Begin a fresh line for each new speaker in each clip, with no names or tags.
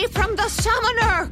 me from the summoner!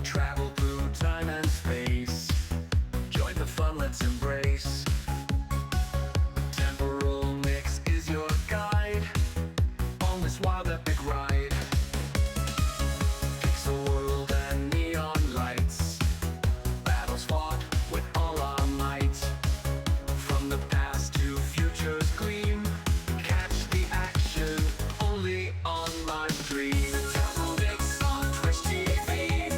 Travel through time and space. Join the fun, let's embrace. Temporal Mix is your guide on this wild epic ride. Pixel world and neon lights. Battles fought with all our might. From the past to future's gleam. Catch the action only on Live Stream. Temporal Mix on Twitch TV.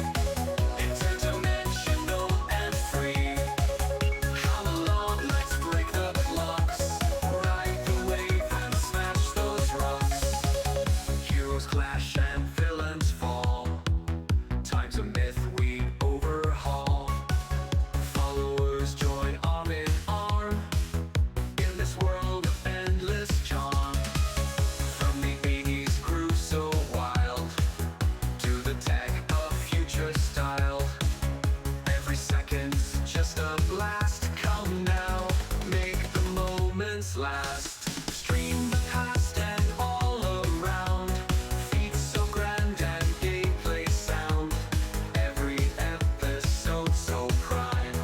Interdimensional and free. Come along, let's break the blocks. Ride the wave and smash those rocks. Heroes clash and villains fall. Time's a myth we overhaul. Followers join arm in arm. In this world of endless charm. From the 80s grew so wild. To the tech of future style. Every second's just a blast. Come now, make the moments last. Stream the past and all around. Feats so grand and gameplay sound. Every episode so prime.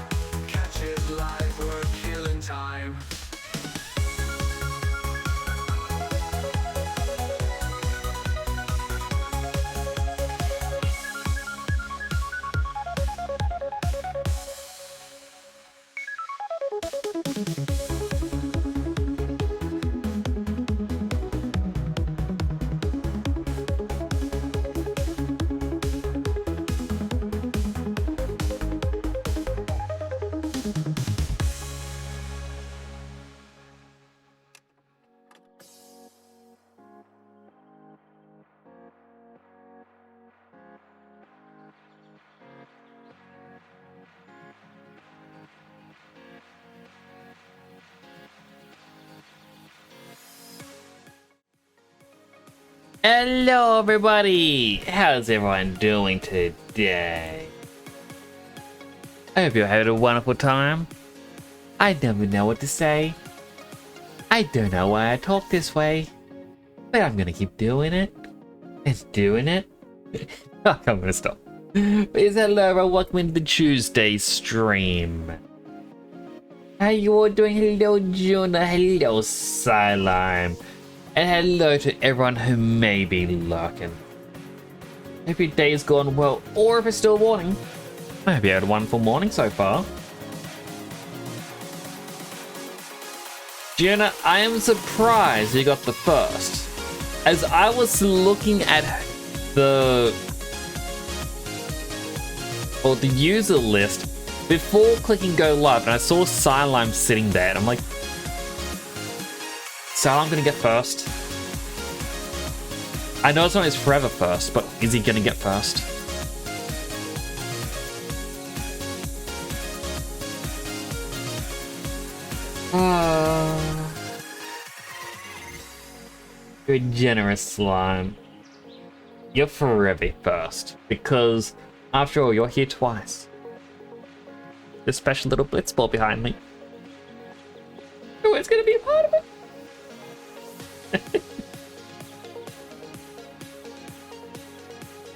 Catch it live, we're killing time.
Hello everybody! How's everyone doing today? I hope you're having a wonderful time. I never know what to say. I don't know why I talk this way, but I'm gonna keep doing it and doing it. I'm gonna stop. Please hello everyone, welcome into the Tuesday stream. How you all doing? Hello Jonah, hello Silime. And hello to everyone who may be lurking. Hope your day's gone well, or if it's still morning. I hope you had a wonderful morning so far. Gianna, I am surprised you got the first. As I was looking at the user list, before clicking go live, and I saw Psylime sitting there, and I'm like, Psylime gonna get first? I know it's not his forever first, but is he gonna get first? You're generous, Slime. You're forever first, because after all, you're here twice. The special little blitzball behind me. Oh, it's gonna be a part of it.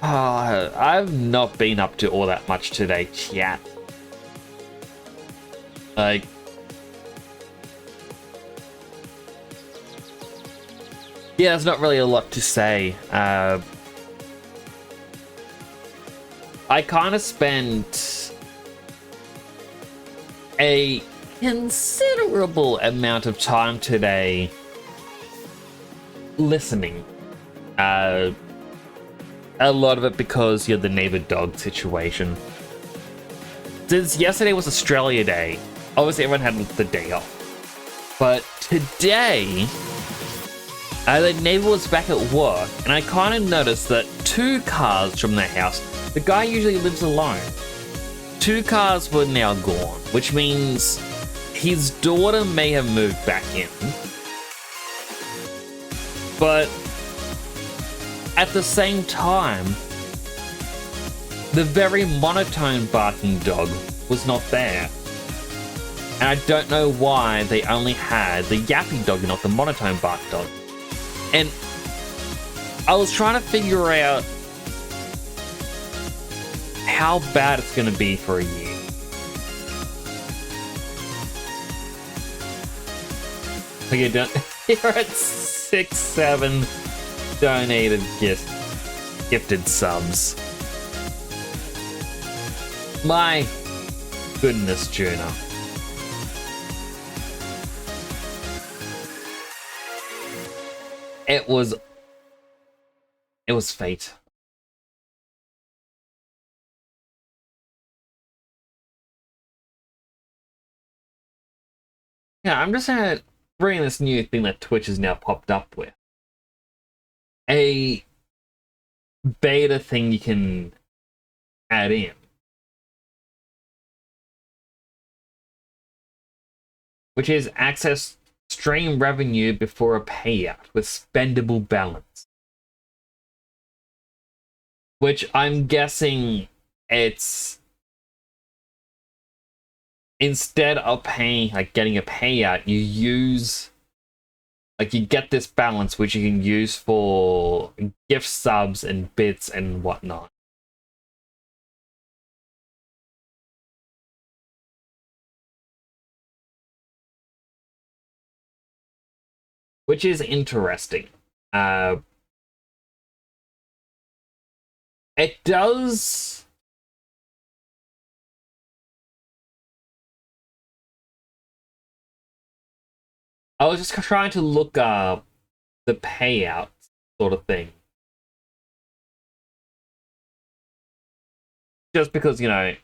I've not been up to all that much today, chat. Like, yeah, there's not really a lot to say. I kind of spent a considerable amount of time today listening. A lot of it because you're the neighbor dog situation. Since yesterday was Australia Day, obviously everyone had the day off. But today, the neighbor was back at work, and I kind of noticed that 2 cars from the house, the guy usually lives alone. 2 cars were now gone, which means his daughter may have moved back in. But at the same time, the very monotone barking dog was not there. And I don't know why they only had the yappy dog and not the monotone bark dog. And I was trying to figure out how bad it's going to be for a year. Okay, you're at 6-7 donated gifted subs. My goodness, Juno. It was fate. Yeah, I'm just gonna bring this new thing that Twitch has now popped up with. A beta thing you can add in. Which is access stream revenue before a payout with spendable balance. Which I'm guessing it's instead of paying, like getting a payout, you use, like you get this balance which you can use for gift subs and bits and whatnot. Which is interesting. It does... I was just trying to look up the payout sort of thing. Just because, you know,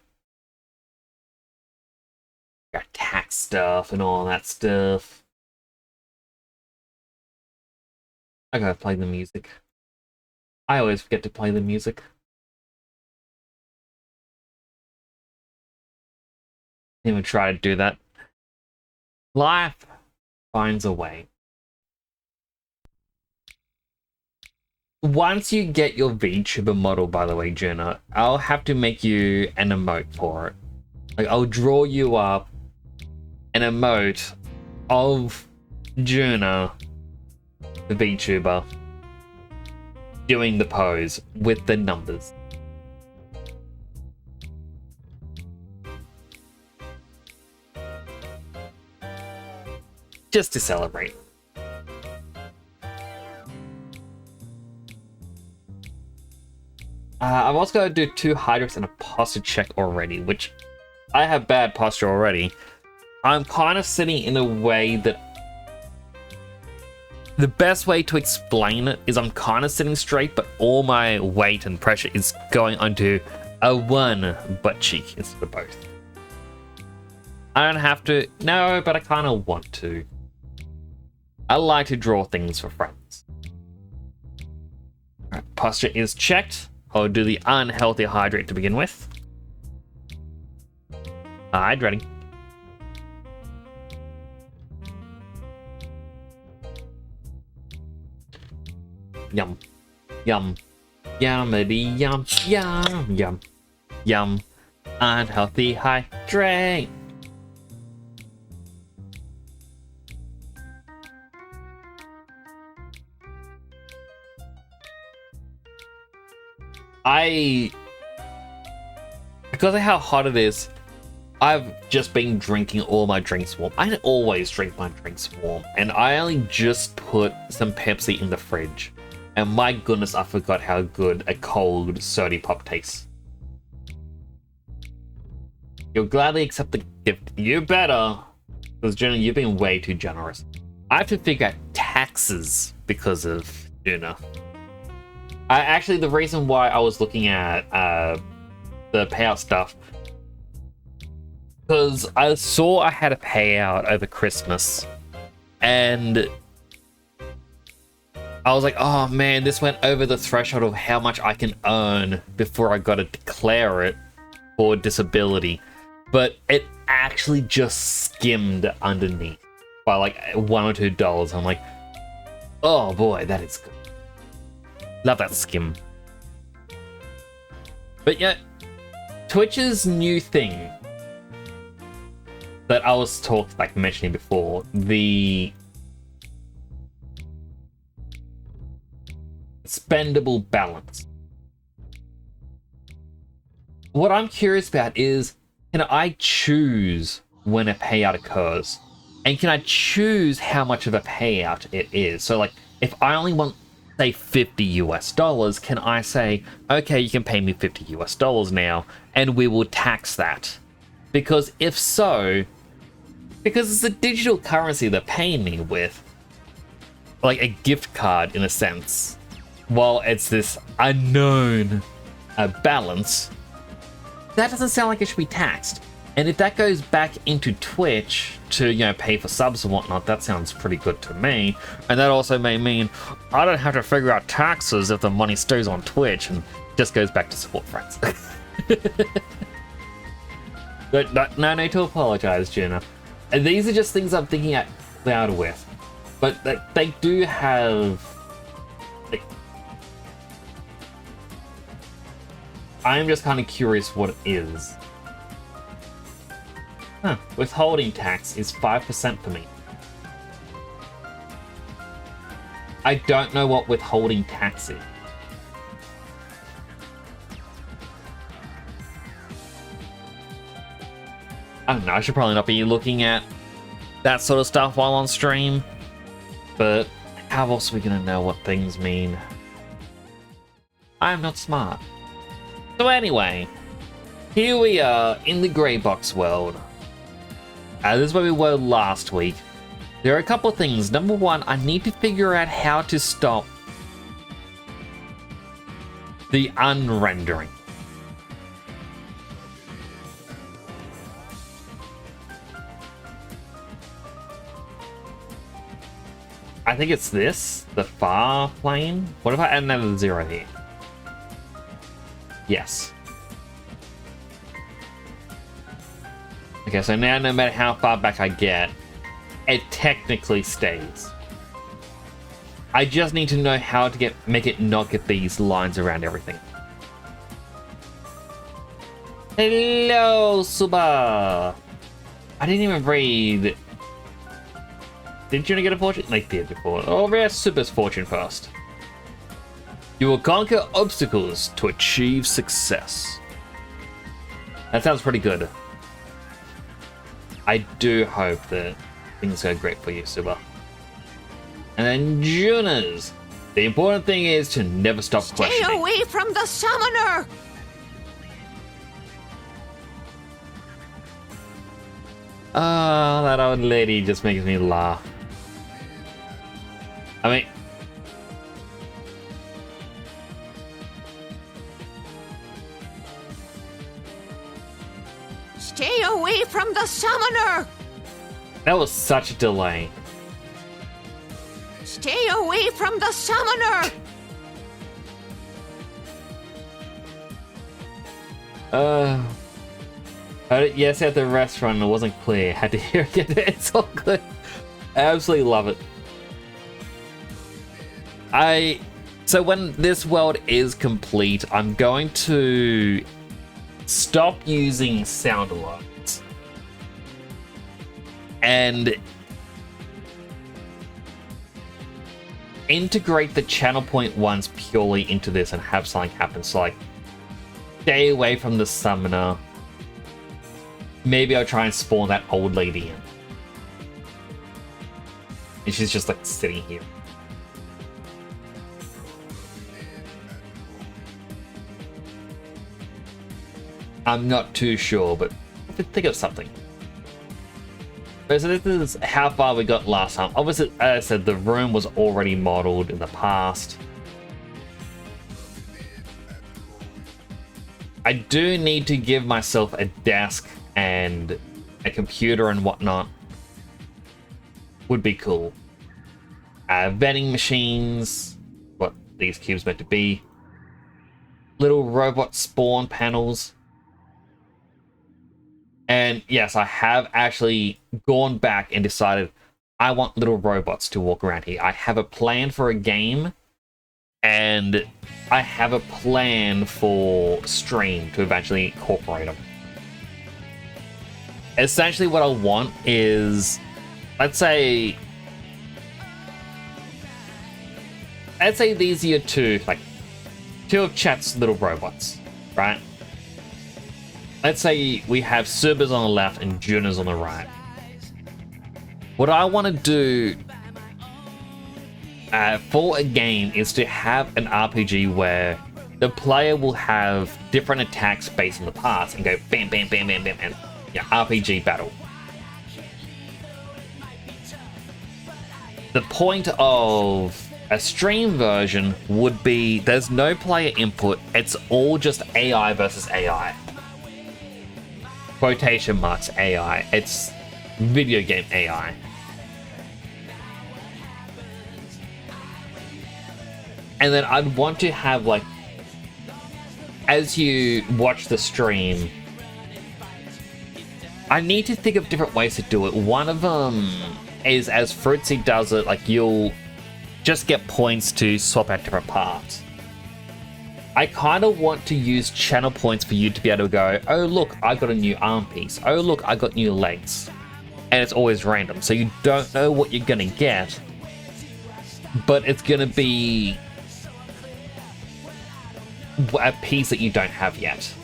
got tax stuff and all that stuff. I gotta play the music. I always forget to play the music. Didn't even try to do that. Life finds a way. Once you get your VTuber model, by the way, Jenna, I'll have to make you an emote for it. Like, I'll draw you up an emote of Jenna, the VTuber, doing the pose with the numbers. Just to celebrate. I've also got to do 2 Hydrix and a posture check already, which I have bad posture already. I'm kind of sitting in a way that the best way to explain it is I'm kind of sitting straight, but all my weight and pressure is going onto a one butt cheek instead of both. I don't have to. No, but I kind of want to. I like to draw things for friends. Alright, posture is checked. I'll do the unhealthy hydrate to begin with. Hydrating. Yum. Yum. Yummity yum. Yum. Yum. Yum. Unhealthy hydrate. Because of how hot it is, I've just been drinking all my drinks warm. I always drink my drinks warm, and I only just put some Pepsi in the fridge. And my goodness, I forgot how good a cold Sody Pop tastes. You'll gladly accept the gift. You better. Because Juna, you've been way too generous. I have to figure out taxes because of Juna. Actually, the reason why I was looking at the payout stuff, because I saw I had a payout over Christmas, and I was like, oh man, this went over the threshold of how much I can earn before I got to declare it for disability. But it actually just skimmed underneath by like $1 or $2. I'm like, oh boy, that is good. Love that skim. But yeah, Twitch's new thing that I was mentioning before, the spendable balance. What I'm curious about is, can I choose when a payout occurs? And can I choose how much of a payout it is? So like, if I only want, say, $50 US, can I say, okay, you can pay me $50 US now, and we will tax that? Because if so, because it's a digital currency they're paying me with, like a gift card in a sense, while it's this unknown balance, that doesn't sound like it should be taxed. And if that goes back into Twitch to, you know, pay for subs and whatnot, that sounds pretty good to me. And that also may mean I don't have to figure out taxes if the money stays on Twitch and just goes back to support friends. But no need to apologize, Juna. And these are just things I'm thinking out loud with. But they do have... Like, I'm just kind of curious what it is. Huh. Withholding tax is 5% for me. I don't know what withholding tax is. I don't know, I should probably not be looking at that sort of stuff while on stream. But how else are we gonna know what things mean? I'm not smart. So anyway, here we are in the grey box world. This is where we were last week. There are a couple of things. Number one, I need to figure out how to stop the unrendering. I think it's this, the far plane. What if I add another 0 here? Yes. Okay, so now no matter how far back I get, it technically stays. I just need to know how to make it not get these lines around everything. Hello, Suba! I didn't even read. Did you get a fortune? Like did before. Oh, yeah, Suba's fortune first. You will conquer obstacles to achieve success. That sounds pretty good. I do hope that things go great for you, Suba. And then Junas. The important thing is to never stop questioning.
Stay away from the summoner!
Oh, that old lady just makes me laugh. I mean...
Stay away from the summoner!
That was such a delay.
Stay away from the summoner!
Yes, at the restaurant, it wasn't clear. Had to hear it. It's all good. I absolutely love it. So when this world is complete, I'm going to stop using sound alerts and integrate the channel point ones purely into this and have something happen. So like, stay away from the summoner. Maybe I'll try and spawn that old lady in. And she's just like sitting here. I'm not too sure, but I could think of something. So this is how far we got last time. Obviously, as I said, the room was already modeled in the past. I do need to give myself a desk and a computer and whatnot. Would be cool. Vending machines, what these cubes meant to be. Little robot spawn panels. And yes, I have actually gone back and decided I want little robots to walk around here. I have a plan for a game, and I have a plan for stream to eventually incorporate them. Essentially what I want is, let's say these are your two of Chat's little robots, right? Let's say we have Subas on the left and Junas on the right. What I want to do for a game is to have an RPG where the player will have different attacks based on the parts and go bam, bam, bam, bam, bam, and yeah, RPG battle. The point of a stream version would be there's no player input, it's all just AI versus AI. Quotation marks AI. It's video game AI. And then I'd want to have, like, as you watch the stream, I need to think of different ways to do it. One of them is, as Fruitsy does it, like, you'll just get points to swap out different parts. I kind of want to use channel points for you to be able to go, oh look, I got a new arm piece. Oh look, I got new legs. And it's always random, so you don't know what you're gonna get. But it's gonna be a piece that you don't have yet.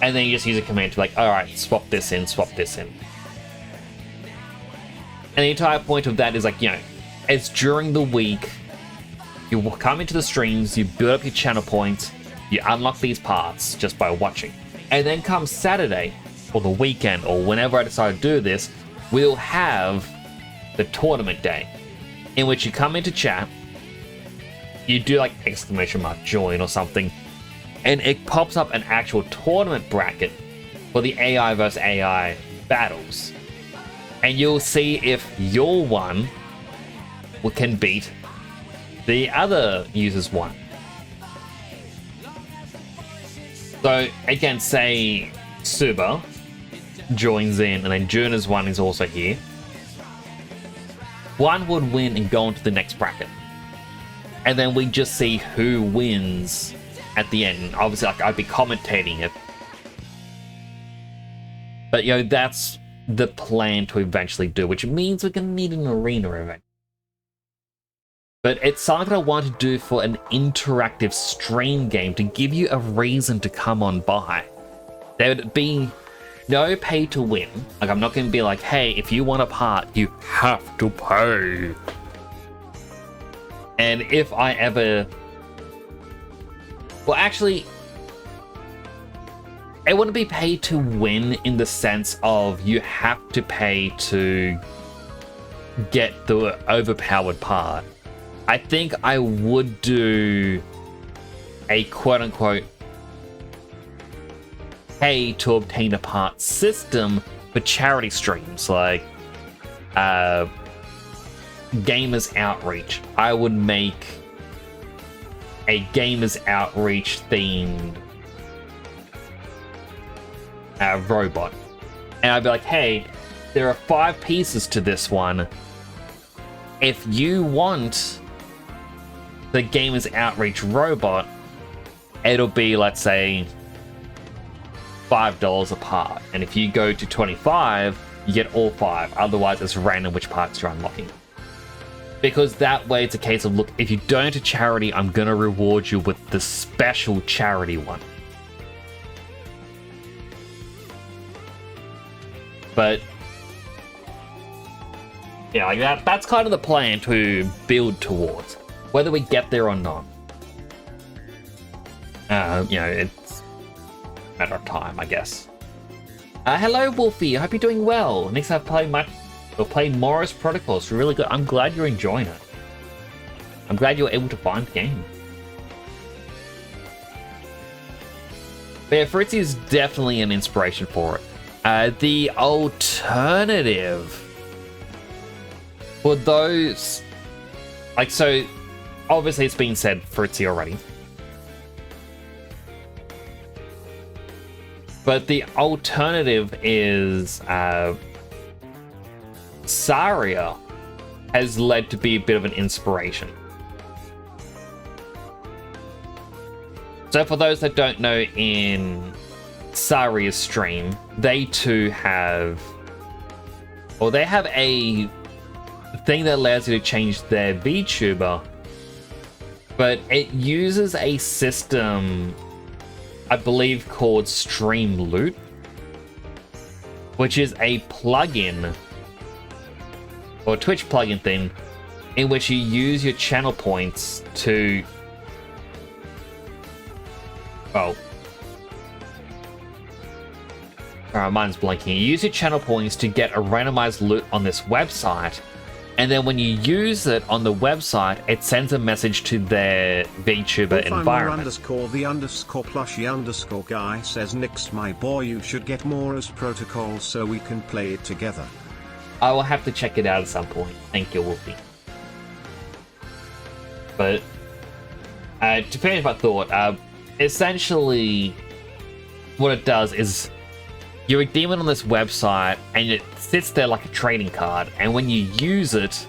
And then you just use a command to be like, alright, swap this in, swap this in. And the entire point of that is like, you know, it's during the week. You come into the streams, you build up your channel points, you unlock these parts just by watching. And then come Saturday, or the weekend, or whenever I decide to do this, we'll have the tournament day, in which you come into chat, you do like exclamation mark join or something, and it pops up an actual tournament bracket for the AI versus AI battles. And you'll see if your one can beat the other user's one. So again, say Suba joins in and then Juna's one is also here. One would win and go on to the next bracket. And then we just see who wins at the end. Obviously, like, I'd be commentating it. But, you know, that's the plan to eventually do, which means we're going to need an arena event. But it's something that I want to do for an interactive stream game to give you a reason to come on by. There would be no pay to win. Like, I'm not going to be like, hey, if you want a part, you have to pay. And if I ever... Well, actually, it wouldn't be pay to win in the sense of you have to pay to get the overpowered part. I think I would do a quote-unquote pay to obtain a part system for charity streams like Gamers Outreach. I would make a Gamers Outreach themed robot, and I'd be like, hey, there are 5 pieces to this one. If you want the Gamers Outreach robot, it'll be, let's say, $5 a part, and if you go to 25, you get all 5. Otherwise, it's random which parts you're unlocking. Because that way, it's a case of, look, if you donate to charity, I'm gonna reward you with the special charity one. But yeah, like that's kind of the plan to build towards, whether we get there or not. You know, it's a matter of time, I guess. Hello, Wolfie. I hope you're doing well. Next, I've played Morris Protocols. Really good. I'm glad you're enjoying it. I'm glad you were able to find the game. But yeah, Fritzy is definitely an inspiration for it. The alternative for those, like, so obviously it's been said Fritzy already, but the alternative is Saria has led to be a bit of an inspiration. So for those that don't know, in Saria's stream, they too have, or they have a thing that allows you to change their VTuber, but it uses a system, I believe, called Stream Loot, which is a plugin or Twitch plugin thing in which you use your channel points to, well, mine's blanking. You use your channel points to get a randomized loot on this website, and then when you use it on the website, it sends a message to their VTuber environment.
_the_plushy_guy says, Nix, my boy, you should get more as protocols so we can play it together.
I will have to check it out at some point. Thank you, Wolfie. But to finish my thought, essentially what it does is you redeem it on this website and it sits there like a trading card, and when you use it,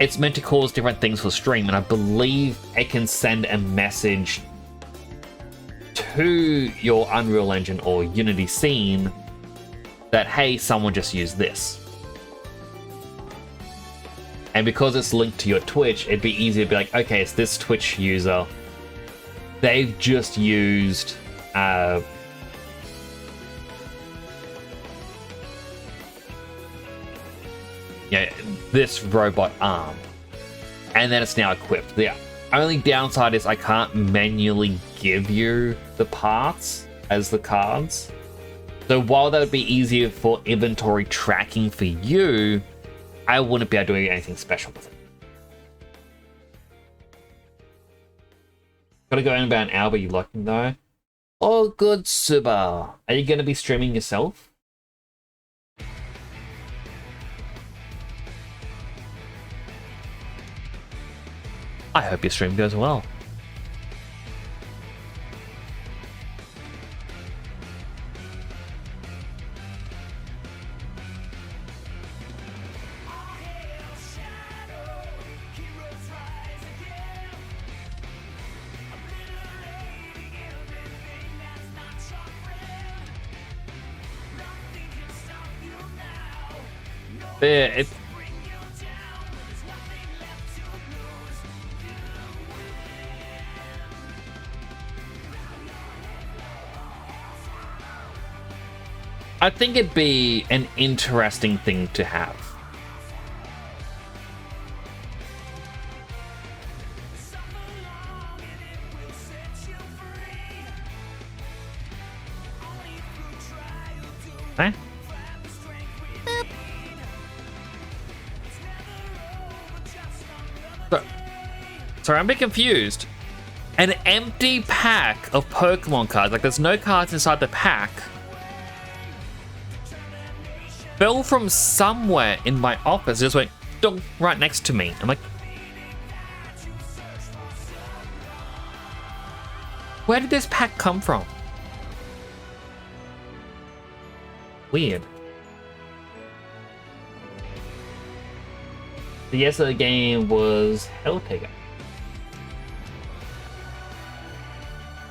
it's meant to cause different things for stream, and I believe it can send a message to your Unreal Engine or Unity scene that, hey, someone just used this. And because it's linked to your Twitch, it'd be easy to be like, okay, it's this Twitch user. They've just used this robot arm, and then it's now equipped. The only downside is I can't manually give you the parts as the cards. So while that would be easier for inventory tracking for you, I wouldn't be able to do anything special with it. Gotta go in about an hour, but you looking though? Oh, good, Suba. Are you gonna be streaming yourself? I hope your stream goes well. Yeah, I think it'd be an interesting thing to have. Okay. Sorry, I'm a bit confused. An empty pack of Pokemon cards, like there's no cards inside the pack, fell from somewhere in my office. It just went dong, right next to me. I'm like, where did this pack come from? Weird. The yes of the game was Helltaker.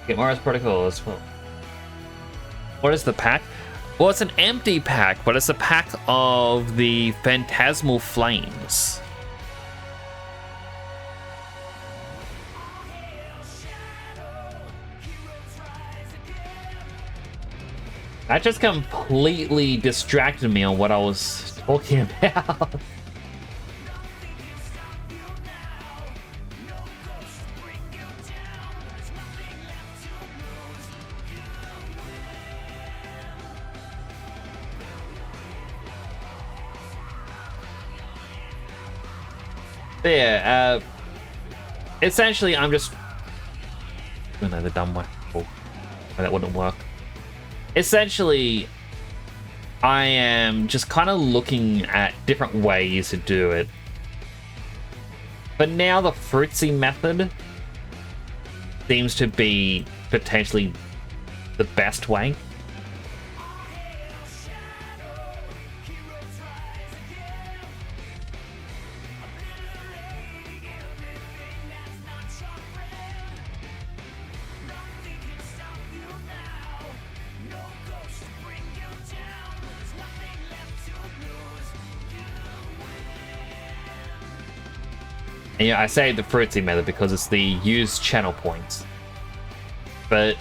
Get Mars Protocol as well. What is the pack? Well, it's an empty pack, but it's a pack of the Phantasmal Flames. That just completely distracted me on what I was talking about. Yeah, essentially I'm just... Oh no, the dumb one. Oh, that wouldn't work. Essentially, I am just kind of looking at different ways to do it. But now the Fruitsy method seems to be potentially the best way. And yeah, I say the Fruitsy method because it's the used channel points. But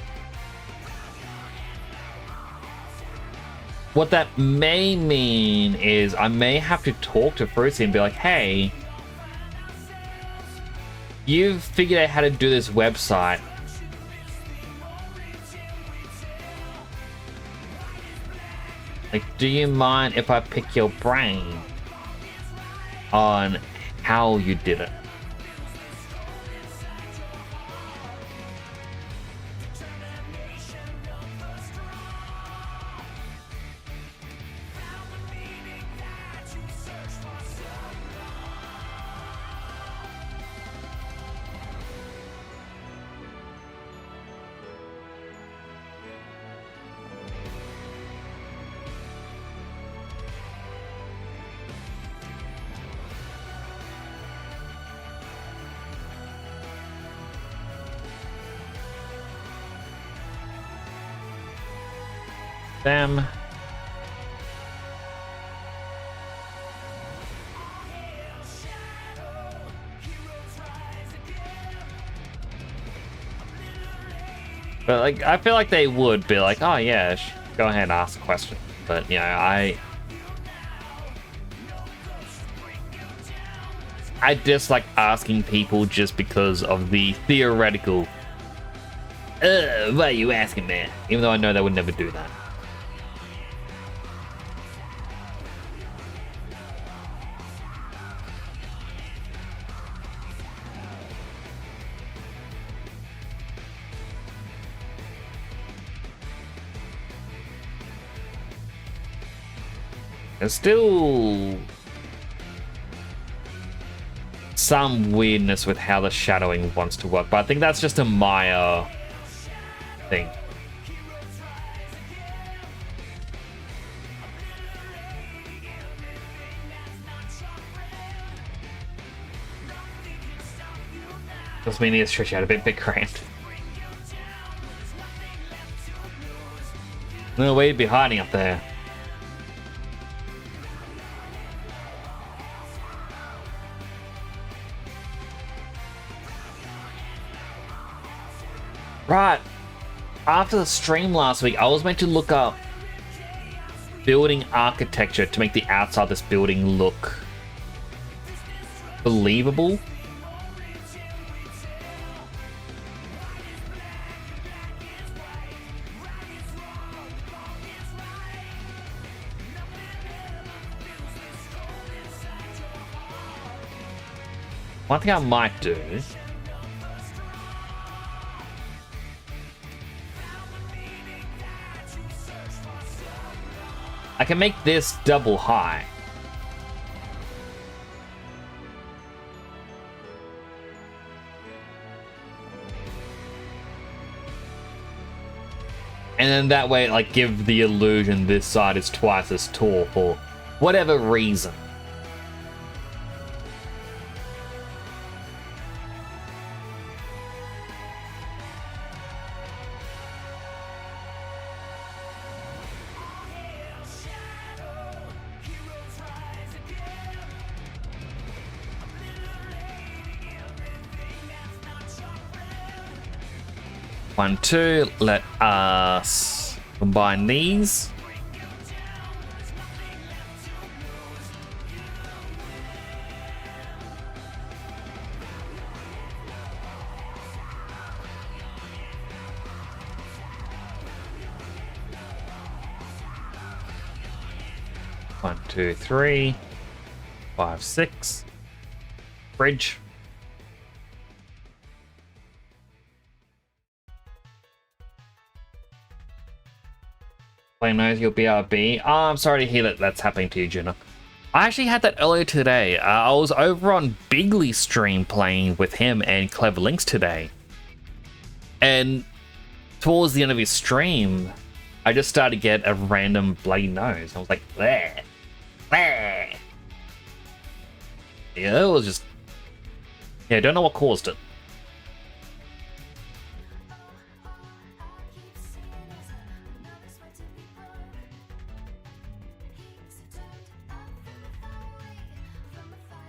what that may mean is I may have to talk to Fruitsy and be like, hey, you've figured out how to do this website. Like, do you mind if I pick your brain on how you did it? Them. But like, I feel like they would be like, oh yeah, go ahead and ask a question. But yeah, I dislike asking people just because of the theoretical. Why are you asking that? Even though I know they would never do that. There's still some weirdness with how the shadowing wants to work, but I think that's just a Maya thing. Just meaning it's stretched out a bit cramped. No way to be hiding up there. Right, after the stream last week, I was meant to look up building architecture to make the outside of this building look believable. One thing I might do I can make this double high. And then that way, like, give the illusion this side is twice as tall for whatever reason. One, two, let us combine these. One, two, three, 5, 6. Bridge. Plain knows you'll BRB. Oh, I'm sorry to hear that that's happening to you, Juno. I actually had that earlier today. I was over on Bigly's stream playing with him and Clever Links today. And towards the end of his stream, I just started to get a random bloody nose. I was like, bleh, bleh. Yeah, it was just... Yeah, I don't know what caused it.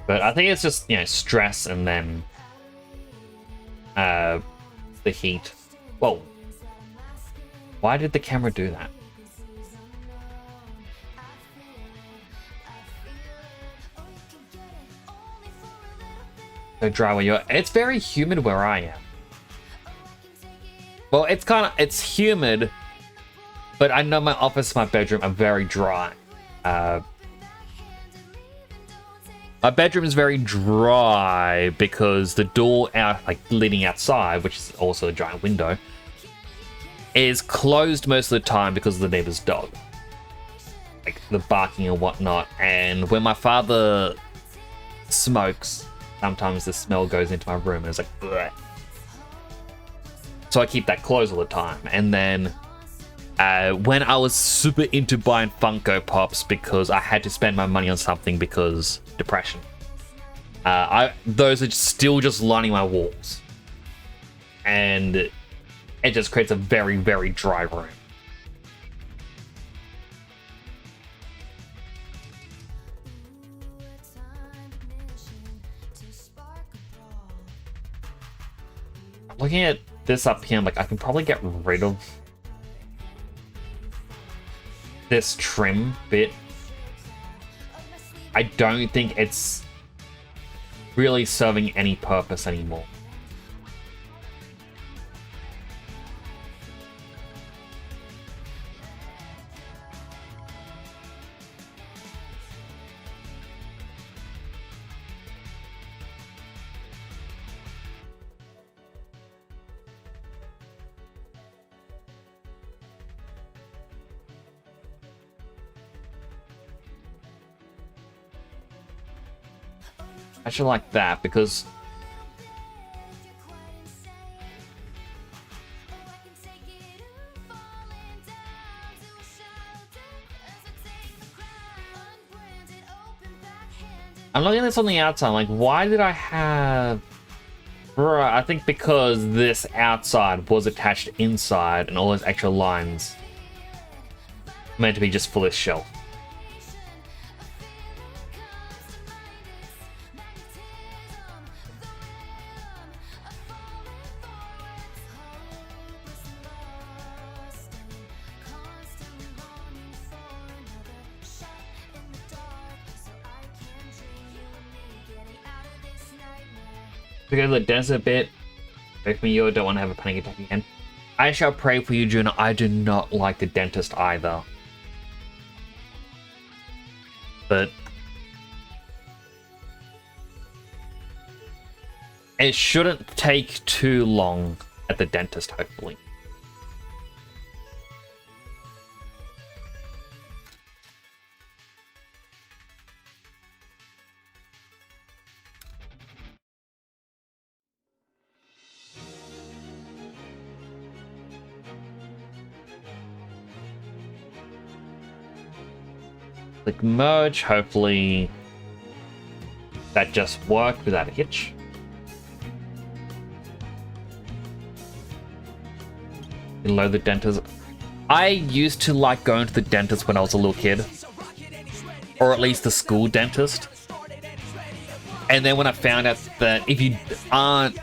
But I think it's just, you know, stress and then the heat. Whoa. Why did the camera do that? So dry where you're... It's very humid where I am. Well, it's humid, but I know my office and my bedroom are very dry. My bedroom is very dry because the door out, like leading outside, which is also a giant window, is closed most of the time because of the neighbor's dog, like the barking and whatnot. And when my father smokes, sometimes the smell goes into my room and it's like, bleh. So I keep that closed all the time. And then when I was super into buying Funko Pops because I had to spend my money on something because depression, those are still just lining my walls, and it just creates a very, very dry room. Looking at this up here, I'm like, I can probably get rid of this trim bit. I don't think it's really serving any purpose anymore. I should like that because I'm looking at this on the outside, like, why did I have... Bruh, I think because this outside was attached inside and all those extra lines meant to be just for this shelf. To go to the desert bit, with me, you don't want to have a panic attack again. I shall pray for you, Juno. I do not like the dentist either. But it shouldn't take too long at the dentist, hopefully. Click merge. Hopefully that just worked without a hitch. Load the dentist. I used to like going to the dentist when I was a little kid, or at least the school dentist. And then when I found out that if you aren't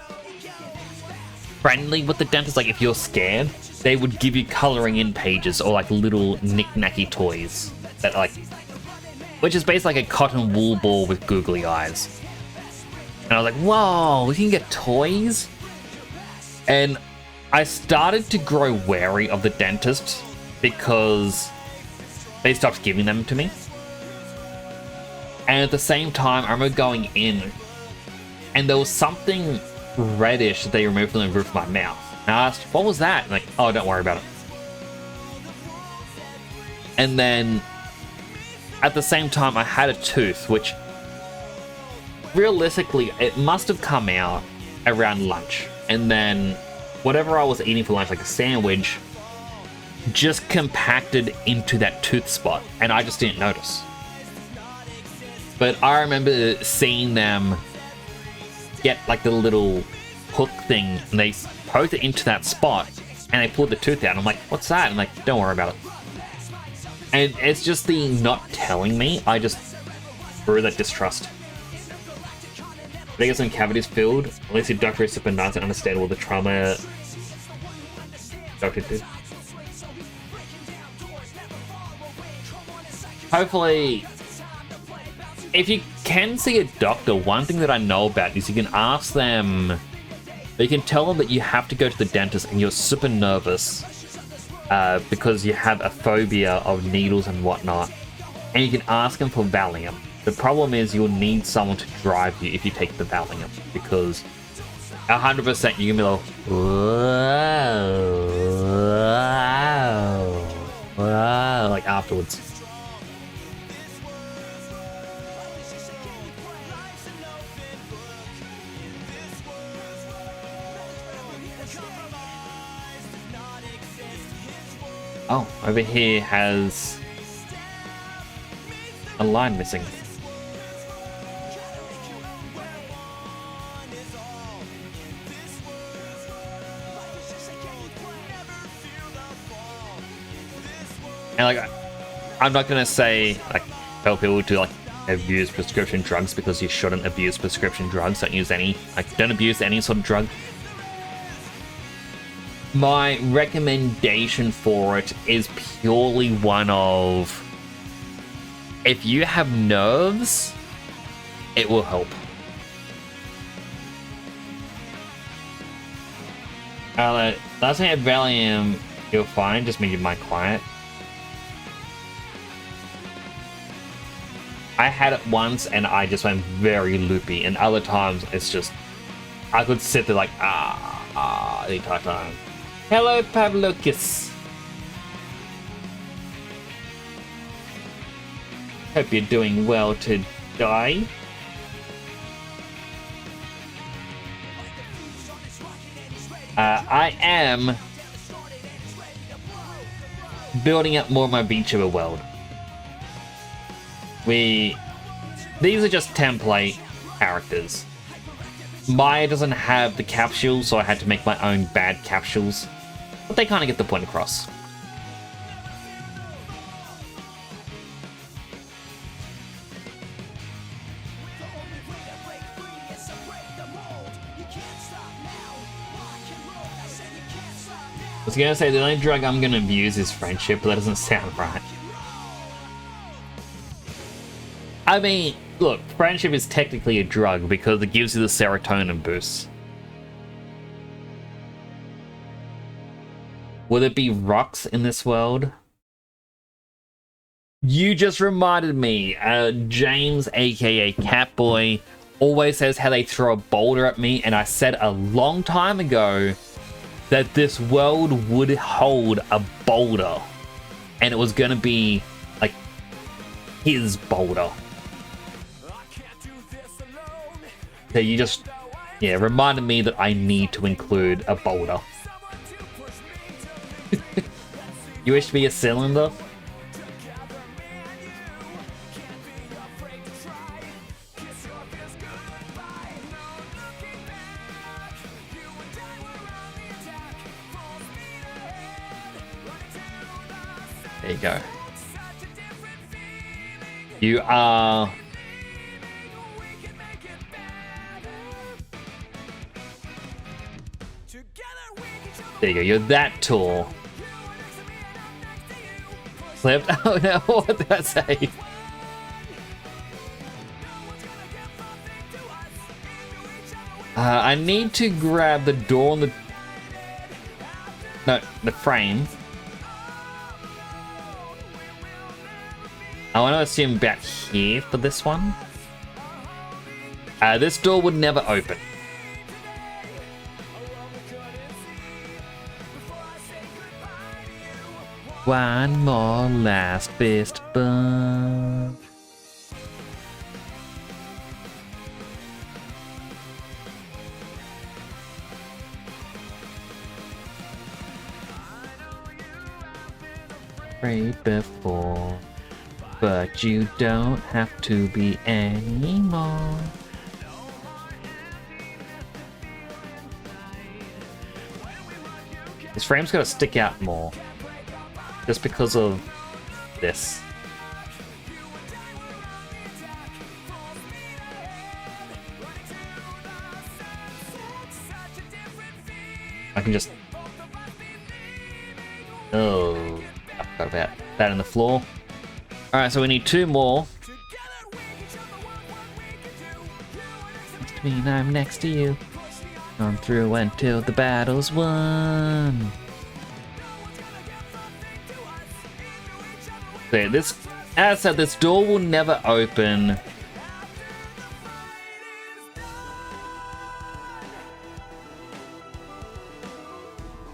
friendly with the dentist, like if you're scared, they would give you coloring in pages or like little knick-knacky toys that like, which is basically like a cotton wool ball with googly eyes. And I was like, whoa, we can get toys? And I started to grow wary of the dentist because they stopped giving them to me. And at the same time, I remember going in and there was something reddish that they removed from the roof of my mouth. And I asked, what was that? And like, oh, don't worry about it. And then at the same time, I had a tooth, which realistically, it must have come out around lunch. And then whatever I was eating for lunch, like a sandwich, just compacted into that tooth spot. And I just didn't notice. But I remember seeing them get like the little hook thing and they poked it into that spot and they pulled the tooth out. I'm like, what's that? And like, don't worry about it. And it's just the not telling me. I just grew that distrust. They get some cavities filled. At least your doctor is super nice and understandable the trauma doctor did. Hopefully, if you can see a doctor, one thing that I know about is you can ask them, you can tell them that you have to go to the dentist and you're super nervous because you have a phobia of needles and whatnot, and you can ask them for Valium. The problem is you'll need someone to drive you if you take the Valium, because 100% you're gonna be like, whoa, like afterwards. Oh, over here has a line missing. And like, I'm not gonna say like tell people to like abuse prescription drugs, because you shouldn't abuse prescription drugs. Don't use any, like, don't abuse any sort of drug. My recommendation for it is purely one of, if you have nerves, it will help. Last time I had Valium, you're fine, just made your mind quiet. I had it once and I just went very loopy, and other times it's just, I could sit there like, the entire time. Hello, Pavlokis. Hope you're doing well today. I am building up more of my VTuber world. These are just template characters. Maya doesn't have the capsules, so I had to make my own bad capsules. But they kind of get the point across. I was gonna say the only drug I'm gonna abuse is friendship, but that doesn't sound right. I mean, look, friendship is technically a drug because it gives you the serotonin boost. Would it be rocks in this world? You just reminded me. James, aka Catboy, always says how they throw a boulder at me, and I said a long time ago that this world would hold a boulder, and it was gonna be like his boulder. So you just, yeah, reminded me that I need to include a boulder. You wish to be a cylinder? There you go. You are... There you go, you're that tall. Slipped? Oh no, what did I say? I need to grab the door on the... No, the frame. I want to assume about here for this one. This door would never open. One more last fist bump. Prayed before, but you don't have to be anymore. This frame's gotta stick out more. Just because of this. I can just... Oh, I forgot about that in the floor. Alright, so we need 2 more. Must mean I'm next to you. On through until the battle's won. So this, as I said, this door will never open.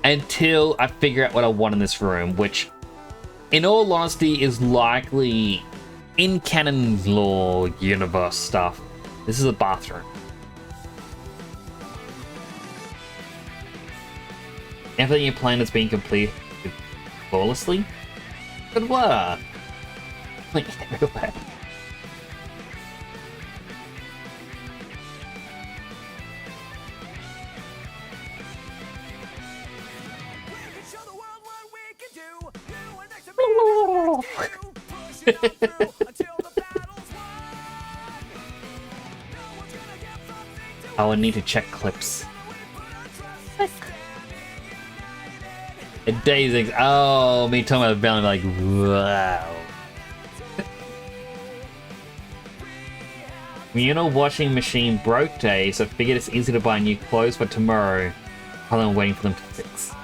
Until I figure out what I want in this room, which, in all honesty, is likely in canon lore universe stuff. This is a bathroom. Everything you're playing has been completed flawlessly. Good work. Like everywhere. I would need to check clips. A dazing. Oh, me talking about the belly, like, wow. Communal washing machine broke today, so I figured it's easy to buy new clothes for tomorrow while I'm waiting for them to fix.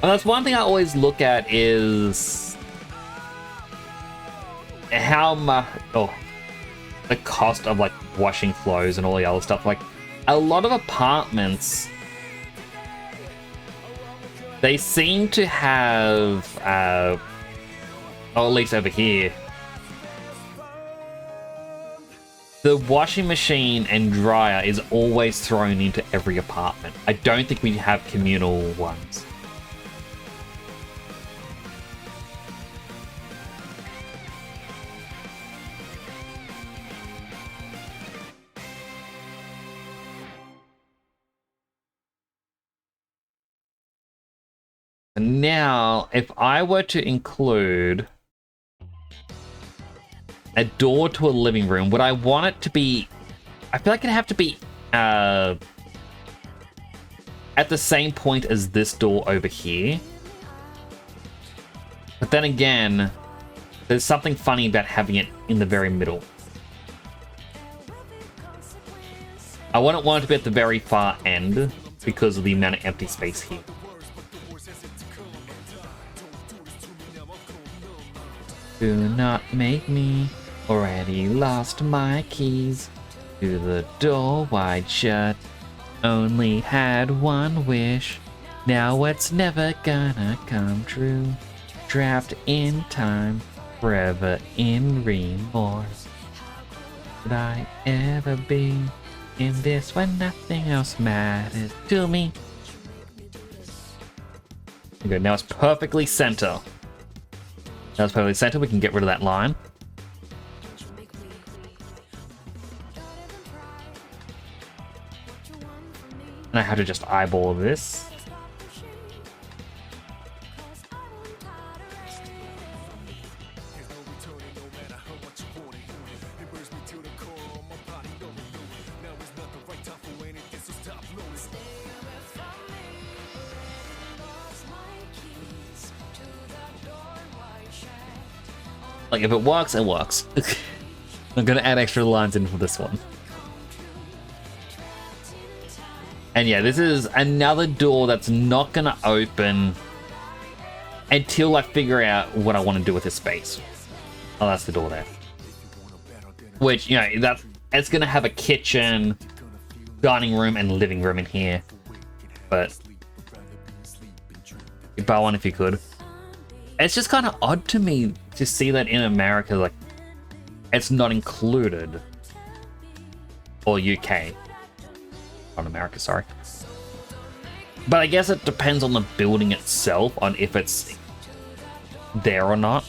And that's one thing I always look at is how much, the cost of like washing clothes and all the other stuff. Like a lot of apartments, they seem to have, or at least over here, the washing machine and dryer is always thrown into every apartment. I don't think we have communal ones. And now, if I were to include a door to a living room, would I want it to be... I feel like it'd have to be at the same point as this door over here. But then again, there's something funny about having it in the very middle. I wouldn't want it to be at the very far end because of the amount of empty space here. Do not make me, already lost my keys to the door wide shut. Only had one wish, now it's never gonna come true. Trapped in time, forever in remorse. Could I ever be in this when nothing else matters to me? Good, now it's perfectly center. Now it's perfectly center, we can get rid of that line. And I have to just eyeball this. Like, if it works, it works. I'm gonna add extra lines in for this one. And yeah, this is another door that's not gonna open until I figure out what I want to do with this space. Oh, that's the door there. Which, you know, it's gonna have a kitchen, dining room, and living room in here. But you buy one if you could. It's just kind of odd to me to see that in America, like, it's not included. Or UK. Not America, sorry. But I guess it depends on the building itself, on if it's there or not.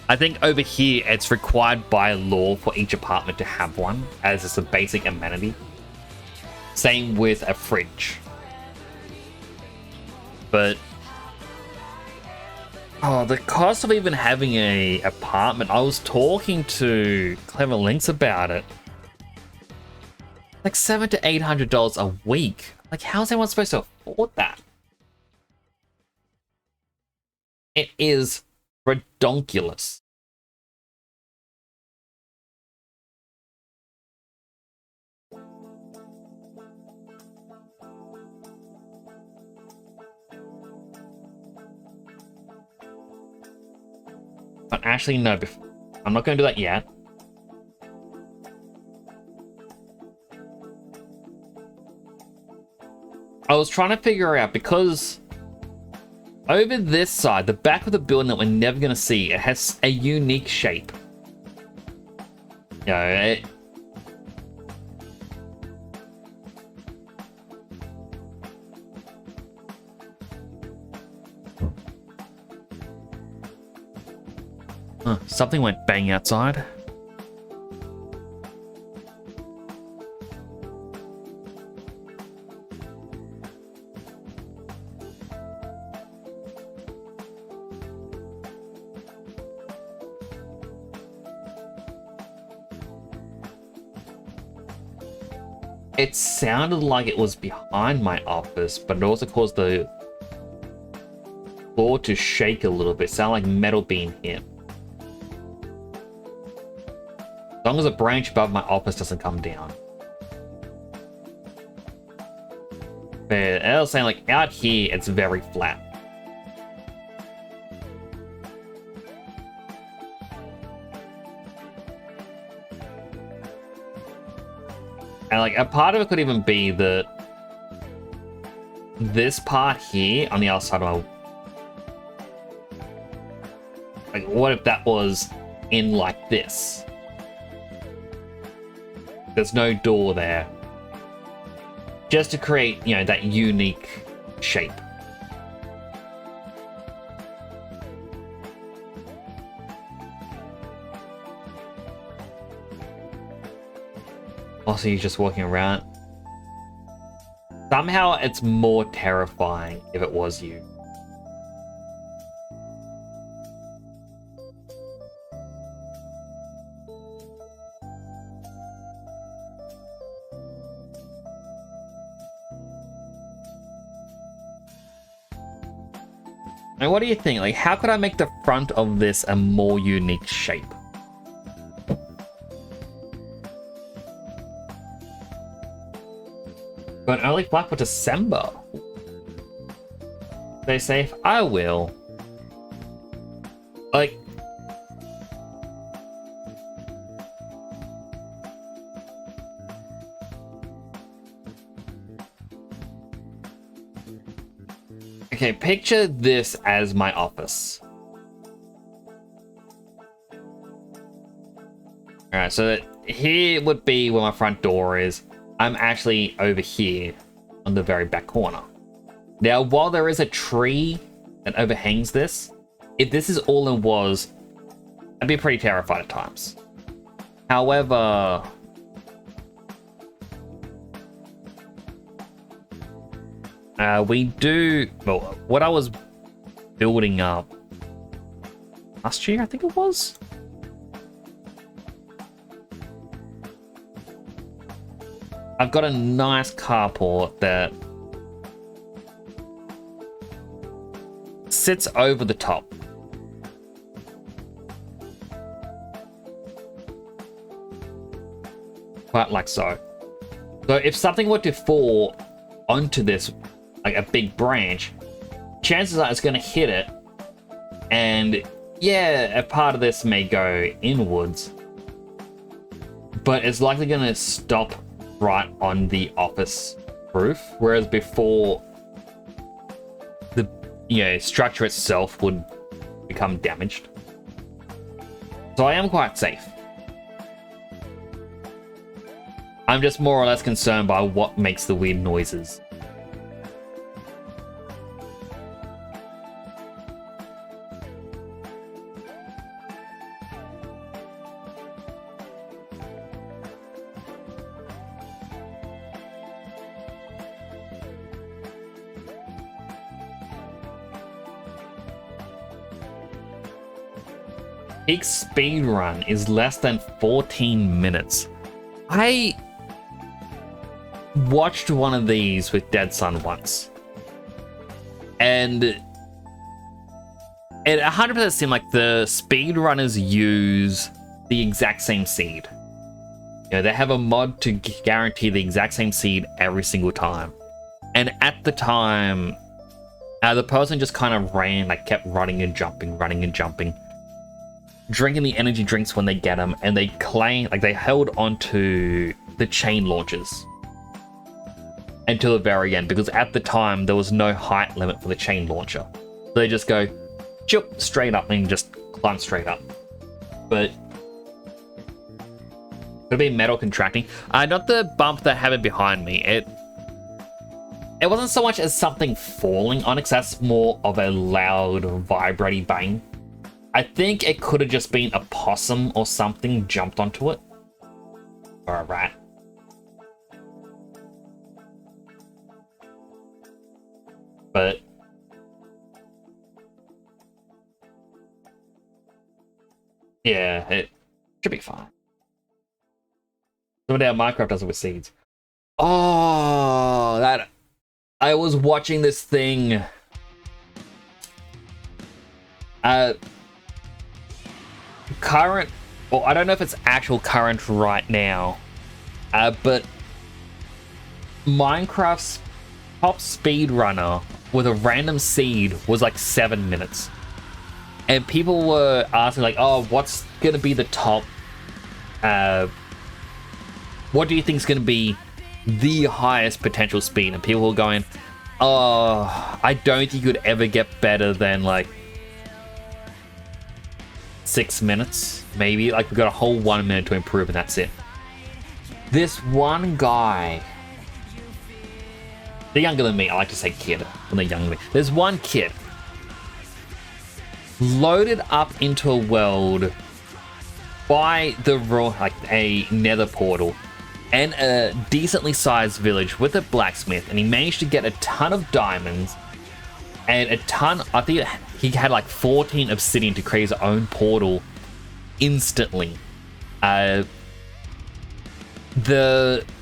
I think over here, it's required by law for each apartment to have one, as it's a basic amenity. Same with a fridge. But oh, the cost of even having a apartment. I was talking to Clever Links about it. Like $700 to $800 a week. Like, how's anyone supposed to afford that? It is redonkulous. But actually, no, I'm not going to do that yet. I was trying to figure out, because over this side, the back of the building that we're never going to see, it has a unique shape. You know, something went bang outside. It sounded like it was behind my office, but it also caused the floor to shake a little bit. Sound like metal being hit. As long as a branch above my office doesn't come down. But I was saying, like, out here, it's very flat. And, like, a part of it could even be that this part here on the other side of my... Like, what if that was in like this? There's no door there. Just to create, you know, that unique shape. Also, you're just walking around. Somehow it's more terrifying if it was you. Now, what do you think? Like, how could I make the front of this a more unique shape? But early black for December. Stay safe. I will. Like, okay, picture this as my office. Alright, so here would be where my front door is. I'm actually over here on the very back corner. Now, while there is a tree that overhangs this, if this is all it was, I'd be pretty terrified at times. However, we do, well, what I was building up last year, I think it was. I've got a nice carport that sits over the top. Quite like so. So if something were to fall onto this, like a big branch, chances are it's going to hit it. And yeah, a part of this may go inwards, but it's likely going to stop right on the office roof. Whereas before, the structure itself would become damaged. So I am quite safe. I'm just more or less concerned by what makes the weird noises. Peak speed run is less than 14 minutes. I watched one of these with Dead Sun once, and it 100% seemed like the speedrunners use the exact same seed. They have a mod to guarantee the exact same seed every single time. And at the time, the person just kind of kept running and jumping, drinking the energy drinks when they get them, and they they held onto the chain launchers until the very end, because at the time there was no height limit for the chain launcher. So they just go choop straight up and just climb straight up. But could be metal contracting. Not the bump that happened behind me. It wasn't so much as something falling on it, 'cause that's more of a loud vibrating bang. I think it could have just been a possum or something jumped onto it. Or a rat. But yeah, it should be fine. Somebody at Minecraft does it with seeds. Oh, that I was watching this thing. Current, well, I don't know if it's actual current right now, but Minecraft's top speedrunner with a random seed was like 7 minutes. And people were asking like, oh, what's gonna be the top, what do you think is gonna be the highest potential speed? And people were going, oh, I don't think you could ever get better than like 6 minutes, maybe. Like, we've got a whole 1 minute to improve, and that's it. This one guy, they're younger than me. I like to say kid when they're younger than me. There's one kid loaded up into a world by the a nether portal and a decently sized village with a blacksmith, and he managed to get a ton of diamonds and a ton, I think he had like 14 obsidian to create his own portal instantly. The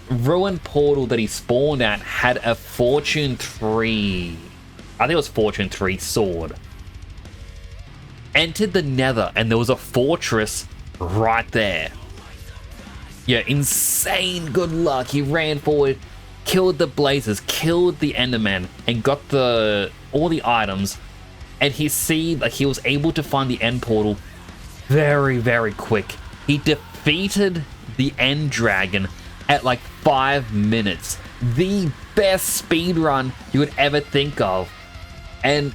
ruined portal that he spawned at had a Fortune 3, I think it was Fortune 3 sword. Entered the nether and there was a fortress right there. Yeah, insane good luck. He ran forward, killed the blazers, killed the enderman, and got all the items. And he was able to find the end portal very, very quick. He defeated the end dragon at like 5 minutes. The best speedrun you would ever think of. And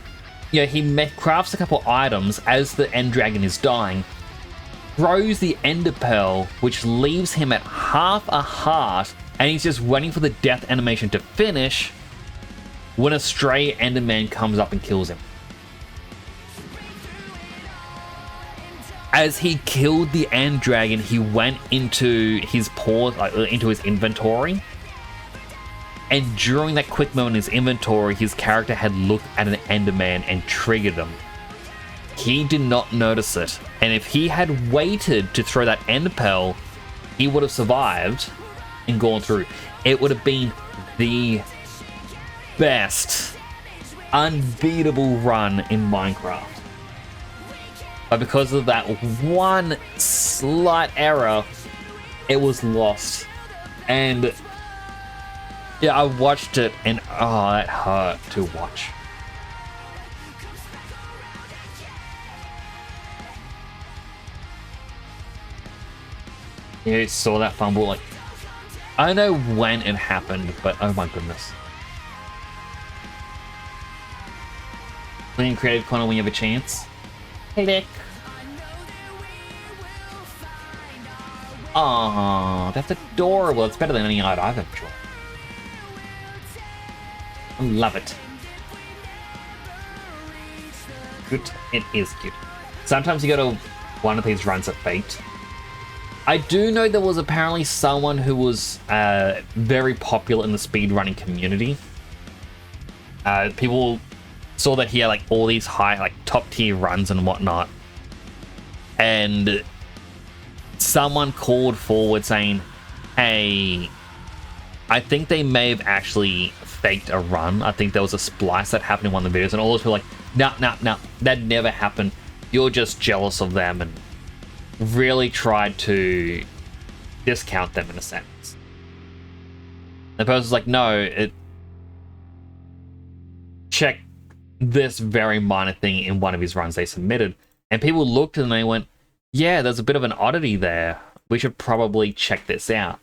he crafts a couple items as the end dragon is dying, throws the ender pearl, which leaves him at half a heart, and he's just waiting for the death animation to finish when a stray enderman comes up and kills him. As he killed the end dragon, he went into his into his inventory, and during that quick moment in his inventory, his character had looked at an enderman and triggered him. He did not notice it, and if he had waited to throw that end pearl, he would have survived and gone through. It would have been the best, unbeatable run in Minecraft. But because of that one slight error, it was lost And yeah, I watched it and oh, that hurt to watch. You saw that fumble, like, I don't know when it happened, but oh my goodness. Playing creative corner when you have a chance. Hey, Dick. Aww, that's adorable. It's better than any art I've ever drawn. I love it. Good. It is cute. Sometimes you go to one of these runs of Fate. I do know there was apparently someone who was very popular in the speedrunning community. People saw that he had like all these high, like top tier runs and whatnot. And someone called forward saying, hey, I think they may have actually faked a run. I think there was a splice that happened in one of the videos, and all those people were like, nah, that never happened. You're just jealous of them, and really tried to discount them in a sense. The person's like, no, check this very minor thing in one of his runs they submitted, and people looked and they went, yeah, there's a bit of an oddity there. We should probably check this out.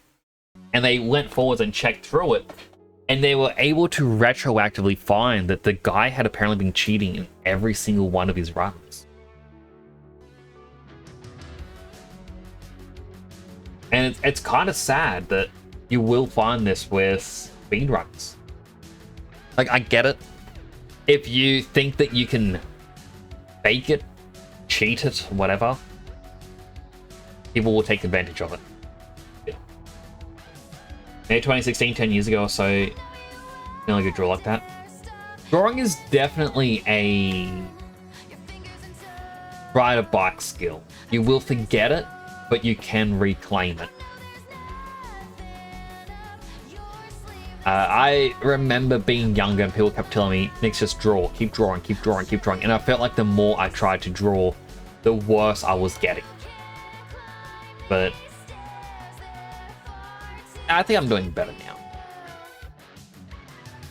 And they went forwards and checked through it, and they were able to retroactively find that the guy had apparently been cheating in every single one of his runs. And it's kind of sad that you will find this with speedruns. Like, I get it. If you think that you can fake it, cheat it, whatever, people will take advantage of it. Yeah. Maybe 2016, 10 years ago or so, you know, like a draw like that. Drawing is definitely a ride a bike skill. You will forget it, but you can reclaim it. I remember being younger and people kept telling me, Nick, just draw, keep drawing. And I felt like the more I tried to draw, the worse I was getting. But I think I'm doing better now.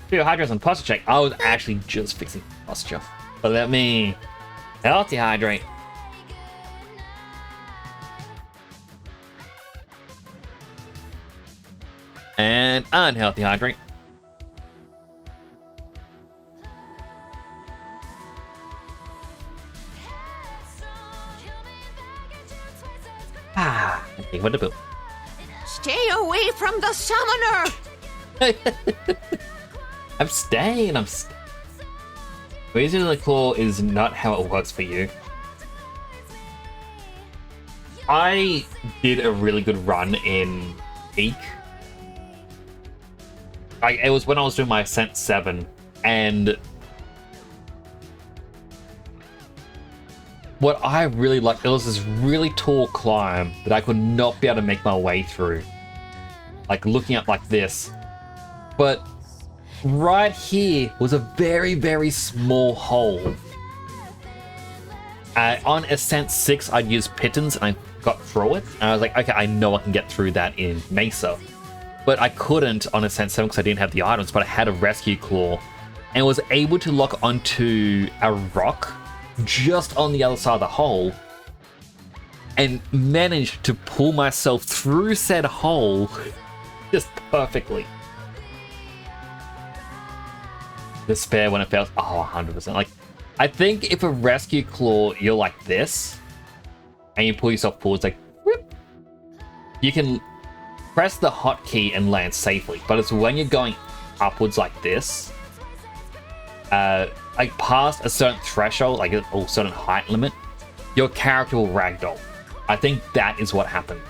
Dude, hydros and posture check. I was actually just fixing posture. But let me healthy hydrate. And unhealthy hydrate. Okay, what to do?
Stay away from the summoner!
I'm staying. Raising the claw is not how it works for you. I did a really good run in Peak. It was when I was doing my Ascent 7, and what I really liked, it was this really tall climb that I could not be able to make my way through. Like looking up like this. But right here was a very, very small hole. On Ascent 6, I'd used Pittons and I got through it. And I was like, okay, I know I can get through that in Mesa. But I couldn't on Ascent 7 because I didn't have the items, but I had a Rescue Claw and was able to lock onto a rock just on the other side of the hole and managed to pull myself through said hole just perfectly. Despair when it fails. Oh, 100%. Like, I think if a Rescue Claw, you're like this and you pull yourself forwards, like, whoop, you can press the hotkey and land safely, but it's when you're going upwards like this, like past a certain threshold, like a certain height limit, your character will ragdoll. I think that is what happens.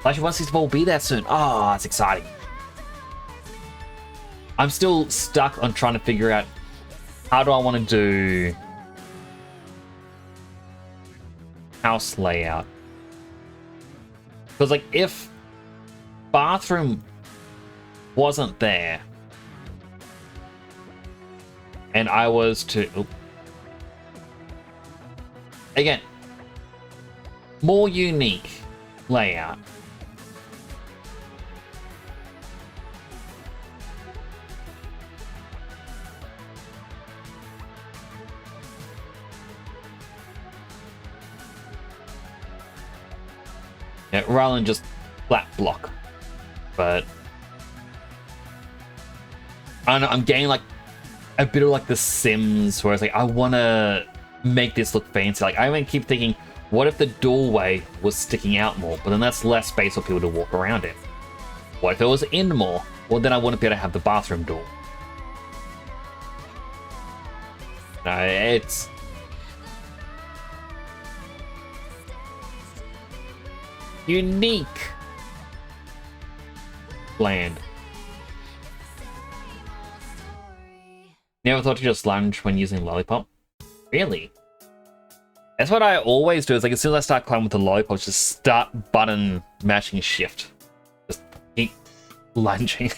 Flash 164 will be there soon. Oh, that's exciting. I'm still stuck on trying to figure out how do I want to do house layout. Because, like, if bathroom wasn't there and I was to... Oop. Again, more unique layout. Yeah, rather than just flat block. But I don't know, I'm getting like a bit of like The Sims, where it's like I want to make this look fancy. Like I even keep thinking, what if the doorway was sticking out more? But then that's less space for people to walk around in. What if it was in more? Well, then I wouldn't be able to have the bathroom door. No, it's unique land. Never thought to just lunge when using lollipop? Really? That's what I always do, is like as soon as I start climbing with the lollipop, just start button mashing shift. Just keep lunging.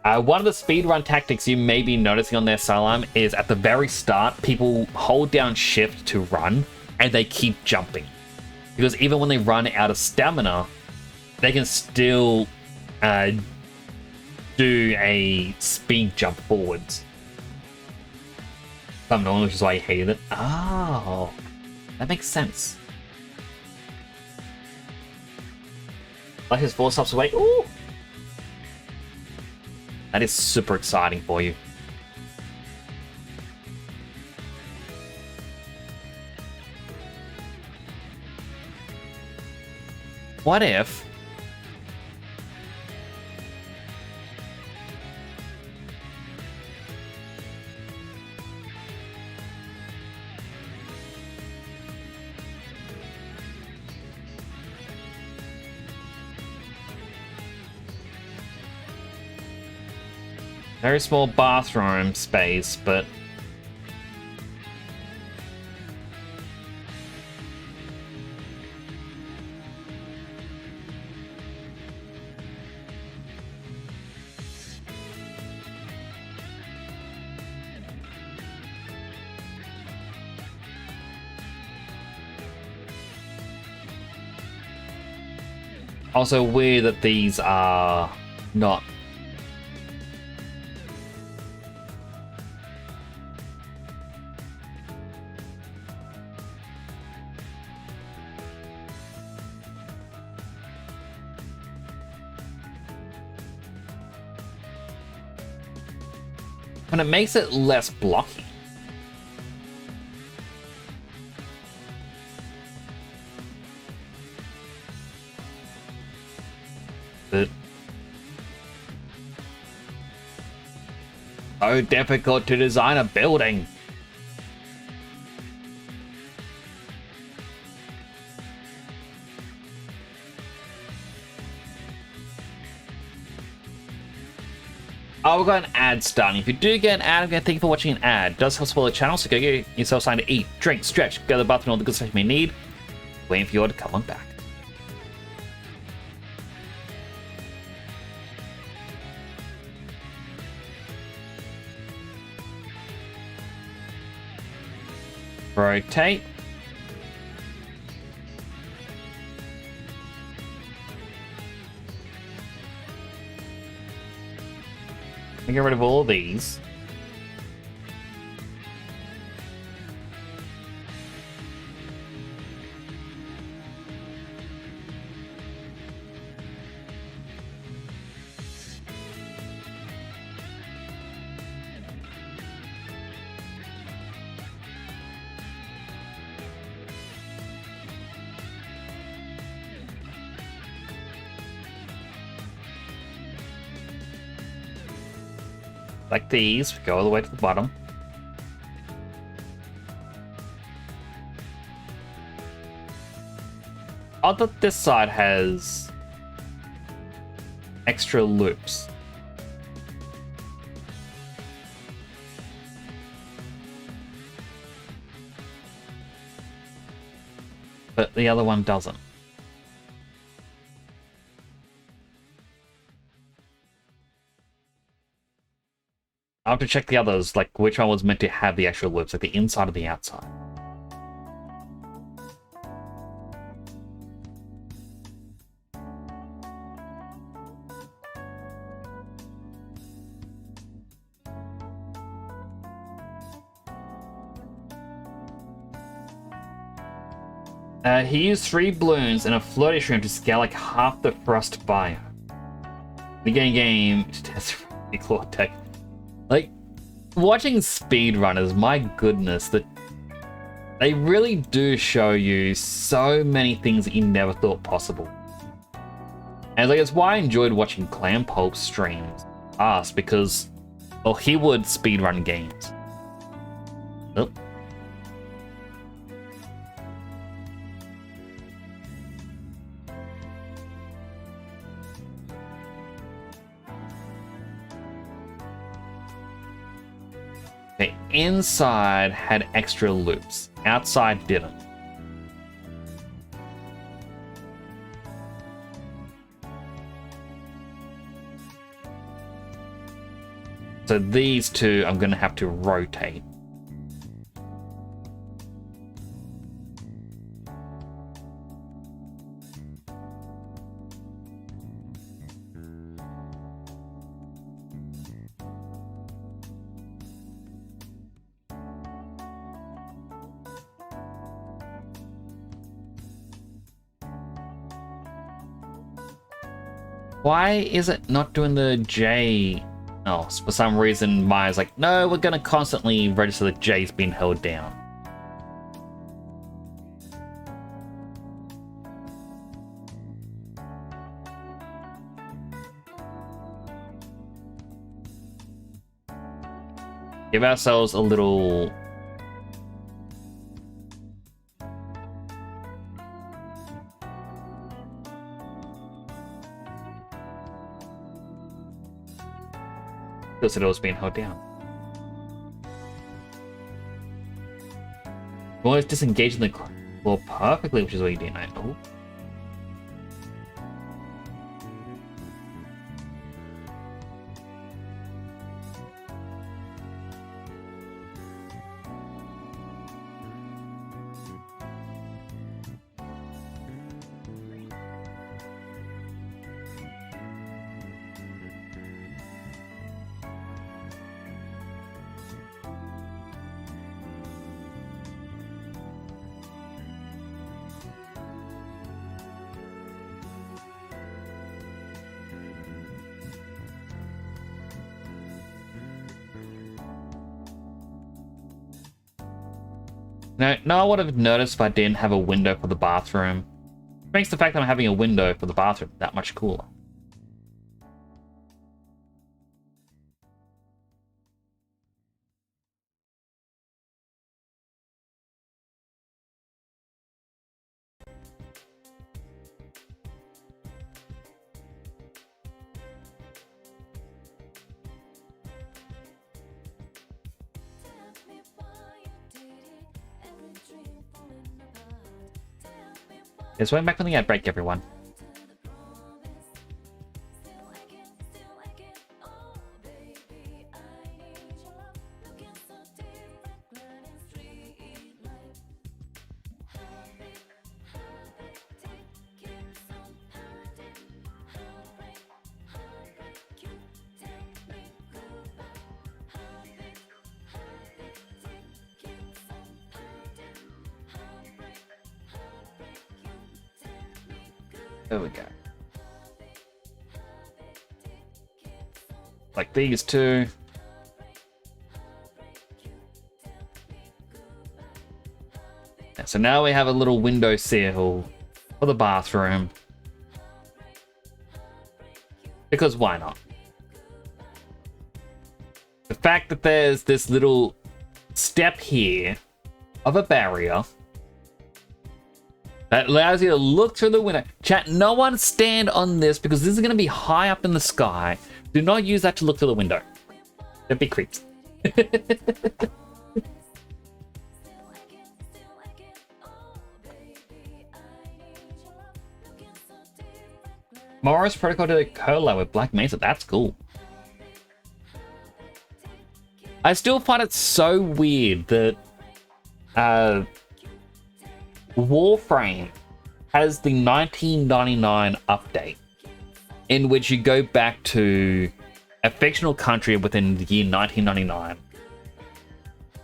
One of the speedrun tactics you may be noticing on their sideline is at the very start, people hold down shift to run, and they keep jumping. Because even when they run out of stamina, they can still do a speed jump forwards. Some knowing, which is why I hated it. Oh, that makes sense. Like his 4 stops away. Ooh! That is super exciting for you. What if very small bathroom space, but also weird that these are not and it makes it less blocky. But so difficult to design a building. Oh, we've got an ad starting. If you do get an ad, I'm going to thank you for watching an ad. It does help support the channel, so go get yourself something to eat, drink, stretch, go to the bathroom, all the good stuff you may need. Waiting for you all to come on back. Rotate. Get rid of all of these. Like these, go all the way to the bottom. Odd that this side has extra loops. But the other one doesn't. I'll have to check the others, like which one was meant to have the actual loops, like the inside or the outside. He used 3 balloons and a floaty shrimp to scale like half the frost biome. The game to test the claw tech. Like, watching speedrunners, my goodness, that they really do show you so many things that you never thought possible. And like, it's why I enjoyed watching Clam Pulp streams past, because, well, he would speedrun games. Oh. The inside had extra loops, outside didn't. So these two I'm going to have to rotate. Why is it not doing the J? Oh, for some reason Maya's like, no, we're gonna constantly register that J's been held down. Give ourselves a little... Feels that it was being held down. Well, it's disengaging the claw perfectly, which is what you do now. Oh. No, I would have noticed if I didn't have a window for the bathroom. It makes the fact that I'm having a window for the bathroom that much cooler. It's way back from the ad break, everyone. There we go. Like these two. Yeah, so now we have a little window sill for the bathroom. Because why not? The fact that there's this little step here of a barrier that allows you to look through the window. Chat, no one stand on this because this is going to be high up in the sky. Do not use that to look through the window. Don't be creeps. Morris Protocol did a collab with Black Mesa. That's cool. I still find it so weird that Warframe has the 1999 update in which you go back to a fictional country within the year 1999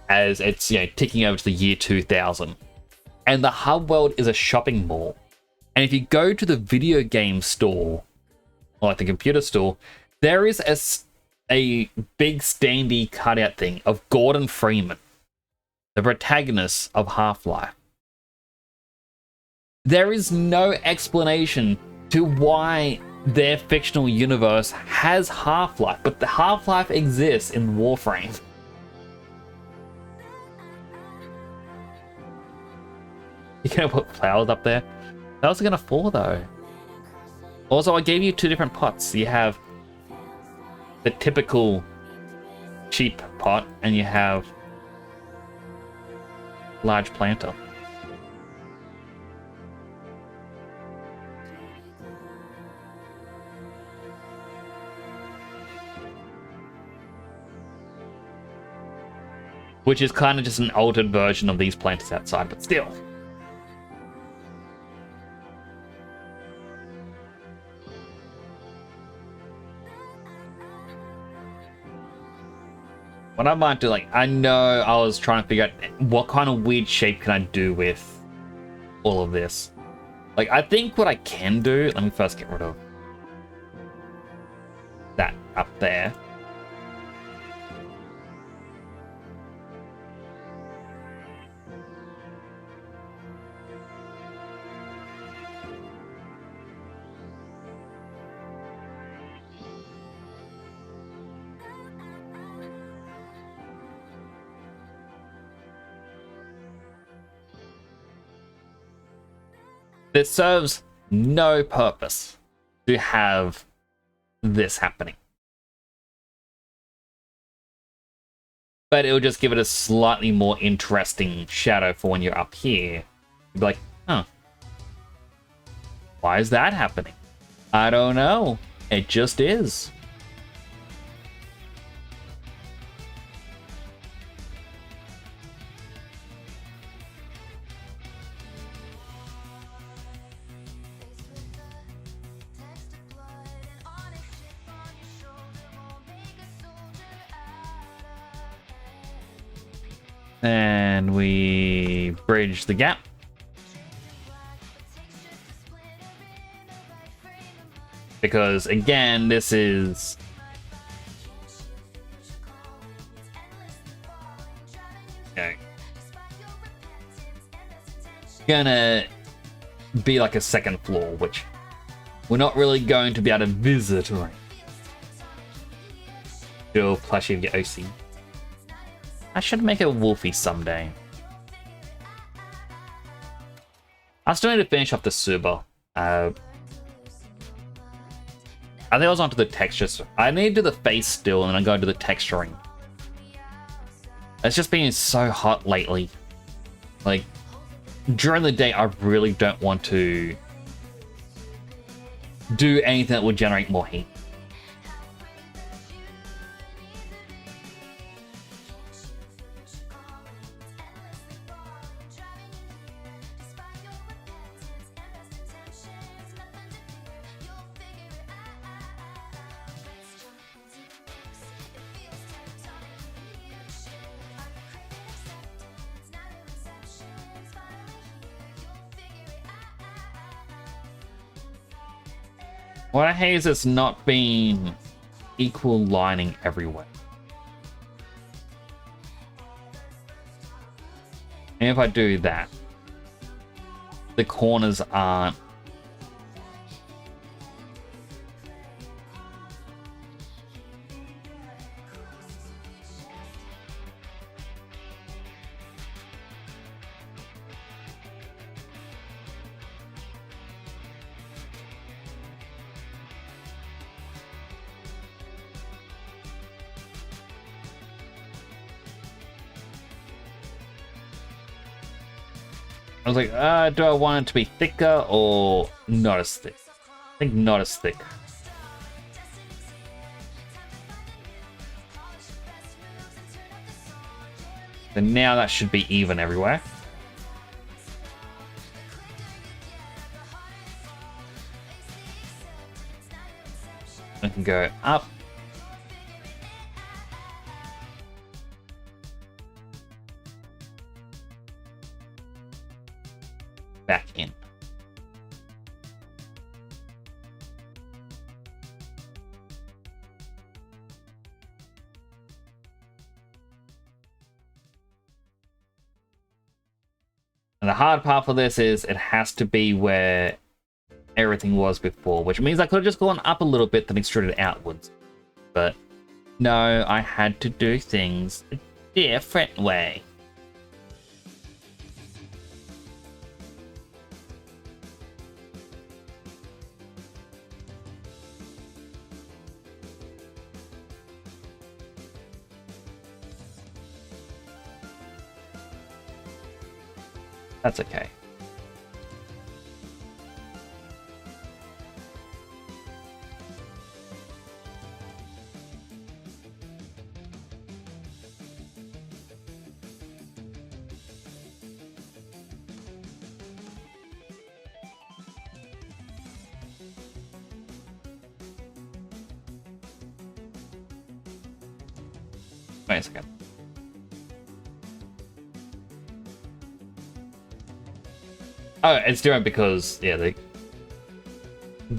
as it's, you know, ticking over to the year 2000. And the hub world is a shopping mall. And if you go to the video game store, or like the computer store, there is a big standee cutout thing of Gordon Freeman, the protagonist of Half-Life. There is no explanation to why their fictional universe has Half-Life, but the Half-Life exists in Warframe. You're gonna put flowers up there? Flowers are gonna fall though. Also, I gave you 2 different pots. You have the typical cheap pot, and you have large planter. Which is kind of just an altered version of these planters outside, but still. What I might do, like, I know I was trying to figure out what kind of weird shape can I do with all of this. Like, I think what I can do, let me first get rid of that up there. It serves no purpose to have this happening. But it'll just give it a slightly more interesting shadow for when you're up here. You'll be like, huh. Why is that happening? I don't know. It just is. And we bridge the gap. Because again, this is gonna be like a second floor, which we're not really going to be able to visit, right? Still plushie of your OC. I should make a Wolfie someday. I still need to finish off the Suba. I think I was onto the textures. I need to do the face still, and then I go into the texturing. It's just been so hot lately. Like, during the day, I really don't want to do anything that would generate more heat. What I hate is it's not being equal lining everywhere. And if I do that, the corners aren't. I was like, do I want it to be thicker or not as thick? I think not as thick. And now that should be even everywhere. I can go up. the hard part for this is it has to be where everything was before, which means I could have just gone up a little bit then extruded outwards. But no, I had to do things a different way. That's okay. Wait a second. Oh, it's different because, yeah, the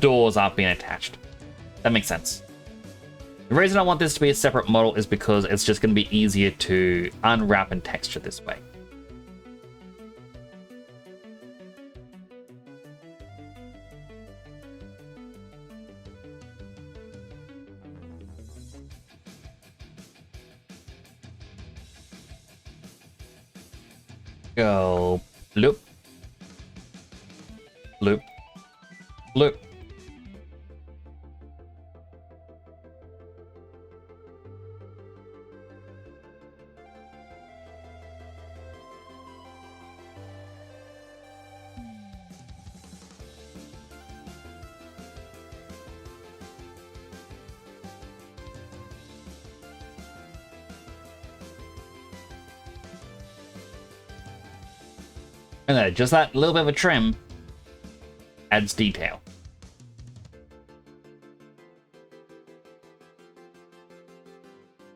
doors aren't being attached. That makes sense. The reason I want this to be a separate model is because it's just going to be easier to unwrap and texture this way. Go loop. Loop. Loop. And then just that little bit of a trim adds detail.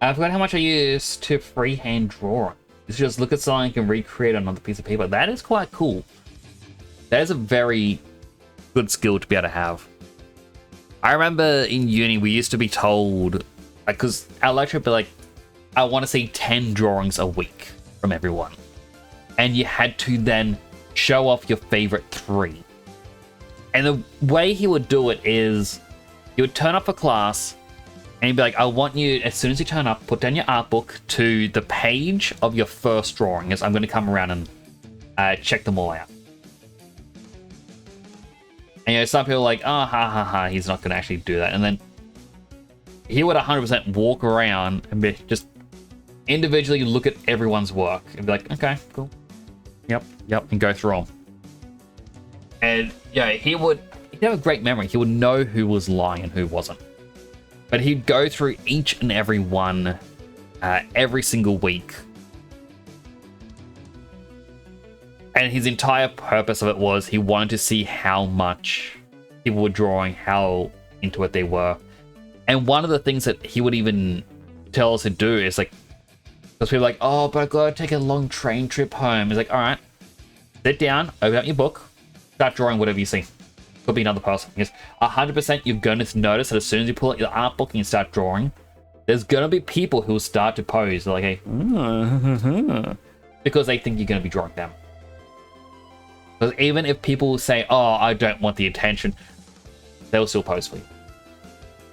I forgot how much I used to freehand draw. It's just look at something and recreate on another piece of paper. That is quite cool. That is a very good skill to be able to have. I remember in uni we used to be told, because our lecturer would be like, I want to see 10 drawings a week from everyone. And you had to then show off your favorite 3. And the way he would do it is, he would turn up for class, and he'd be like, I want you, as soon as you turn up, put down your art book to the page of your first drawing, as I'm going to come around and check them all out. And you know, some people are like, oh, ha, he's not going to actually do that. And then he would 100% walk around and just individually look at everyone's work and be like, okay, cool. Yep, and go through them. And yeah, he'd have a great memory. He would know who was lying and who wasn't. But he'd go through each and every one every single week. And his entire purpose of it was he wanted to see how much people were drawing, how into it they were. And one of the things that he would even tell us to do is like, because people are like, oh, but I've got to take a long train trip home. He's like, all right, sit down, open up your book, start drawing whatever you see. Could be another person. Because 100% you're going to notice that as soon as you pull out your art book and you start drawing, there's going to be people who will start to pose. They're like, hey, because they think you're going to be drawing them. Because even if people say, oh, I don't want the attention, they'll still pose for you.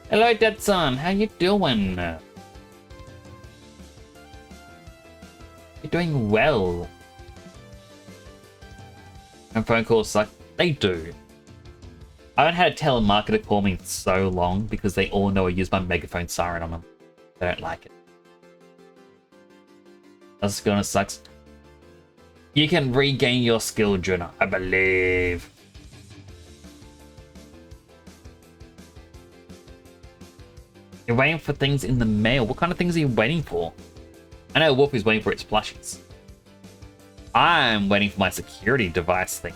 Hello, dead son. How you doing? You're doing well. And phone calls suck. They do. I haven't had a telemarketer call me in so long because they all know I use my megaphone siren on them. They don't like it. That's gonna suck. You can regain your skill, Juna, I believe. You're waiting for things in the mail. What kind of things are you waiting for? I know Wolf is waiting for its plushies. I'm waiting for my security device thing.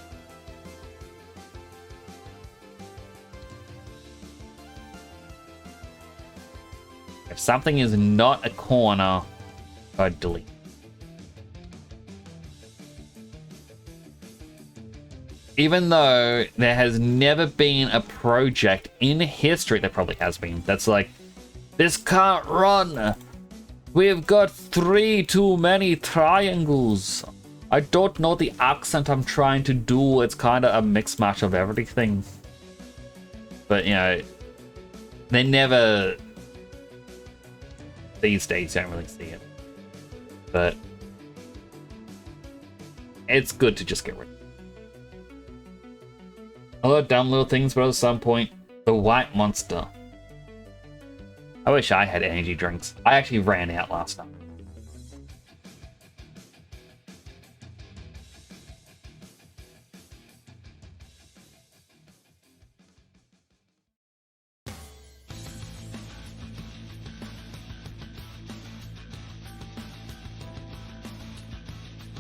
If something is not a corner, go delete. Even though there has never been a project in history, there probably has been, that's like, this can't run. We've got 3 too many triangles. I don't know the accent I'm trying to do. It's kind of a mix match of everything. But, you know, they never... These days, you don't really see it. But... it's good to just get rid of it. Other dumb little things, but at some point, the white monster. I wish I had energy drinks. I actually ran out last time.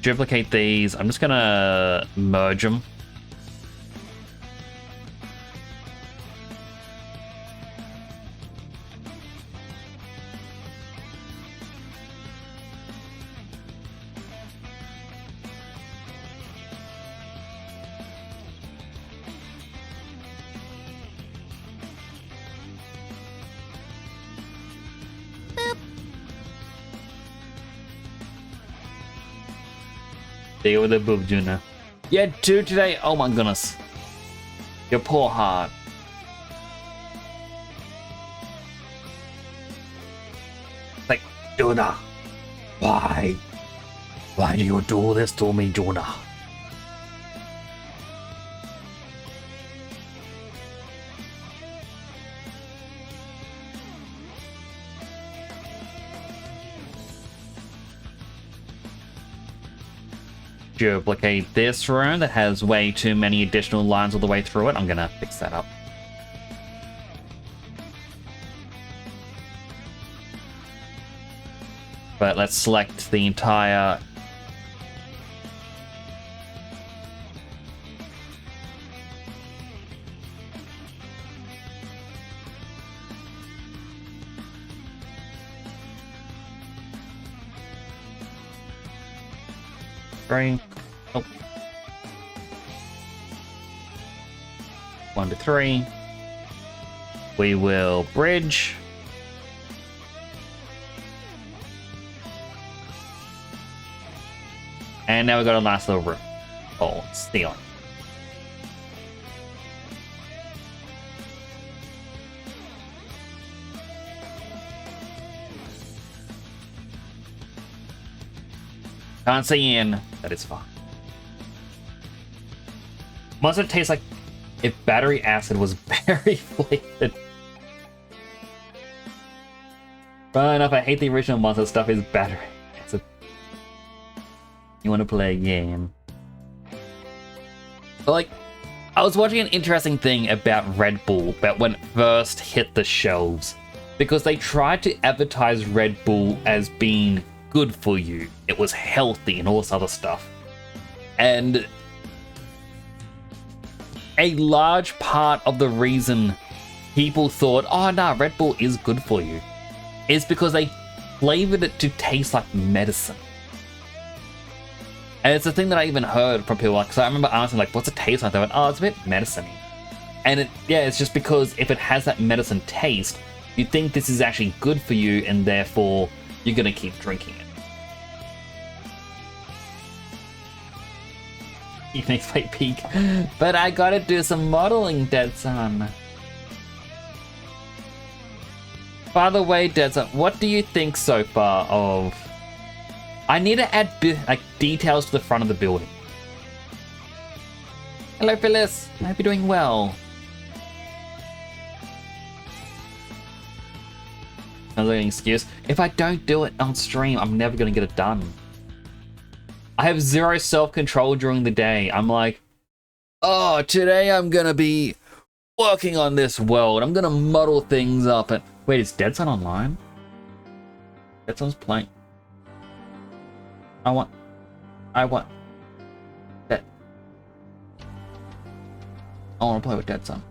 Duplicate these. I'm just gonna merge them. Deal with the boob, Juna. You had two today? Oh my goodness. Your poor heart. Like, Juna. Why? Why do you do this to me, Juna? Duplicate this room that has way too many additional lines all the way through it. I'm gonna fix that up. But let's select the entire... Three. Oh. 1 to 3. We will bridge. And now we got a nice little room. Oh, ceiling. Can't see in. That is fine. Monster tastes like if battery acid was berry flavored. Fair enough, I hate the original monster stuff is battery acid. You want to play a game? But like, I was watching an interesting thing about Red Bull about when it first hit the shelves. Because they tried to advertise Red Bull as being good for you. It was healthy and all this other stuff. And a large part of the reason people thought, oh no, Red Bull is good for you, is because they flavored it to taste like medicine. And it's a thing that I even heard from people, like, so I remember asking, like, what's it taste like? They went, oh, it's a bit medicine-y. And it's just because if it has that medicine taste, you think this is actually good for you, and therefore you're gonna keep drinking it. Evening Fight Peak. But I gotta do some modeling, Dead Son. By the way, Dead Son, what do you think so far of... I need to add like details to the front of the building. Hello, Phyllis. I hope you're doing well. Another excuse. If I don't do it on stream, I'm never gonna get it done. I have zero self-control during the day. I'm like, oh, today I'm gonna be working on this world. I'm gonna muddle things up. And wait, is Dead Son online? Dead Son's playing. I want that. I want to play with Dead Son.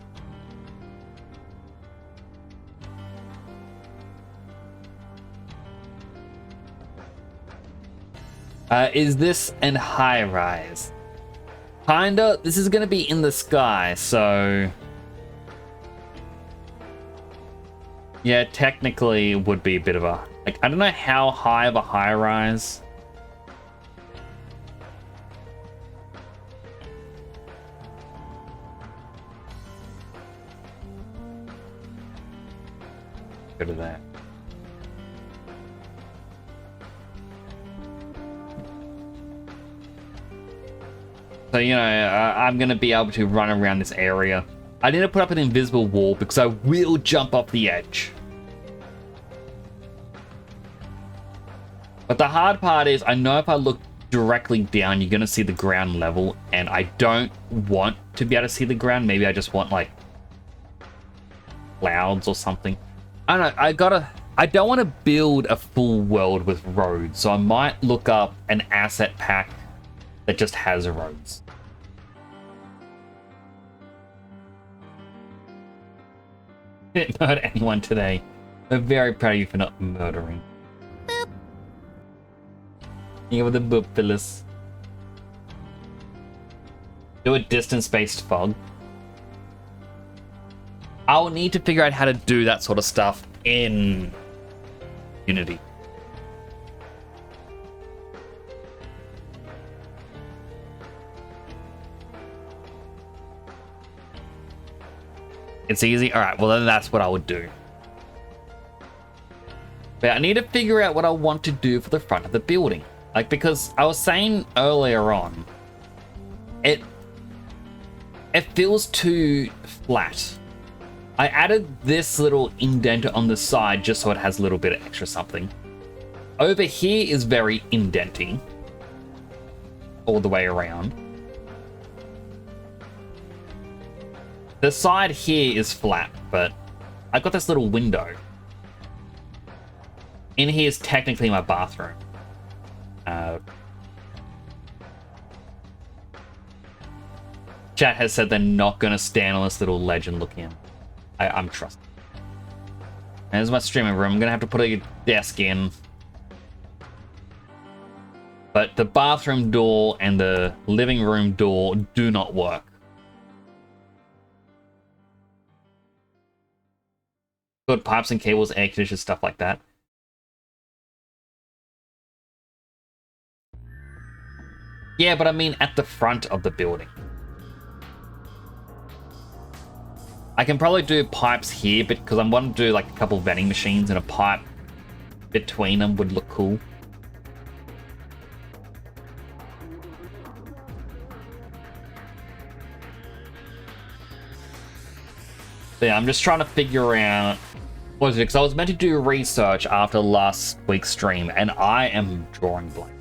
Is this an high rise? Kinda. This is gonna be in the sky, so yeah, technically it would be a bit of a, like, I don't know how high of a high rise. to there. So, you know, I'm going to be able to run around this area. I need to put up an invisible wall because I will jump off the edge. But the hard part is, I know if I look directly down, you're going to see the ground level, and I don't want to be able to see the ground. Maybe I just want, like, clouds or something. I don't know, I don't want to build a full world with roads, so I might look up an asset pack that just has roads. Didn't murder anyone today. I'm very proud of you for not murdering. Boop. You with the boop, Phyllis. Do a distance-based fog. I'll need to figure out how to do that sort of stuff in Unity. It's easy? Alright, well then that's what I would do. But I need to figure out what I want to do for the front of the building. Like, because I was saying earlier on, it feels too flat. I added this little indenter on the side just so it has a little bit of extra something. Over here is very indenting. All the way around. The side here is flat, but I've got this little window. In here is technically my bathroom. Chat has said they're not going to stand on this little ledge and look in. I'm trusting. There's my streaming room. I'm going to have to put a desk in. But the bathroom door and the living room door do not work. Good pipes and cables, air conditioners, stuff like that. Yeah, but I mean at the front of the building. I can probably do pipes here, but because I want to do like a couple vending machines and a pipe between them would look cool. So yeah, I'm just trying to figure out what is it, because I was meant to do research after last week's stream, and I am drawing blank.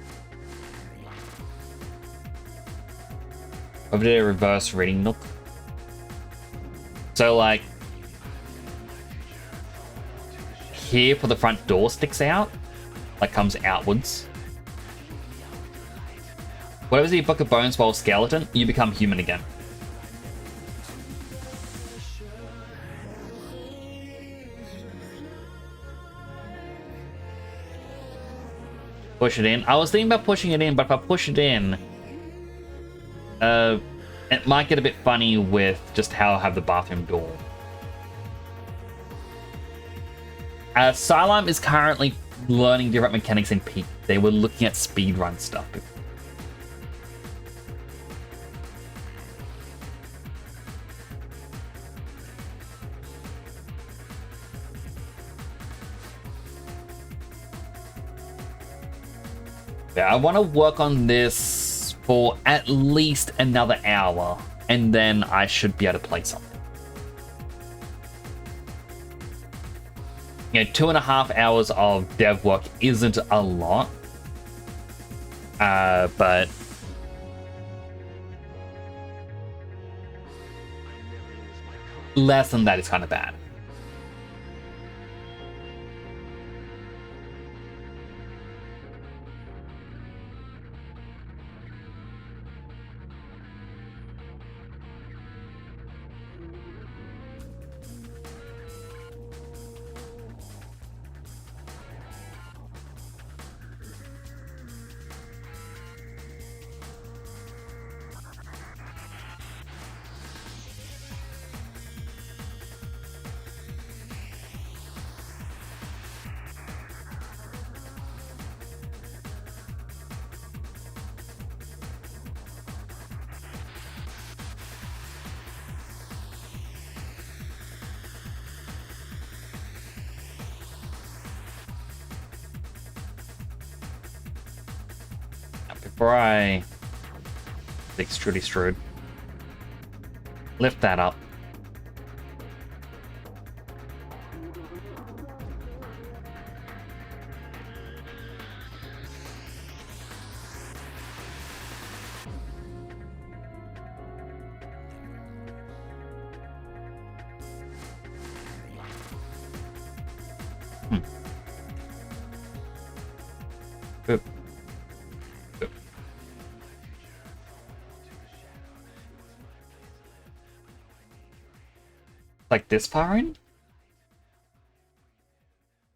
Over there, reverse reading nook. So like, here for the front door sticks out, like comes outwards. Whatever's your Book of Bones while skeleton, you become human again. Push it in. I was thinking about pushing it in, but if I push it in, it might get a bit funny with just how I have the bathroom door. Sylarm is currently learning different mechanics in Peak. They were looking at speedrun stuff. Yeah, I want to work on this for at least another hour, and then I should be able to play something. You know, 2.5 hours of dev work isn't a lot, but less than that is kind of bad. before I extrudy strud, lift that up. Boop. Boop. Like this far in?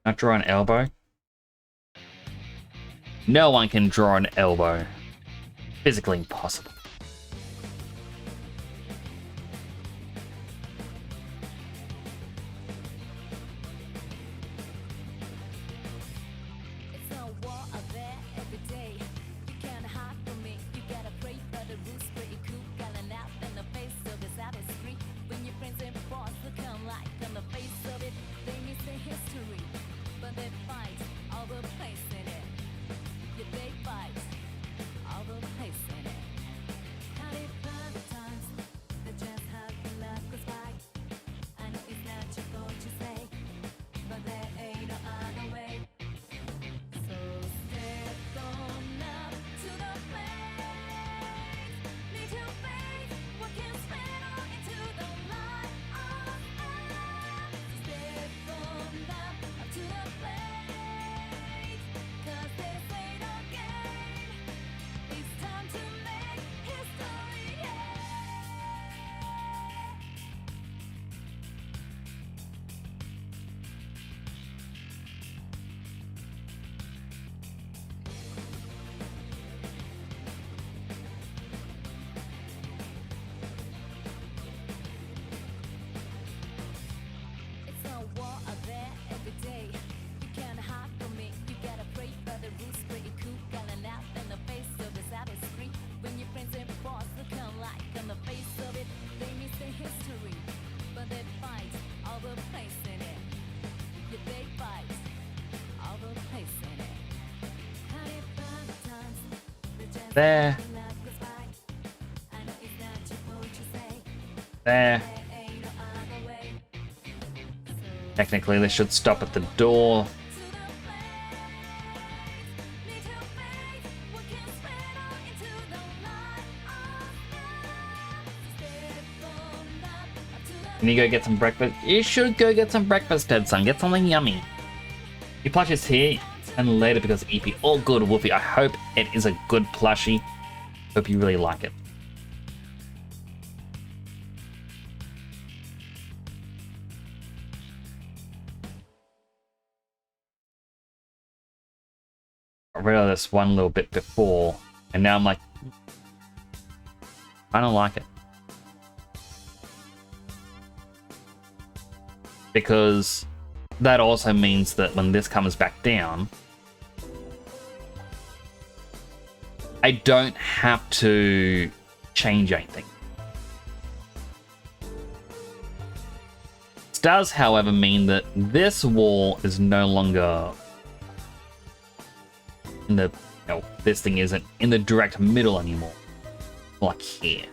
Not draw an elbow? No one can draw an elbow. Physically impossible.
It's a war out there every day. You can't hide from me. You gotta pray for the rules, pretty cool, calling out in the face of this out is free. When your friends and boss look alike on the face of it, they miss the history, but they fight all the place in it. Yeah, they fight all the place in it. Had it bad times, they just have to let us by. And it's not your fault to say, but there ain't no other way. So step on up to the plate. Need your faith, what can spread on into the light of us. Step on up to the plate. 'Cause this ain't no game. It's time to make history, yeah. It's a war out there every day. You can't hide from me. You gotta pray for the rules, pretty cool, calling out in the face of this out is free. When your friends and boss look alike on the face of it, they miss the history, but they fight all the place in it. Yeah, they fight all the place in it. Had it bad times, they just
There.
have to let us by. And it's not your fault to say,
There.
there ain't no other way.
Technically, they should stop at the door. Can you go get some breakfast? You should go get some breakfast, Dead Son. Get something yummy. Your plush is here, and later because of EP. All good, Wolfie. I hope it is a good plushie. Hope you really like it. I realized this one little bit before, and now I'm like, I don't like it. Because that also means that when this comes back down, I don't have to change anything. This does, however, mean that this wall is no longer in the, no, this thing isn't in the direct middle anymore, like here.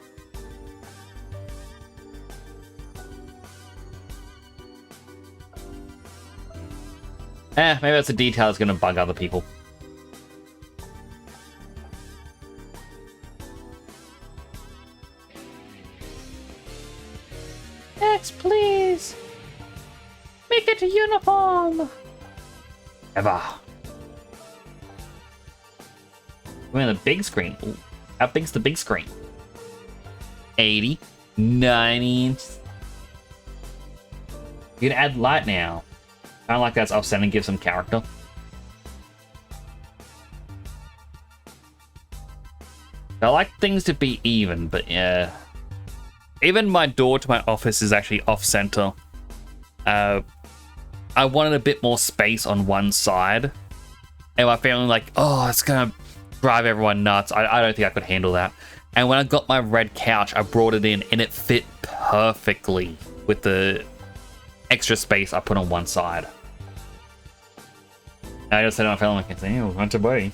Maybe that's a detail that's going to bug other people. Next, please. Make it a uniform. Ever. We're on the big screen. Ooh, how big's the big screen? 80, 90 inches. You can add light now. I don't like that's offset and give some character. I like things to be even, but yeah. Even my door to my office is actually off-center. I wanted a bit more space on one side. And my family like, oh, it's gonna drive everyone nuts. I don't think I could handle that. And when I got my red couch, I brought it in and it fit perfectly with the extra space I put on one side. And I just said to my family, like, want to buy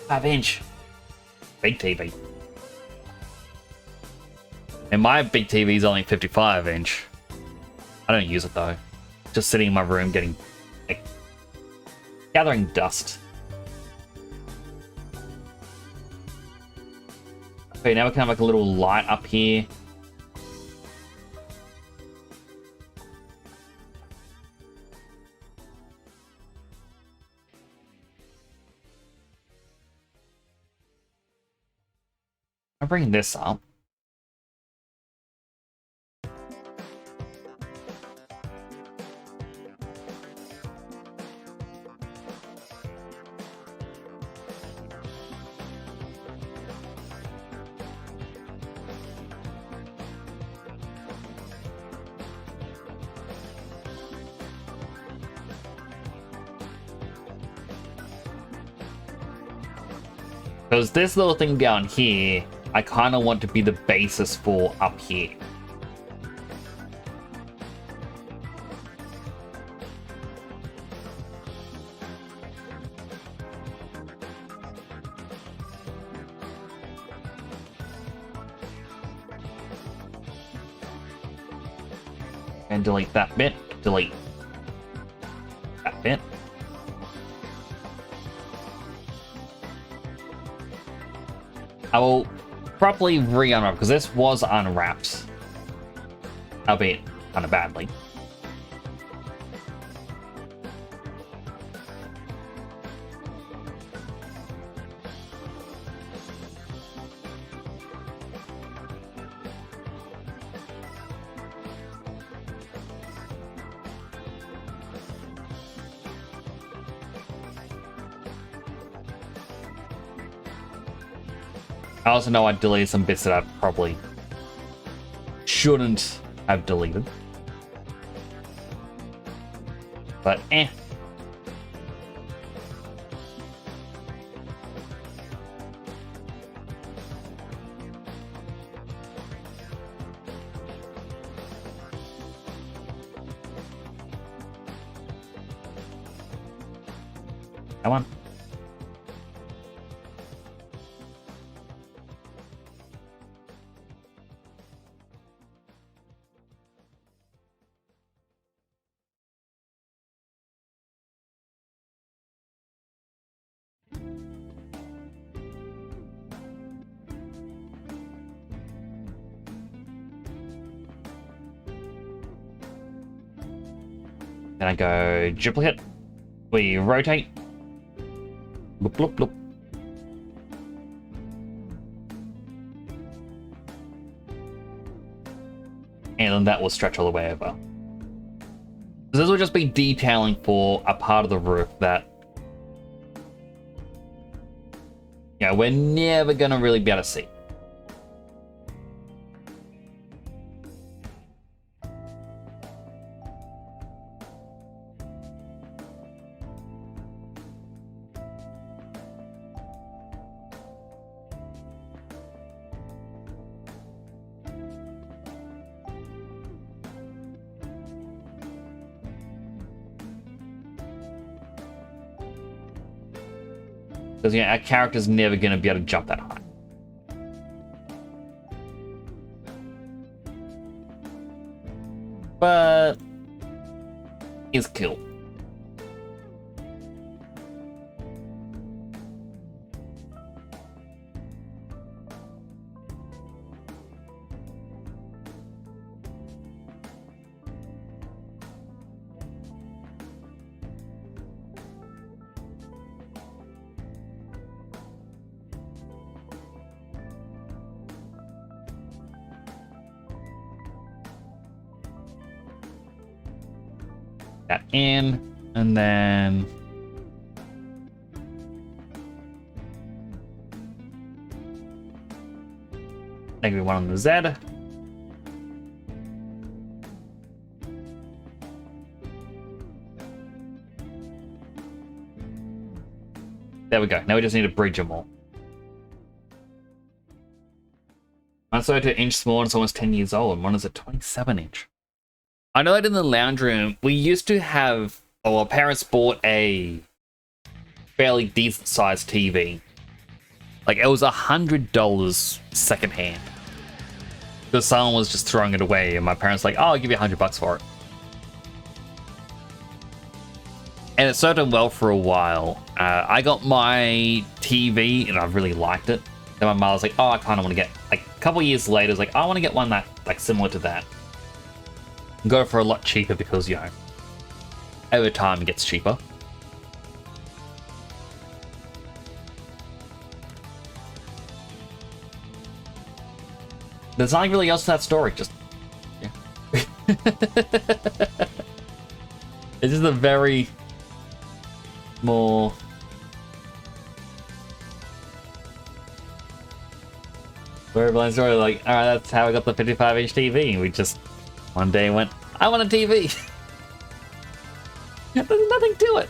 5 inch. big TV. And my big TV is only 55 inch. I don't use it though. Just sitting in my room getting like, gathering dust. Okay, now we can have like a little light up here. I'll bring this up. Because this little thing down here, I kind of want to be the basis for up here. And delete that bit, delete that bit. I will properly re-unwrap because this was unwrapped, albeit kind of badly. I also know I deleted some bits that I probably shouldn't have deleted. But eh. Come on. Then I go duplicate. We rotate. Bloop, bloop, bloop. And then that will stretch all the way over. So this will just be detailing for a part of the roof that, yeah, we're never gonna really be able to see. Because, yeah, our character's never going to be able to jump that high. But he's cool. That in, and then negative one on the Z. There we go. Now we just need to bridge them all. 132 inch small, and it's almost 10 years old, and one is a 27 inch. I know that in the lounge room, we used to have, or our parents bought a fairly decent sized TV. Like, it was $100 secondhand. Because someone was just throwing it away, and my parents were like, oh, I'll give you $100 for it. And it served them well for a while. I got my TV, and I really liked it. Then my mom was like, oh, I kind of want to get, like, a couple years later, I was like, I want to get one that, like, similar to that. And got it for a lot cheaper because, you know, over time it gets cheaper. There's nothing really else to that story, just, yeah. It's just a very more... Very blind story, like, alright, that's how I got the 55-inch TV, and we just, one day went, I want a TV! There's nothing to it!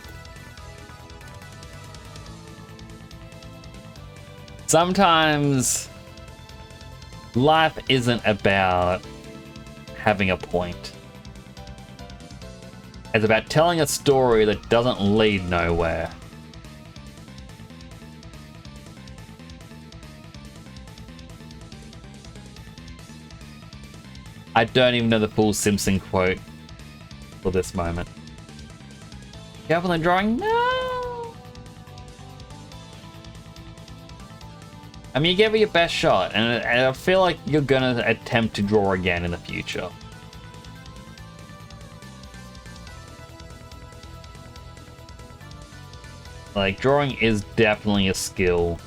Sometimes life isn't about having a point. It's about telling a story that doesn't lead nowhere. I don't even know the full Simpson quote for this moment. Careful in drawing? No! I mean, you gave it your best shot, and I feel like you're gonna attempt to draw again in the future. Like, drawing is definitely a skill.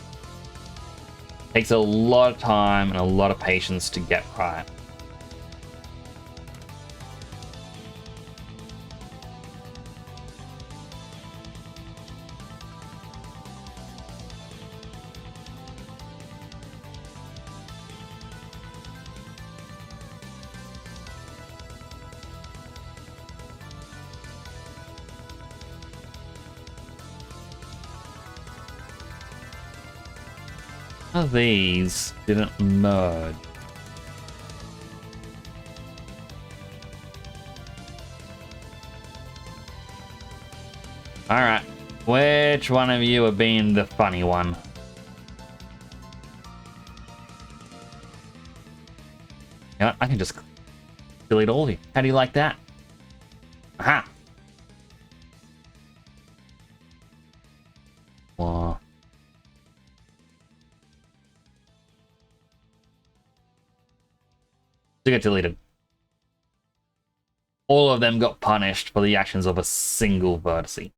Takes a lot of time and a lot of patience to get right. None of these didn't merge. Alright, which one of you are being the funny one? You know what? I can just delete all of you. How do you like that? Aha! Wow. To get deleted. All of them got punished for the actions of a single vertice.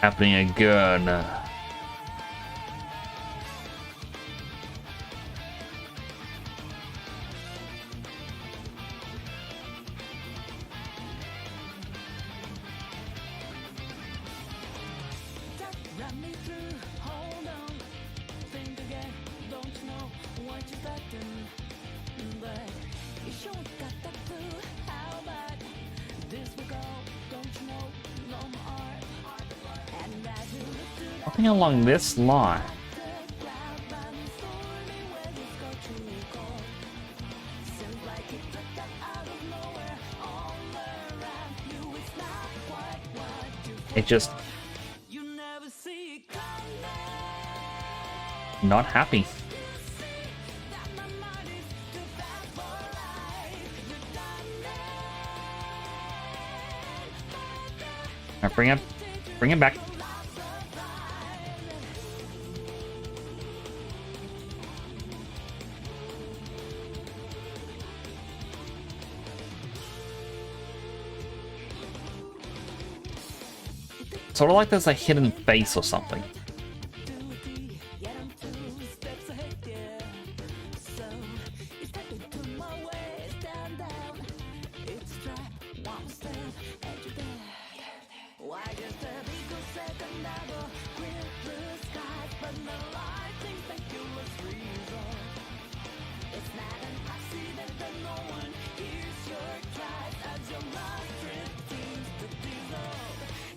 Happening again.
Run me through, hold on, think again, don't know what you're expecting, but you sure got that clue, how bad this will go, don't you know, no more, and as you look through
Walking along this line.
the cloud, running slowly where this go to go, seems like it took up out of nowhere, all around you, it's not quite what you
It just
you never see it coming.
not happy.
That my mind is too fast for life. You're done.
Alright, bring him back. Sort of like there's a hidden face or something.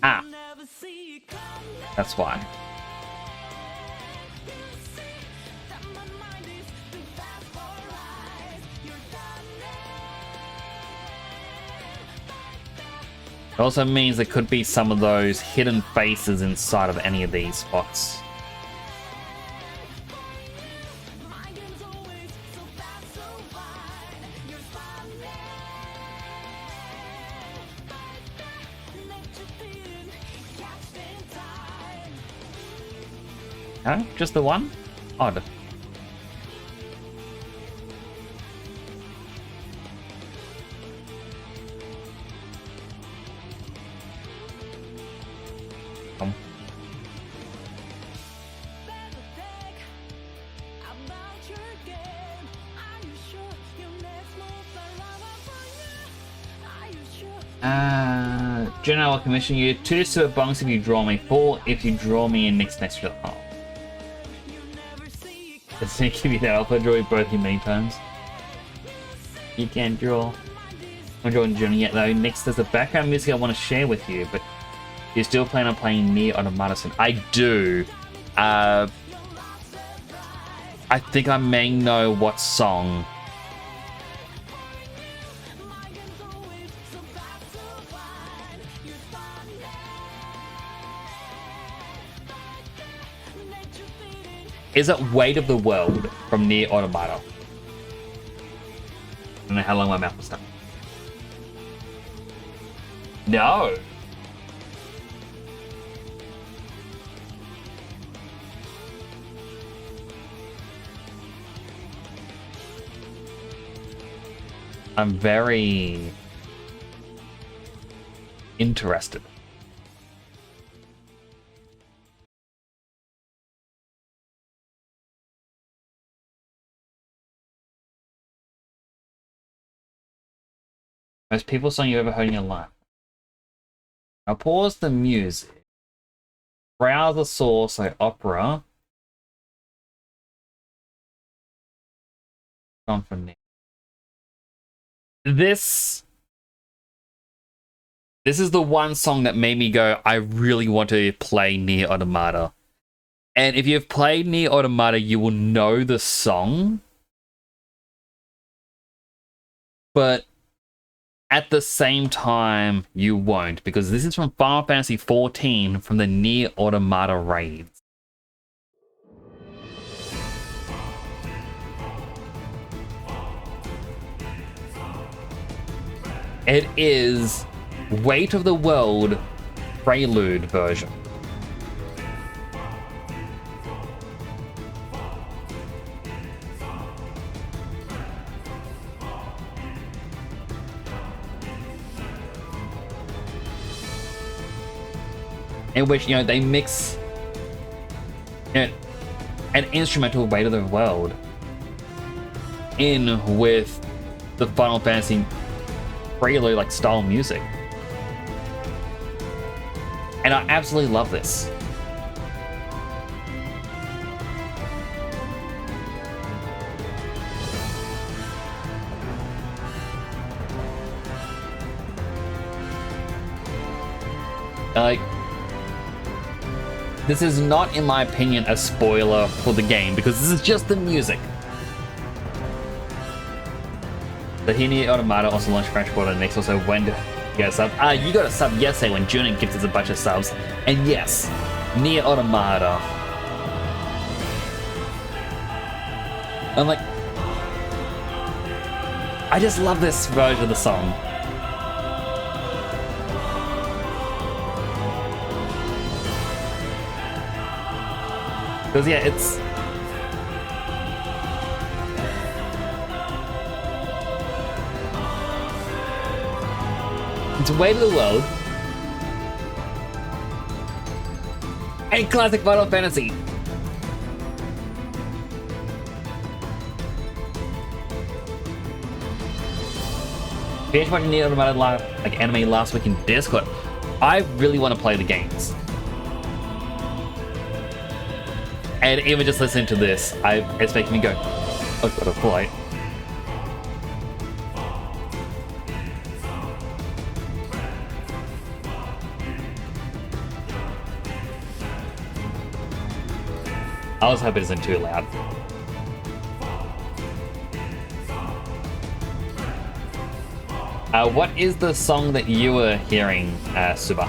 Ah, that's why. It also means there could be some of those hidden faces inside of any of these spots. No? Just the one? Odd. Juno, I'll commission you 2 super bonks if you draw me, 4 if you draw me in next to the hole. Does it give you that alpha draw you both you many times? You can't draw. I'm not drawing Juno yet though. Next there's the background music I want to share with you, but you're still planning on playing Nier Automata soon. I do. I think I may know what song. Is it Weight of the World from Nier Automata? I don't know how long my mouth was stuck. No. I'm very interested. Most people song you ever heard in your life. Now pause the music. Browse the source like opera. On from there. This is the one song that made me go, I really want to play Nier Automata. And if you've played Nier Automata, you will know the song. But at the same time, you won't, because this is from Final Fantasy XIV from the Nier Automata raids. It is Weight of the World Prelude version. In which, you know, they mix, you know, an instrumental Weight of the World in with the Final Fantasy Prelude like style music. And I absolutely love this. Like, this is not, in my opinion, a spoiler for the game, because this is just the music. The Nier Automata also launched French Quarter next. Also, when did you get a sub? You got a sub yesterday when Junin gives us a bunch of subs. And yes, Nier Automata. I'm like, I just love this version of the song. Because yeah, it's Weight of the World and classic Final Fantasy. Finished watching Nier Automata like anime last week in Discord. I really want to play the games. And even just listening to this, it's making me go, I've got to play. I was hoping it isn't too loud. What is the song that you were hearing, Suba?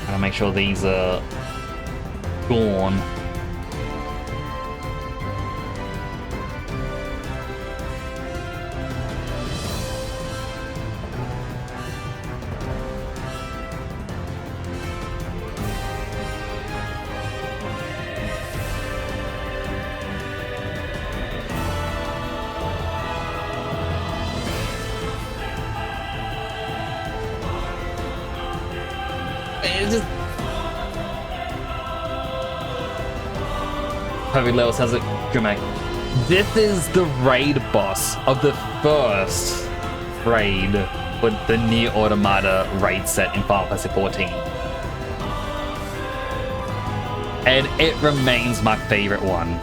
Gotta make sure these are gone. It's just... Perfect level sounds like dramatic. This is the raid boss of the first raid with the Nier Automata raid set in Final Fantasy 14. And it remains my favorite one.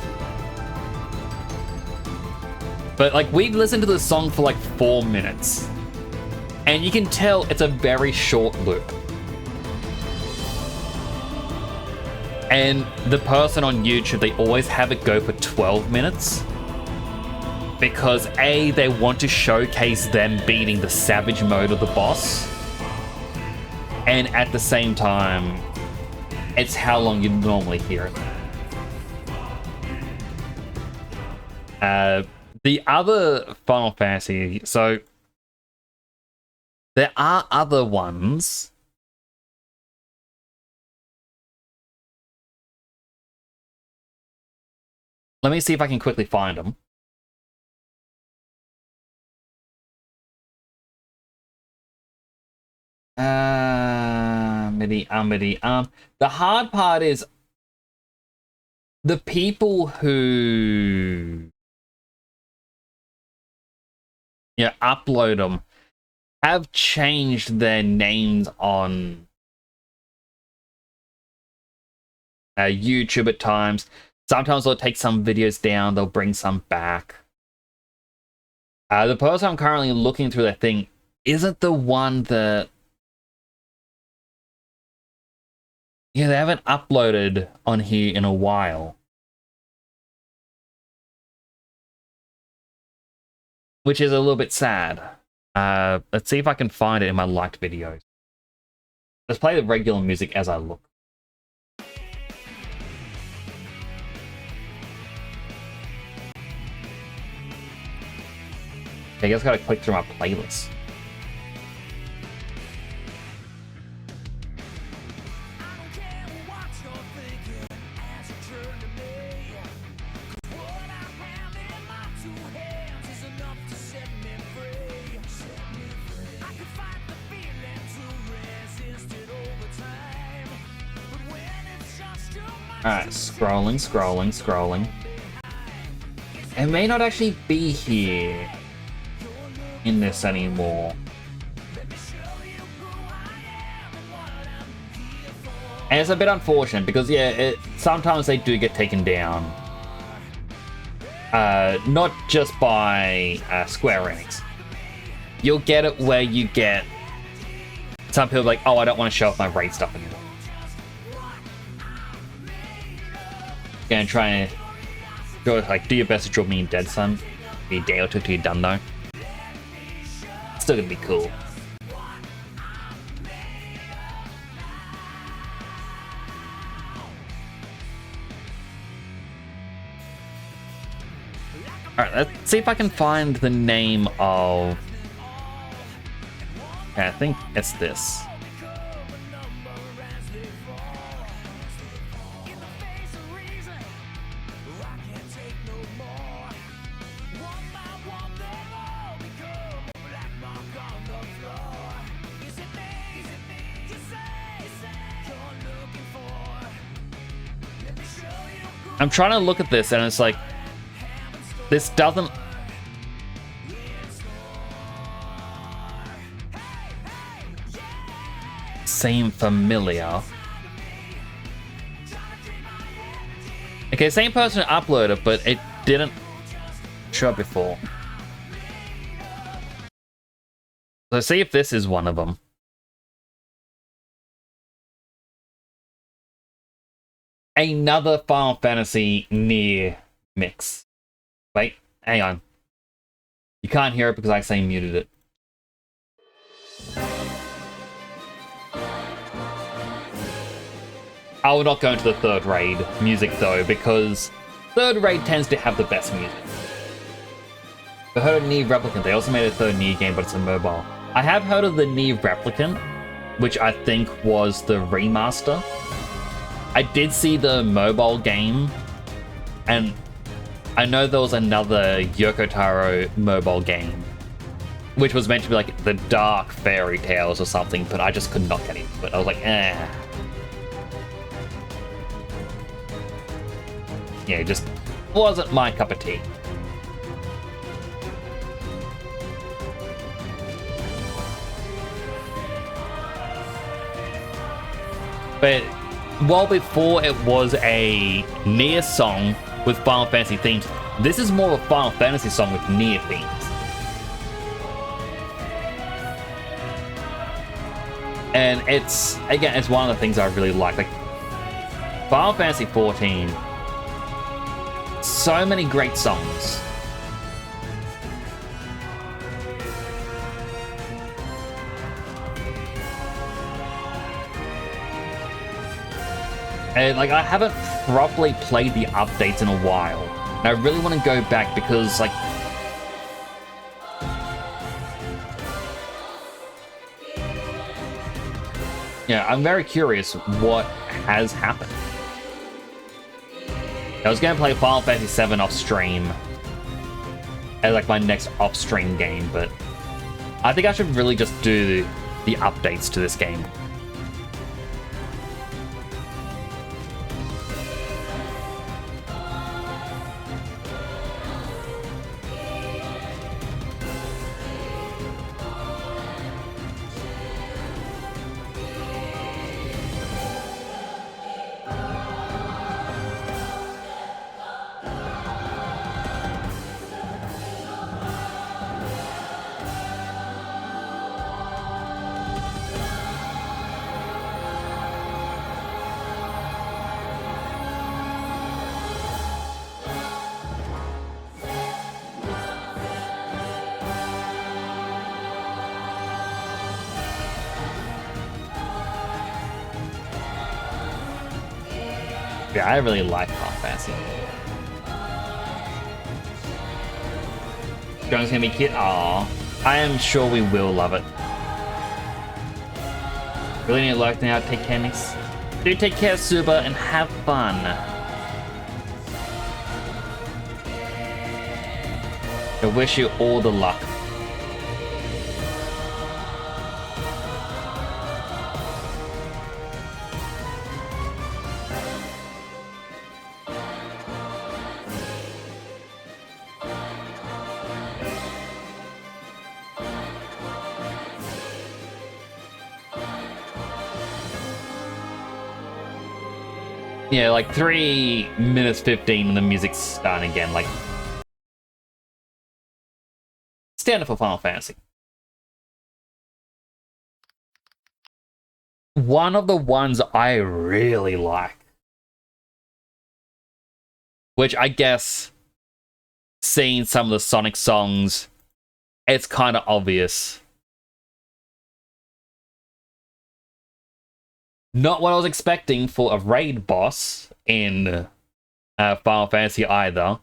But like, we've listened to the song for like 4 minutes. And you can tell it's a very short loop. And the person on YouTube, they always have it go for 12 minutes. Because A, they want to showcase them beating the savage mode of the boss. And at the same time, it's how long you normally hear it. The other Final Fantasy, so there are other ones. Let me see if I can quickly find them. The hard part is the people who upload them have changed their names on YouTube at times. Sometimes they'll take some videos down, they'll bring some back. The person I'm currently looking through their thing isn't the one that... they haven't uploaded on here in a while. Which is a little bit sad. Let's see if I can find it in my liked videos. Let's play the regular music as I look. I guess I gotta click through my playlist. Alright, scrolling. It may not actually be here in this anymore. And it's a bit unfortunate because sometimes they do get taken down. Not just by Square Enix. You'll get it where you get some people like, oh, I don't want to show off my raid stuff anymore. Gonna try and do your best to draw me in Dead Sun. Be a day or two till you're done though. Still gonna be cool. Alright, let's see if I can find the name of... Okay, I think it's this. I'm trying to look at this and it's like, this doesn't... seem familiar. Okay, same person uploaded, but it didn't show up before. Let's see if this is one of them. Another Final Fantasy Nier mix. Wait, hang on. You can't hear it because I say muted it. I will not go into the third raid music though, because third raid tends to have the best music. I heard of Nier Replicant. They also made a third Nier game, but it's a mobile. I have heard of the Nier Replicant, which I think was the remaster. I did see the mobile game, and I know there was another Yoko Taro mobile game, which was meant to be like the Dark Fairy Tales or something, but I just could not get into it. I was like, eh. Yeah, it just wasn't my cup of tea. But while before it was a Nier song with Final Fantasy themes, this is more of a Final Fantasy song with Nier themes. And it's, again, it's one of the things I really like. Like, Final Fantasy 14, so many great songs. And like, I haven't properly played the updates in a while. And I really want to go back because, like, yeah, I'm very curious what has happened. I was going to play Final Fantasy VII off stream as like my next off stream game, but I think I should really just do the updates to this game. Yeah, I really like Final Fantasy. John's gonna be cute. Aww. I am sure we will love it. Really need to learn how to take care, Nix. Do take care, Suba, and have fun. I wish you all the luck. Yeah, like 3 minutes 15 when the music's starting again, like standard for Final Fantasy. One of the ones I really like, which I guess seeing some of the Sonic songs, it's kind of obvious. Not what I was expecting for a raid boss in Final Fantasy either.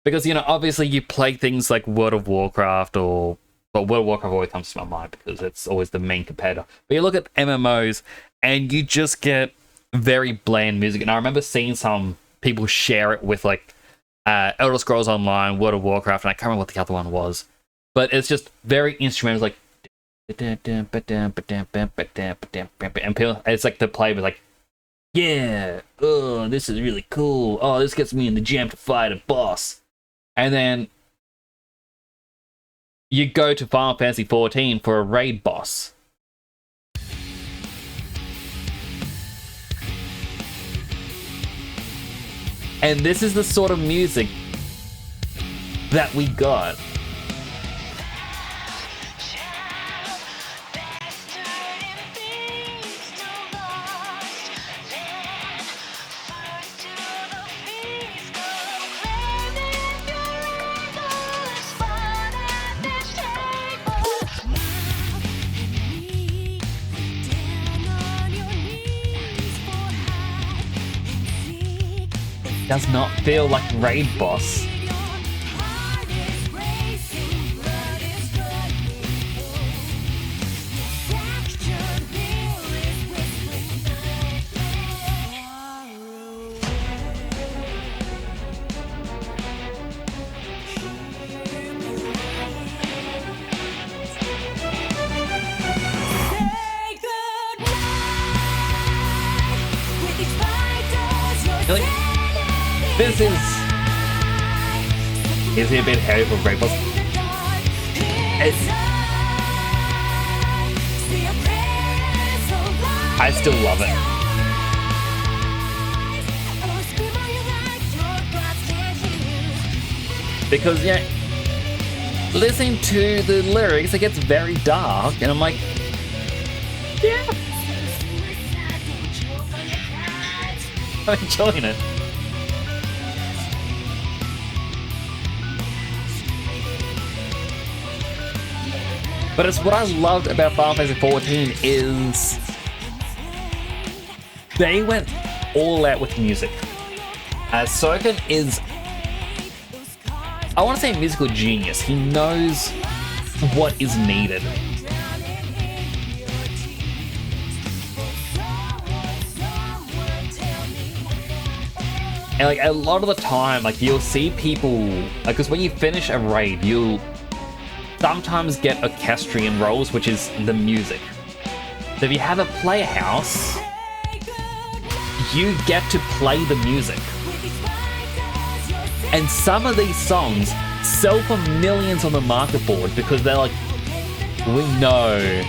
Because, you know, obviously you play things like World of Warcraft or... Well, World of Warcraft always comes to my mind because it's always the main competitor. But you look at MMOs and you just get very bland music. And I remember seeing some people share it with, like, Elder Scrolls Online, World of Warcraft, and I can't remember what the other one was. But it's just very instrumental, like... And it's like the play was like, yeah, oh, this is really cool. Oh, this gets me in the jam to fight a boss. And then you go to Final Fantasy 14 for a raid boss. And this is the sort of music that we got. Does not feel like Raid Boss. Really? This is he a bit heavy for Raid Boss? I still love it. Because, yeah, listening to the lyrics, it gets very dark, and I'm like, yeah. I'm enjoying it. But it's what I loved about Final Fantasy XIV is they went all out with music. Soken is, I want to say, a musical genius. He knows what is needed. And like a lot of the time, like you'll see people, like, because when you finish a raid, you'll sometimes get orchestrion roles, which is the music. So if you have a player house, you get to play the music. And some of these songs sell for millions on the market board because they're like, we know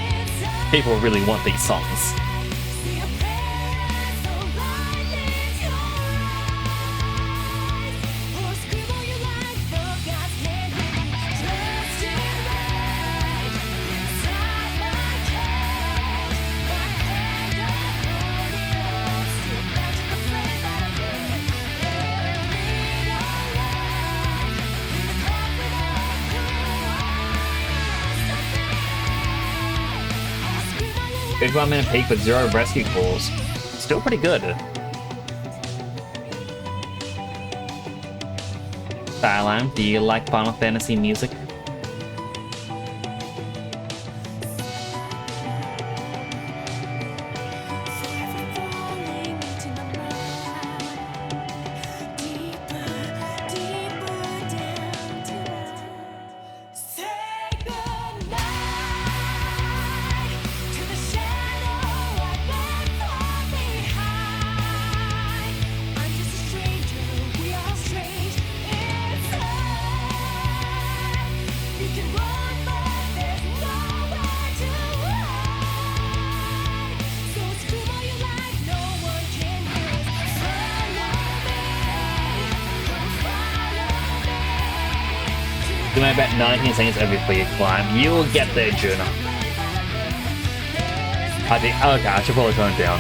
people really want these songs. Big 1 minute peak with 0 rescue calls. Still pretty good. Starline, do you like Final Fantasy music? Do about 19 seconds every before you climb. You will get there, Juna. I think, okay, I should probably turn it down.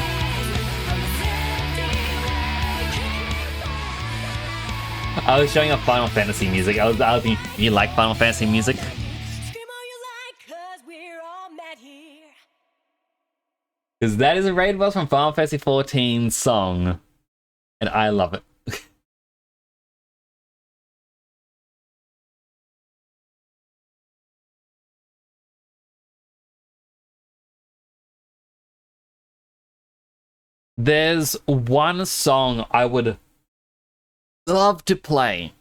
I was showing up Final Fantasy music. I was asking if you like Final Fantasy music. Because that is a raid boss from Final Fantasy XIV song. And I love it. There's one song I would love to play.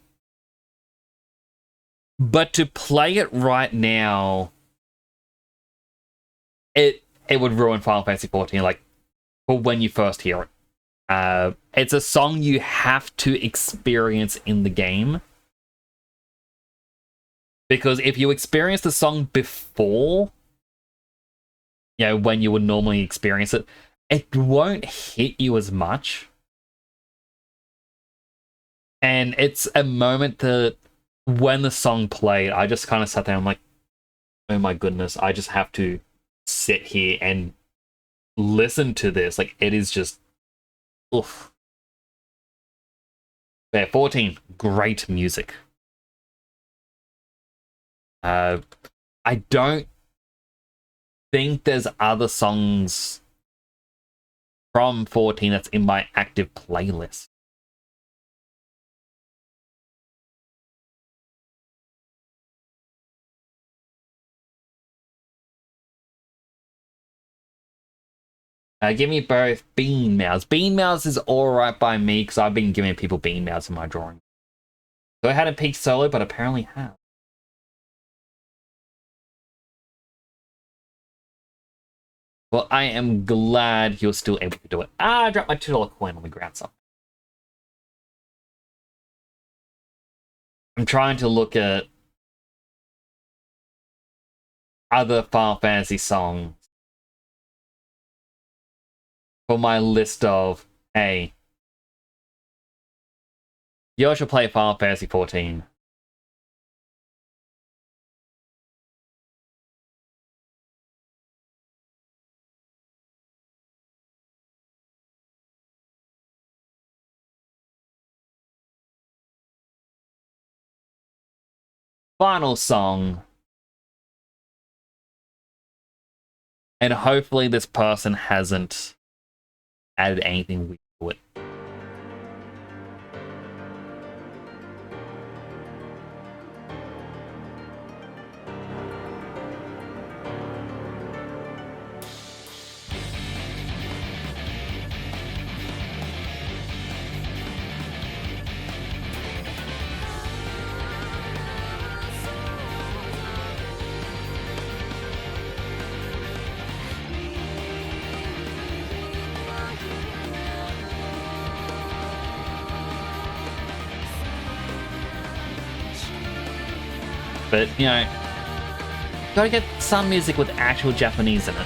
But to play it right now, it would ruin Final Fantasy XIV, like, for when you first hear it. It's a song you have to experience in the game. Because if you experience the song before, you know, when you would normally experience it, it won't hit you as much. And it's a moment that when the song played, I just kind of sat there and I'm like, oh my goodness, I just have to sit here and listen to this. Like, it is just, oof. Yeah, 14, great music. I don't think there's other songs from 14 that's in my active playlist. Give me both Bean Mouse. Bean Mouse is alright by me because I've been giving people Bean Mouse in my drawing. So I hadn't peaked solo, but apparently have. Well, I am glad you're still able to do it. I dropped my $2 coin on the ground somewhere. I'm trying to look at other Final Fantasy songs for my list of, hey, you all should play Final Fantasy 14. Final song. And hopefully this person hasn't added anything weird to it. But, you know, gotta get some music with actual Japanese in it.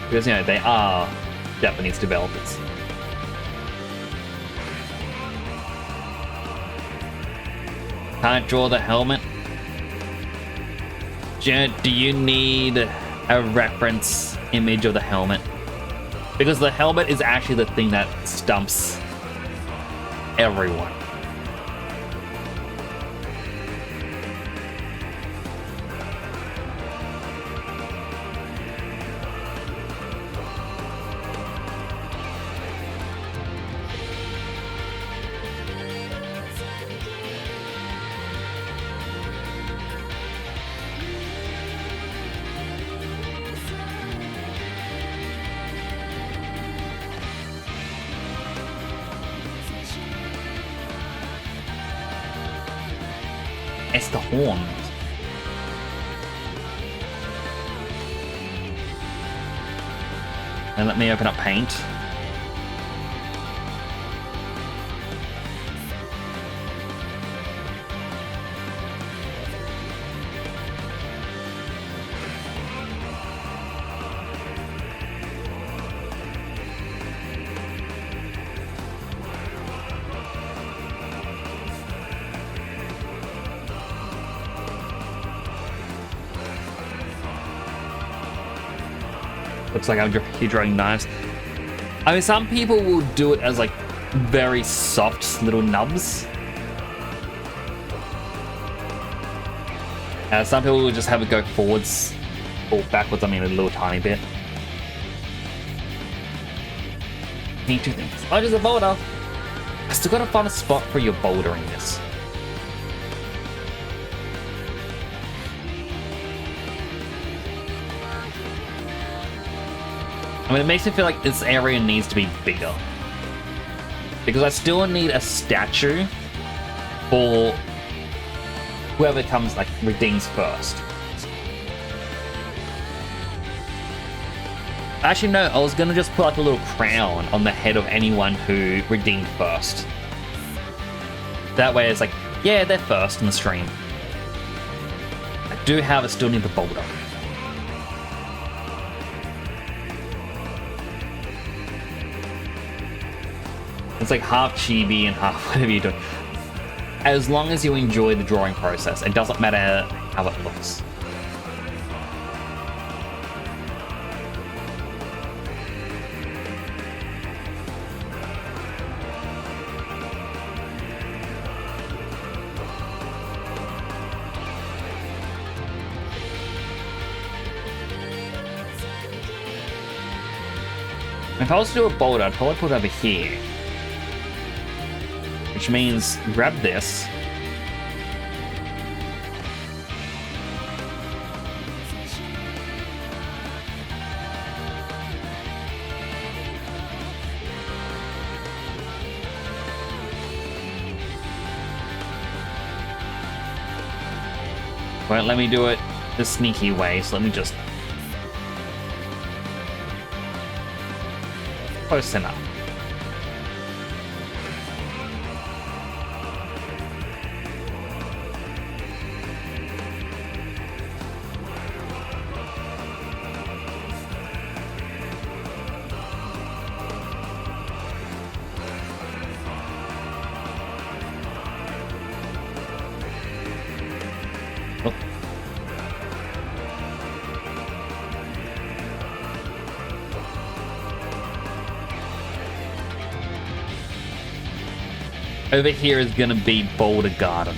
Because, you know, they are Japanese developers. Can't draw the helmet. Do you need a reference image of the helmet? Because the helmet is actually the thing that stumps everyone. It's the horn. And let me open up Paint. Looks like you're drawing knives. I mean, some people will do it as like very soft little nubs. Some people will just have it go forwards or backwards, I mean a little tiny bit. Need two things. Oh, there's a boulder. I still gotta find a spot for your boulder in this. I mean, it makes me feel like this area needs to be bigger. Because I still need a statue for whoever comes, like, redeems first. Actually, no, I was gonna just put like a little crown on the head of anyone who redeemed first. That way it's like, yeah, they're first in the stream. do, however, still need the boulder. It's like half chibi and half whatever you're doing. As long as you enjoy the drawing process, it doesn't matter how it looks. If I was to do a boulder, I'd probably put it over here. Which means grab this. Won't let me do it the sneaky way, so let me just... Close enough. Over here is gonna be Boulder Garden.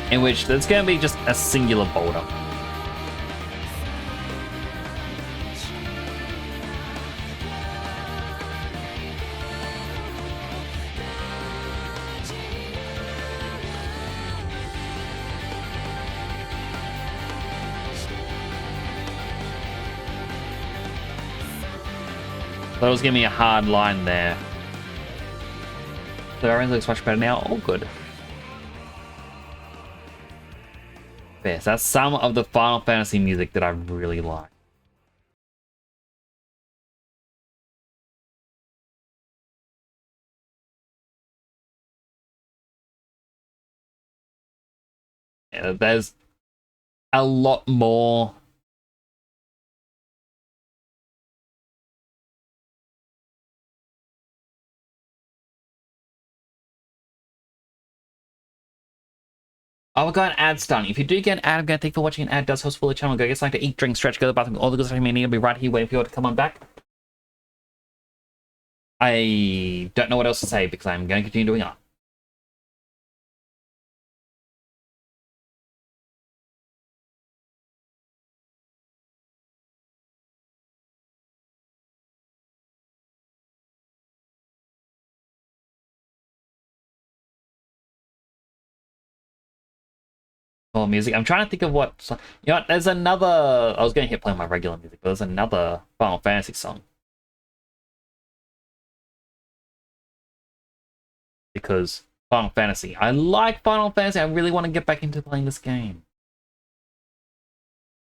In which there's gonna be just a singular boulder. That was giving me a hard line there. So everything looks much better now. All good. Yes, that's some of the Final Fantasy music that I really like. Yeah, there's a lot more. Oh, we're going ad starting. If you do get an ad, I'm going to thank you for watching an ad. It does host for the channel. Go get something to eat, drink, stretch, go to the bathroom. All the good stuff you may need will be right here waiting for you all to come on back. I don't know what else to say because I'm going to continue doing art. Oh, music. I'm trying to think of what... You know what? There's another... I was going to hit play my regular music, but there's another Final Fantasy song. Because Final Fantasy. I like Final Fantasy. I really want to get back into playing this game.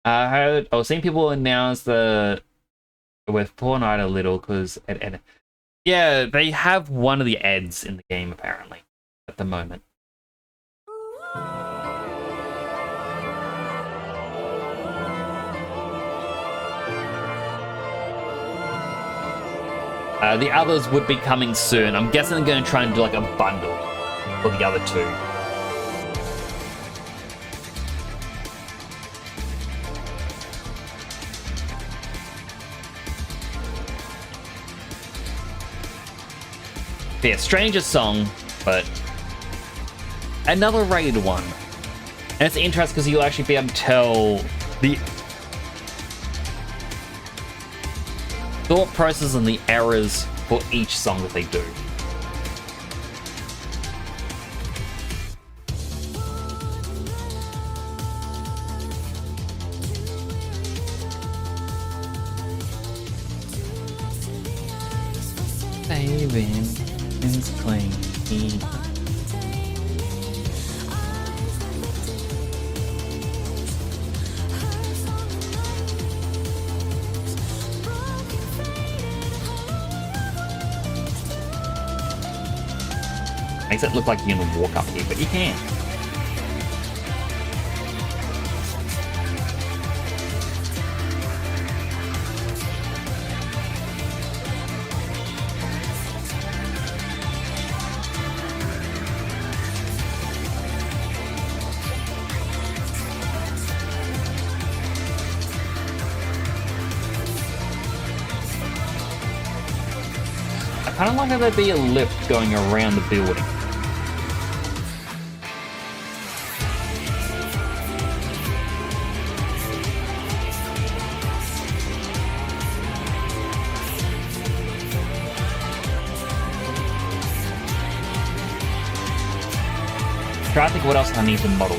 I was seeing people announce the... with Fortnite a little, because... Yeah, they have one of the ads in the game, apparently, at the moment. The others would be coming soon. I'm guessing they're going to try and do like a bundle for the other two. Yeah, Stranger song, but another rated one. And it's interesting because you'll actually be able to tell the thought process and the errors for each song that they do. Saving is clean. Makes it look like you can walk up here, but you can't. I kind of like how there'd be a lift going around the building. Try to think what else I need to model.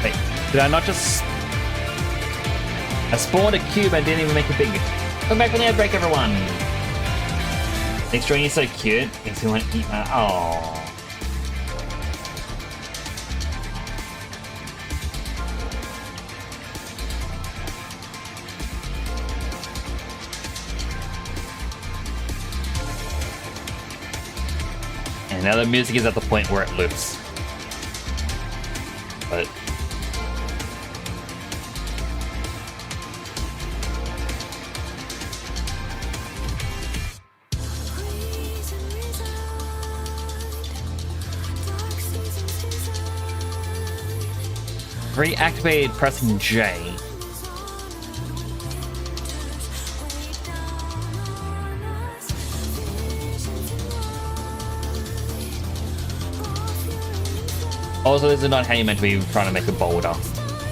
Wait, did I not just... I spawned a cube and didn't even make it big. Come back from the outbreak, everyone! Thanks, Jordan, you're so cute. Makes me want to eat my... Aww. And now the music is at the point where it loops. But... reactivated pressing J. Also, this is not how you're meant to be trying to make a boulder.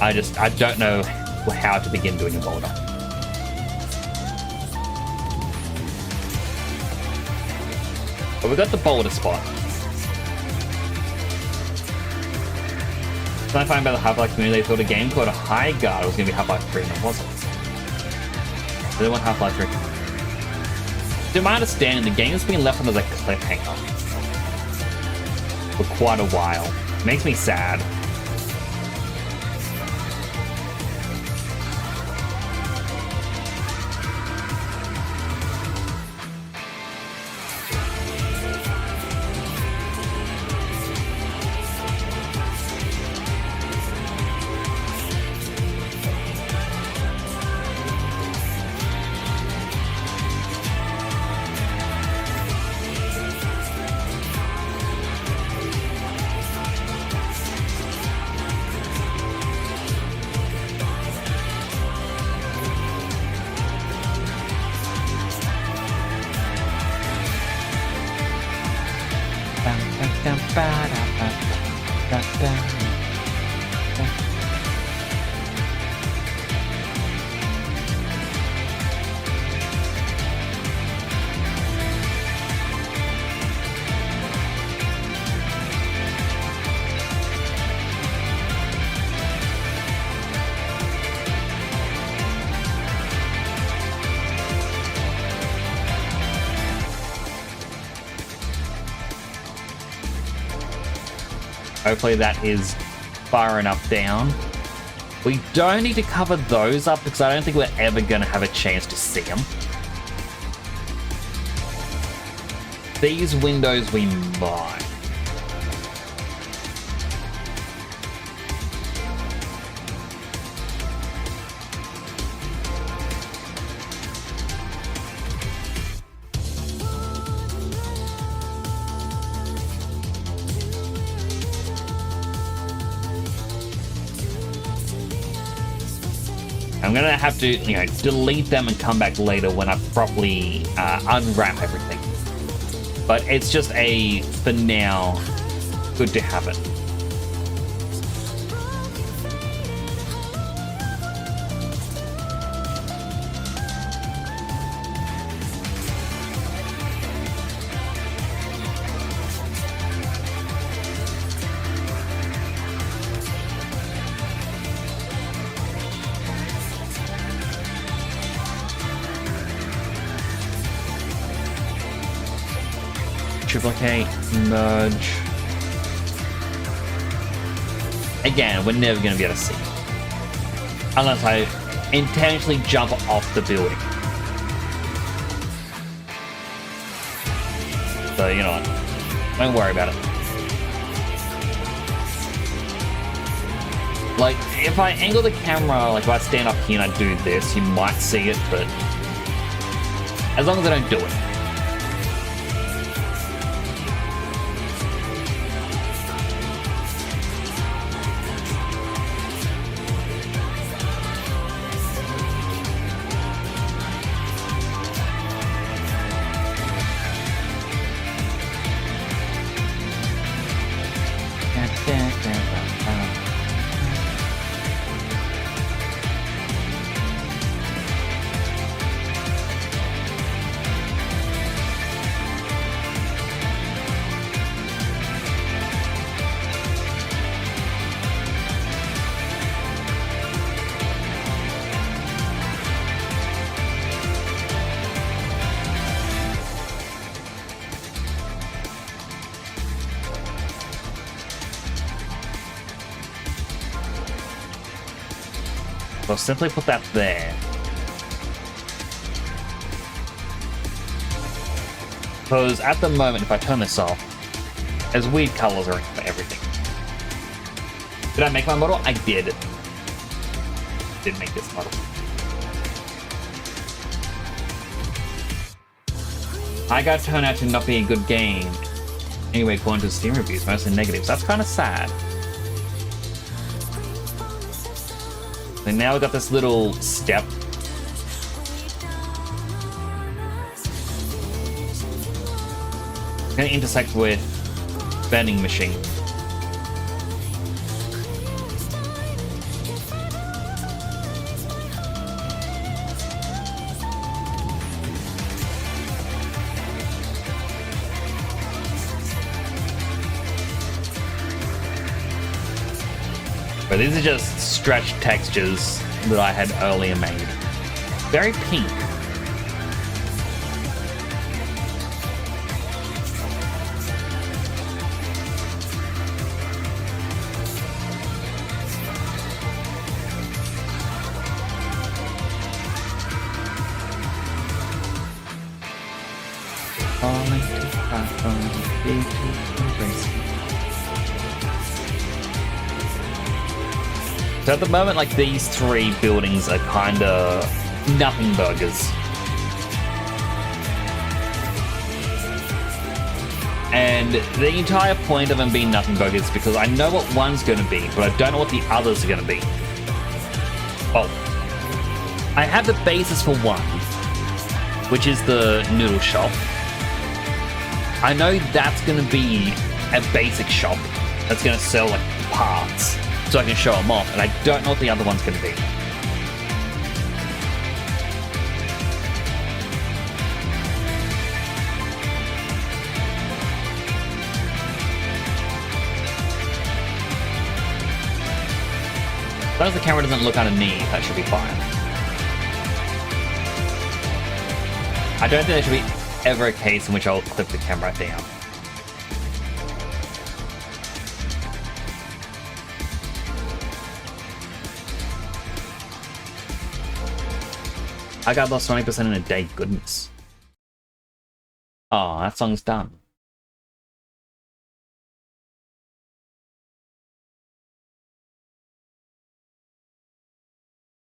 I don't know how to begin doing a boulder. But we got the boulder spot. When I find about the Half-Life community, they thought a game called High Guard was going to be Half-Life 3, and it wasn't. They want Half-Life 3. To my understanding, the game's been left on as a cliffhanger for quite a while. Makes me sad. Hopefully that is far enough down. We don't need to cover those up because I don't think we're ever going to have a chance to see them. These windows we might. I'm gonna have to, delete them and come back later when I properly unwrap everything. But it's just for now, good to have it. Triplicate, merge. Again, we're never going to be able to see. Unless I intentionally jump off the building. So, you know what? Don't worry about it. Like, if I angle the camera, like if I stand up here and I do this, you might see it, but as long as I don't do it. So I'll simply put that there. Because at the moment, if I turn this off, there's weird colors around for everything. Did I make my model? I did. Did make this model. I got turned out to not be a good game. Anyway, according to Steam reviews, mostly negatives. That's kind of sad. And now we got this little step. It's gonna intersect with vending machine. But these are just stretched textures that I had earlier made. Very pink. Falling too far from the big to embrace me. So at the moment, like, these three buildings are kind of nothing burgers. And the entire point of them being nothing burgers is because I know what one's going to be, but I don't know what the others are going to be. Oh. I have the basis for one, which is the noodle shop. I know that's going to be a basic shop that's going to sell, like, parts. So I can show them off, and I don't know what the other one's going to be. As long as the camera doesn't look underneath, that should be fine. I don't think there should be ever a case in which I'll clip the camera down. I got lost 20% in a day, goodness. Oh, that song's done.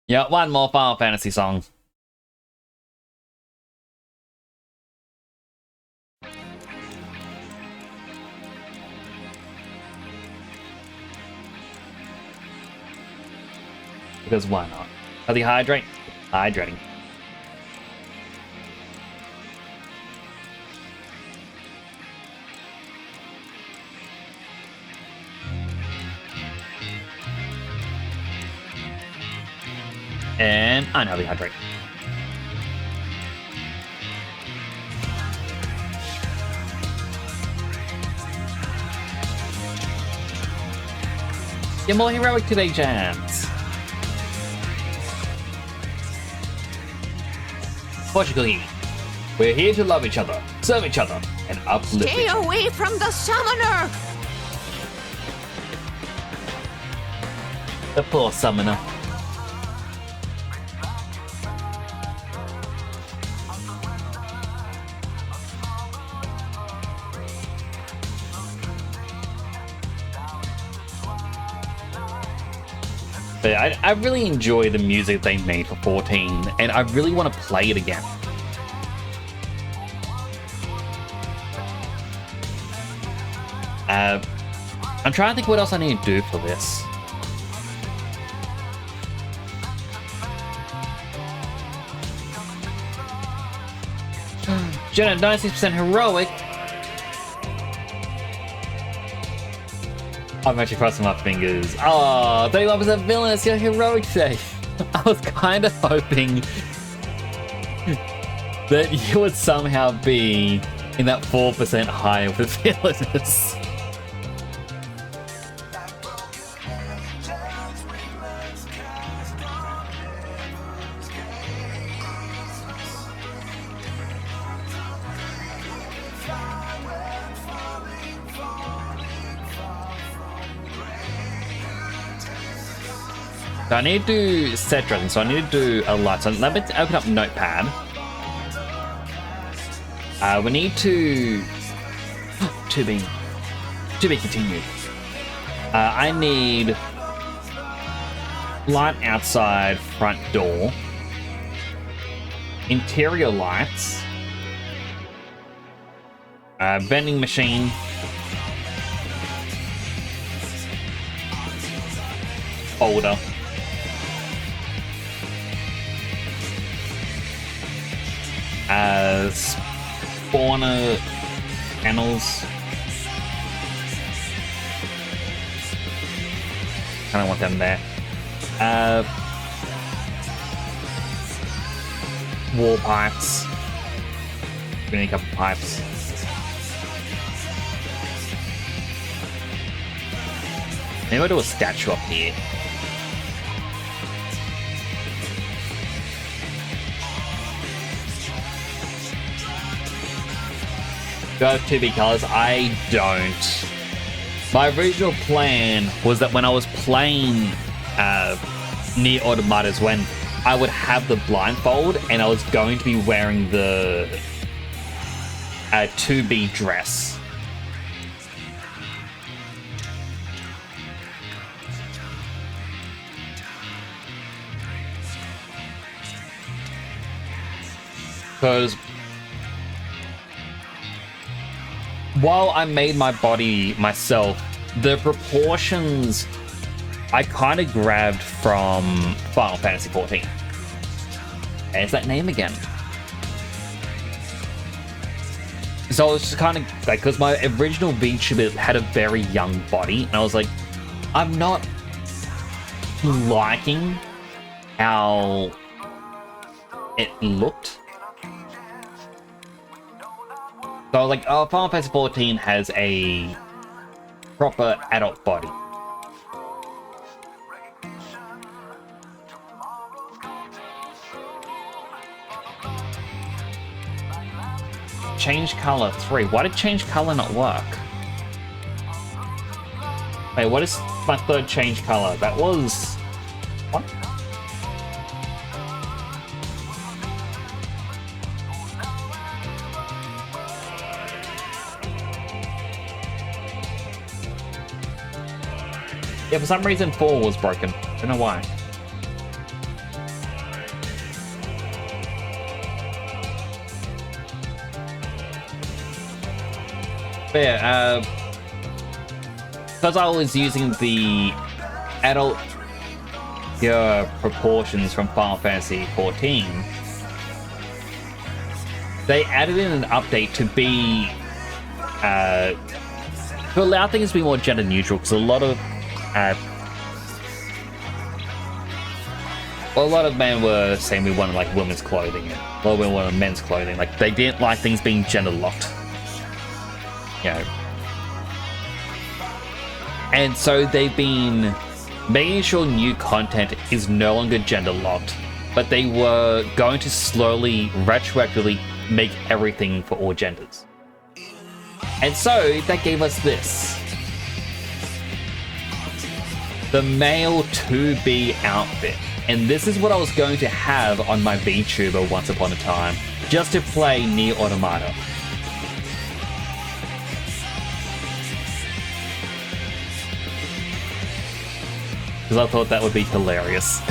Yeah, one more Final Fantasy song. Because why not? Are they hydrating? Hydrating. And I know the hydrate. You're more heroic today, Jams. Fortune Cookie. We're here to love each other, serve each other, and uplift
Stay
each other.
away from the summoner!
The poor summoner. But I really enjoy the music they made for 14, and I really want to play it again. I'm trying to think what else I need to do for this. Jenna, 96% heroic. I'm actually crossing my fingers. Oh, 31% villainous, you're heroic today. I was kind of hoping that you would somehow be in that 4% higher with villainous. So I need to do set dressing, so I need to do a lot. So let me open up Notepad. We need to be continued. I need light outside front door, interior lights, vending machine, folder. Spawner panels. I don't want them there. Wall pipes. We need a couple pipes. Maybe I'll do a statue up here. Do I have 2B colors? I don't. My original plan was that when I was playing Nier Automata's, when I would have the blindfold and I was going to be wearing the 2B dress. Because while I made my body myself, the proportions I kind of grabbed from Final Fantasy XIV. There's that name again. So I was just kind of like, because my original VTuber had a very young body, and I was like, I'm not liking how it looked. So I was like, oh, Final Fantasy XIV has a proper adult body. Change color 3. Why did change color not work? Wait, what is my third change color? That was... what? Yeah, for some reason 4 was broken. Don't know why. But yeah, because I was using the adult proportions from Final Fantasy XIV, they added in an update to be to allow things to be more gender neutral, because a lot of men were saying we wanted like women's clothing, and a lot of women wanted men's clothing. Like they didn't like things being gender locked. You know. And so they've been making sure new content is no longer gender locked, but they were going to slowly, retroactively make everything for all genders. And so that gave us this. The male 2B outfit. And this is what I was going to have on my VTuber once upon a time, just to play Nier Automata. Because I thought that would be hilarious.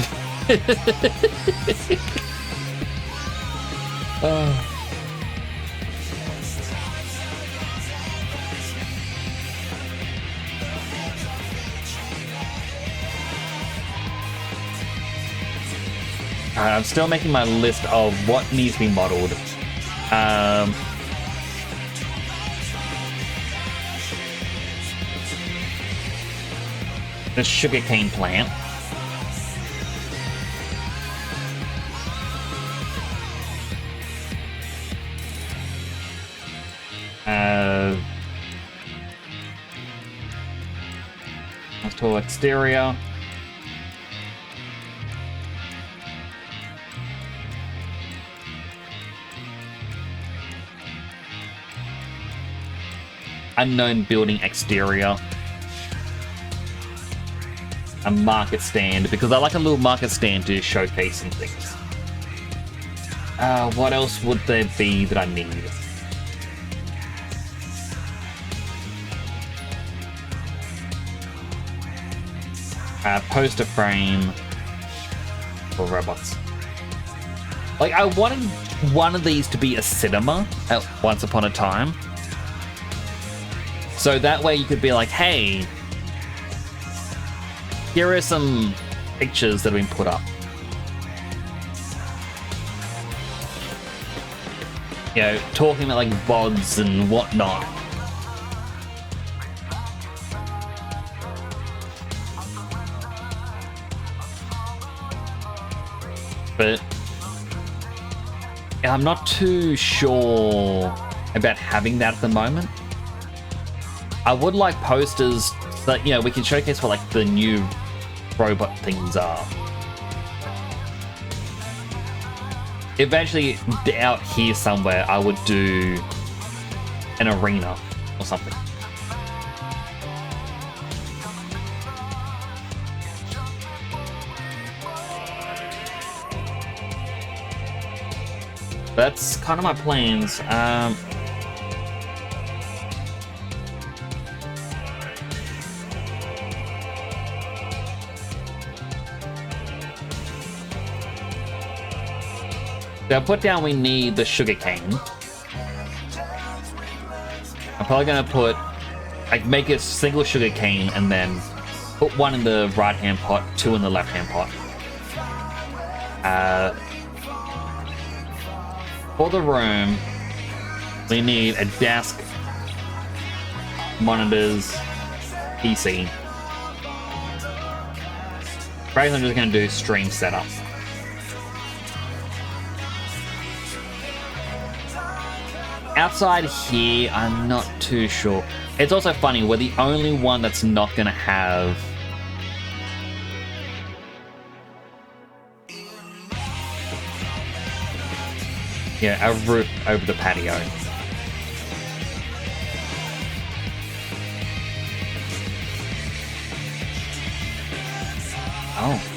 Alright, I'm still making my list of what needs to be modeled. The sugarcane plant. Let's talk exterior. Unknown building exterior. A market stand, because I like a little market stand to showcase some things. What else would there be that I need? Poster frame for robots. Like, I wanted one of these to be a cinema at once upon a time. So that way you could be like, hey, here are some pictures that have been put up. You know, talking about like VODs and whatnot. But I'm not too sure about having that at the moment. I would like posters that, you know, we can showcase what like the new robot things are. Eventually, out here somewhere, I would do an arena or something. That's kind of my plans. So I put down we need the sugarcane. I'm probably gonna put, like, make a single sugarcane and then put one in the right hand pot, two in the left hand pot. For the room, we need a desk, monitors, PC. Right, I'm just gonna do stream setup. Outside here, I'm not too sure. It's also funny, we're the only one that's not gonna have a roof over the patio. Oh.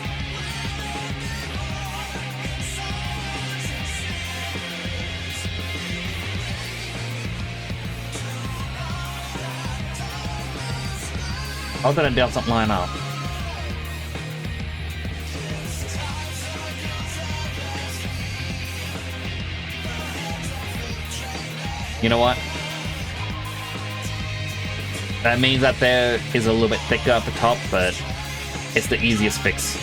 I didn't doubt something line up. You know what? That means that there is a little bit thicker at the top, but it's the easiest fix.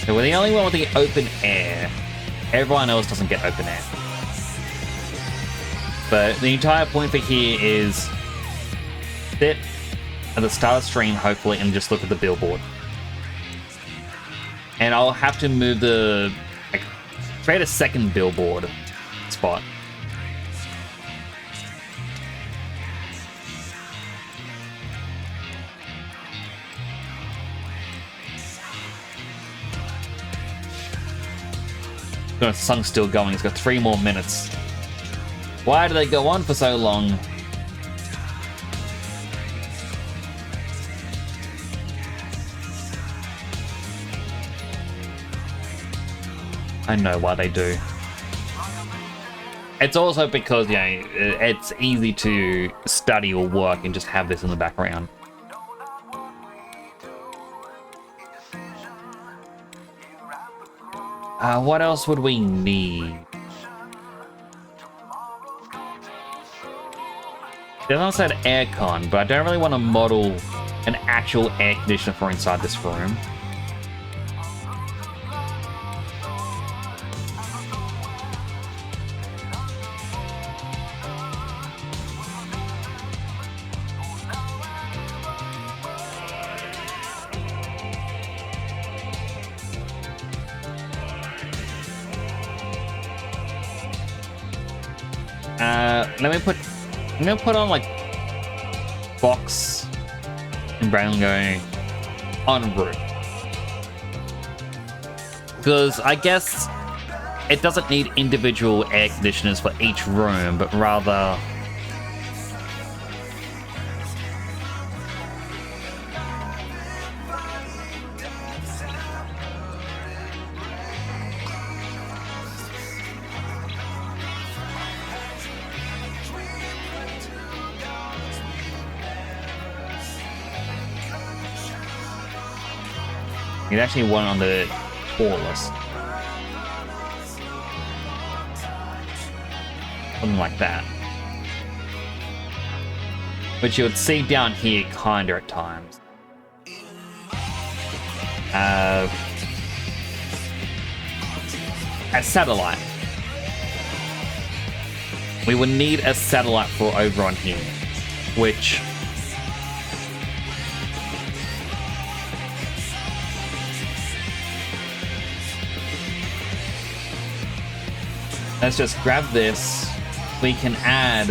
So we're the only one with the open air. Everyone else doesn't get open air. But the entire point for here is sit at the start of stream, hopefully, and just look at the billboard. And I'll have to move the... create a second billboard spot. The song's still going. It's got 3 more minutes. Why do they go on for so long? I know why they do. It's also because, you know, it's easy to study or work and just have this in the background. What else would we need? There's also an aircon, but I don't really want to model an actual air conditioner for inside this room. I'm gonna put on like box and brown going on roof, because I guess it doesn't need individual air conditioners for each room, but rather It's actually one on the tallest. Something like that. Which you would see down here kinda at times. A satellite. We would need a satellite for over on here, which let's just grab this. We can add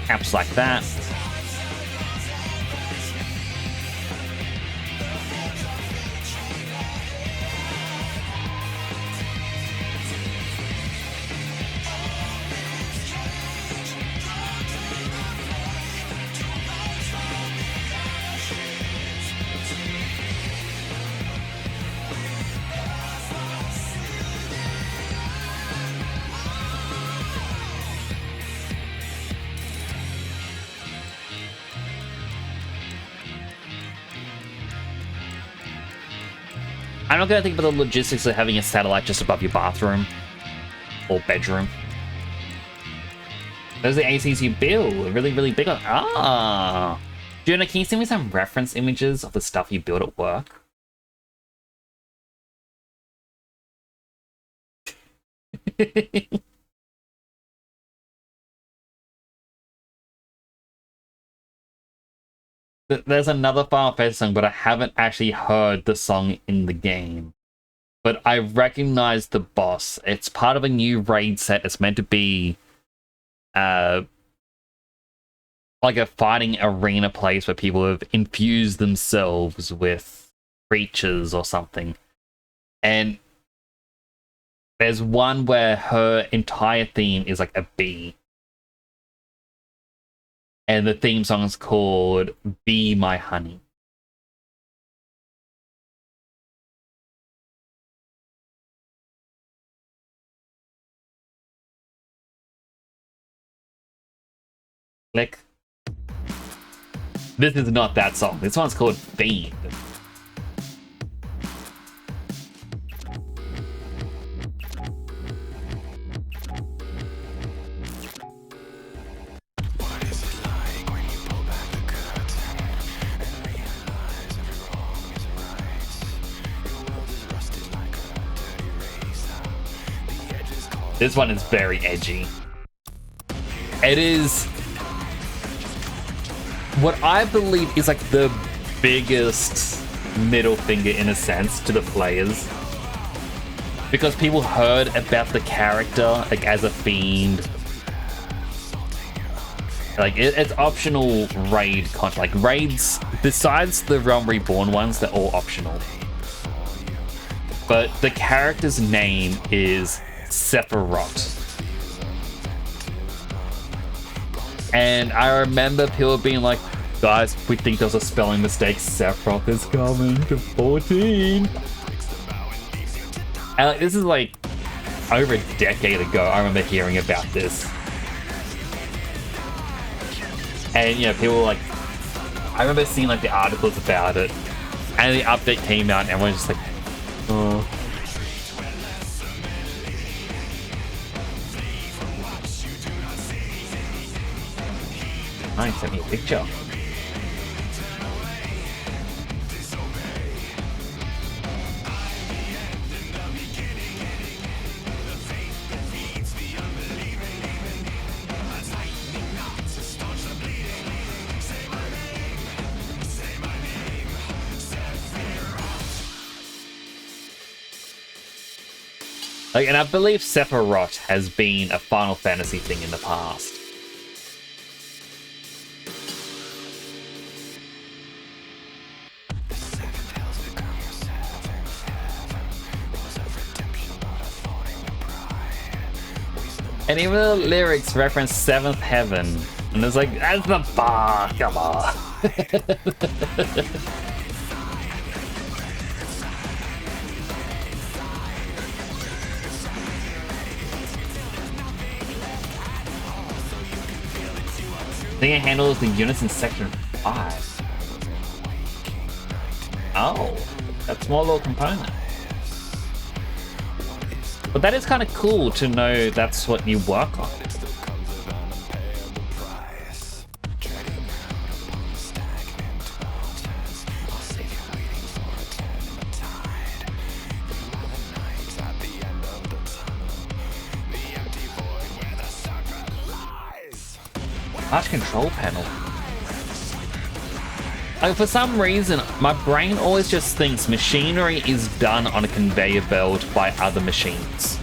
caps like that. I'm not gonna think about the logistics of having a satellite just above your bathroom or bedroom. Those are the ACs you build. Really, really big on. Ah, Jonah, can you send me some reference images of the stuff you build at work? There's another Final Fantasy song, but I haven't actually heard the song in the game. But I recognize the boss. It's part of a new raid set. It's meant to be like a fighting arena place where people have infused themselves with creatures or something. And there's one where her entire theme is like a bee. And the theme song is called Be My Honey. Click. This is not that song. This one's called Fiend. This one is very edgy. It is what I believe is like the biggest middle finger in a sense to the players. Because people heard about the character like as a fiend. Like it's optional raid content. Like raids, besides the Realm Reborn ones, they're all optional. but the character's name is Sephiroth. And I remember people being like, guys, we think there's a spelling mistake. Sephiroth is coming to 14. And like, this is like over a decade ago. I remember hearing about this. And, you know, people were like, I remember seeing like the articles about it. And the update came out and everyone's just like, oh. Ryan sent me a picture. Like, and I believe Sephiroth has been a Final Fantasy thing in the past. And even the lyrics reference Seventh Heaven. And it's like, that's the bar, come on. I think it handles the units in Section 5. Oh, that small little component. But that is kind of cool to know that's what you work on. Large control panel. Like, for some reason, my brain always just thinks machinery is done on a conveyor belt by other machines.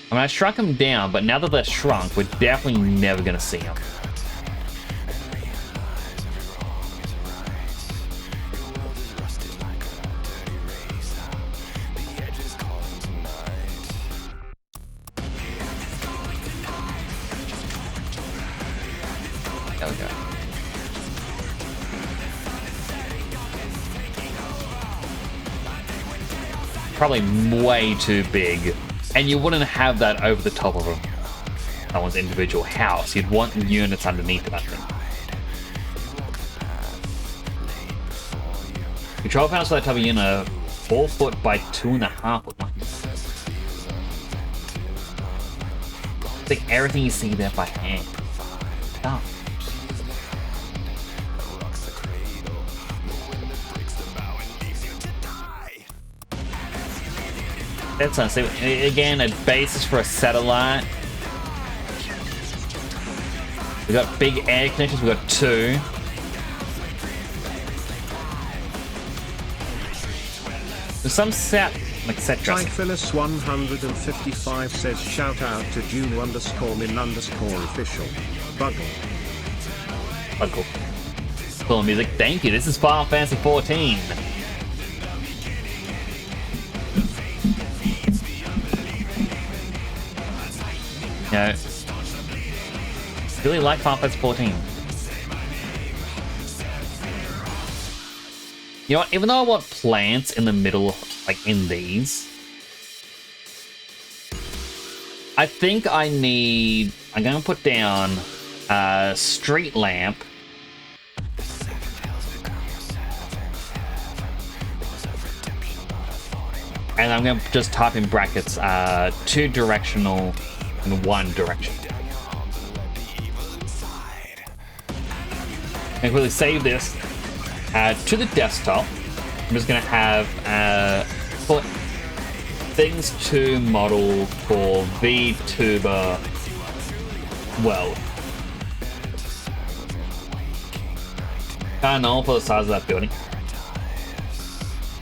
I mean, I shrunk them down, but now that they're shrunk, we're definitely never going to see them. There we go. Probably way too big. And you wouldn't have that over the top of someone's individual house. You'd want units underneath that thing. Control panels for that type of unit are 4 foot by 2.5 foot. It's like everything you see there by hand. Oh. That's nice. Again, a basis for a satellite. We got big air connections. We got 2. There's some set, etc.
Phyllis 155 says shout out to June_min_official. Buggle.
Buggle. Cool music. Thank you. This is Final Fantasy 14. You know, really like Final Fantasy 14. You know what? Even though I want plants in the middle, like in these, I think I need. I'm going to put down a street lamp. And I'm going to just type in brackets 2 directional and 1 direction. And quickly save this to the desktop. I'm just going to have put things to model for VTuber world. Kind of normal for the size of that building.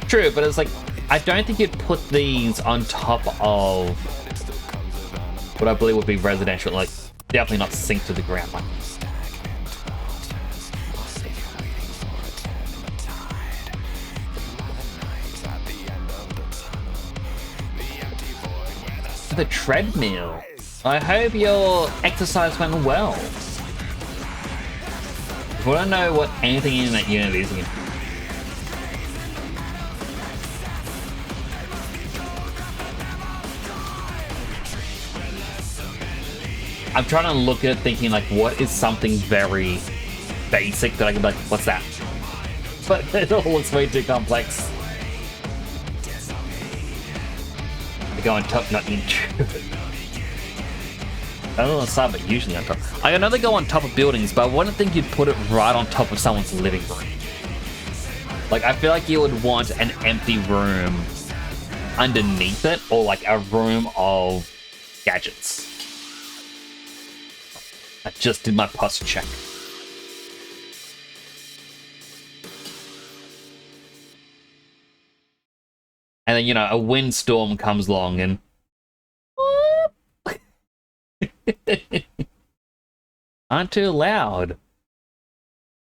True, but it's like, I don't think you'd put these on top of what I believe would be residential, like definitely not sink to the ground like this. The treadmill. I hope your exercise went well. If I don't know what anything in that unit is again. I'm trying to look at it thinking like, what is something very basic that I can be like, what's that? But it all looks way too complex. I go on top, not inch. I don't know on the side, but usually on top. I know they go on top of buildings, but I wouldn't think you'd put it right on top of someone's living room. Like, I feel like you would want an empty room underneath it, or like a room of gadgets. I just did my posture check. And then, you know, a windstorm comes along and... aren't too loud.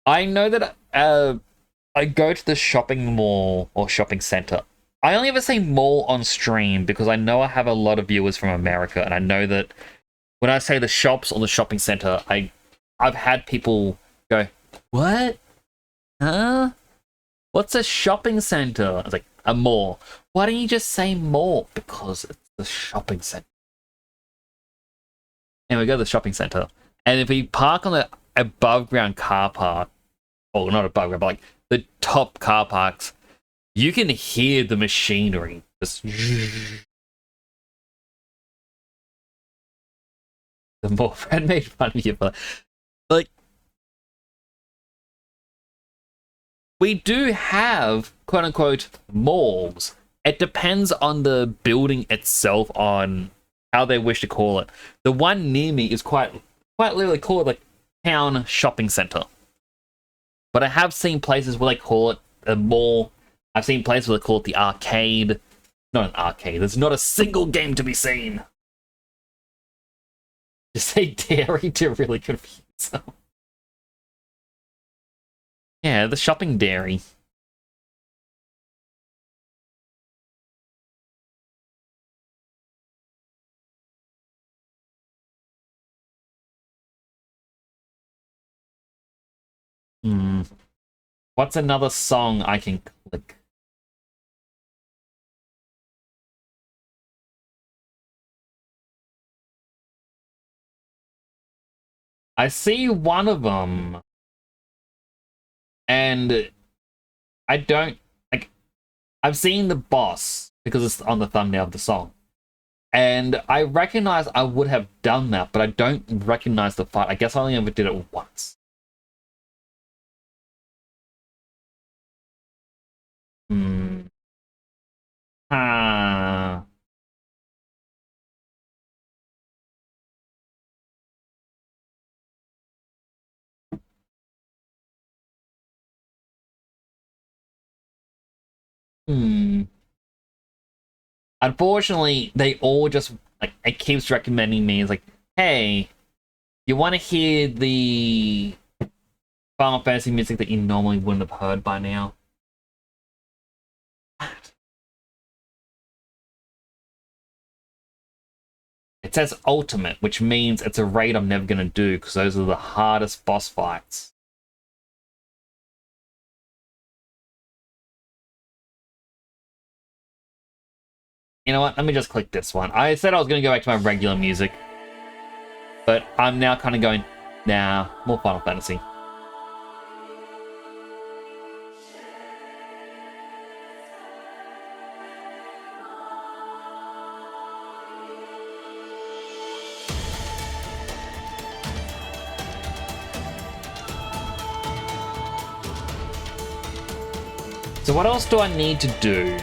I know that I go to the shopping mall or shopping center. I only ever say mall on stream because I know I have a lot of viewers from America, and I know that when I say the shops or the shopping center, I've had people go, "What? Huh? What's a shopping center?" I was like, "A mall." Why don't you just say mall? Because it's the shopping center. And we go to the shopping center, and if we park on the above ground car park, or not above ground, but like the top car parks, you can hear the machinery just. The more Fred made fun of you for that. Like, we do have quote unquote malls. It depends on the building itself on how they wish to call it. The one near me is quite literally called like town shopping center. But I have seen places where they call it a mall. I've seen places where they call it the arcade. Not an arcade. There's not a single game to be seen. Just say dairy to really confuse them. Yeah, the shopping dairy. What's another song I can click? I see one of them, and I don't like. I've seen the boss because it's on the thumbnail of the song, and I recognize I would have done that, but I don't recognize the fight. I guess I only ever did it once. Ah. Unfortunately, they all just like it keeps recommending me. It's like, hey, you want to hear the Final Fantasy music that you normally wouldn't have heard by now? It says ultimate, which means it's a raid I'm never gonna do because those are the hardest boss fights. You know what? Let me just click this one. I said I was going to go back to my regular music, but I'm now kind of going, nah, more Final Fantasy. So what else do I need to do?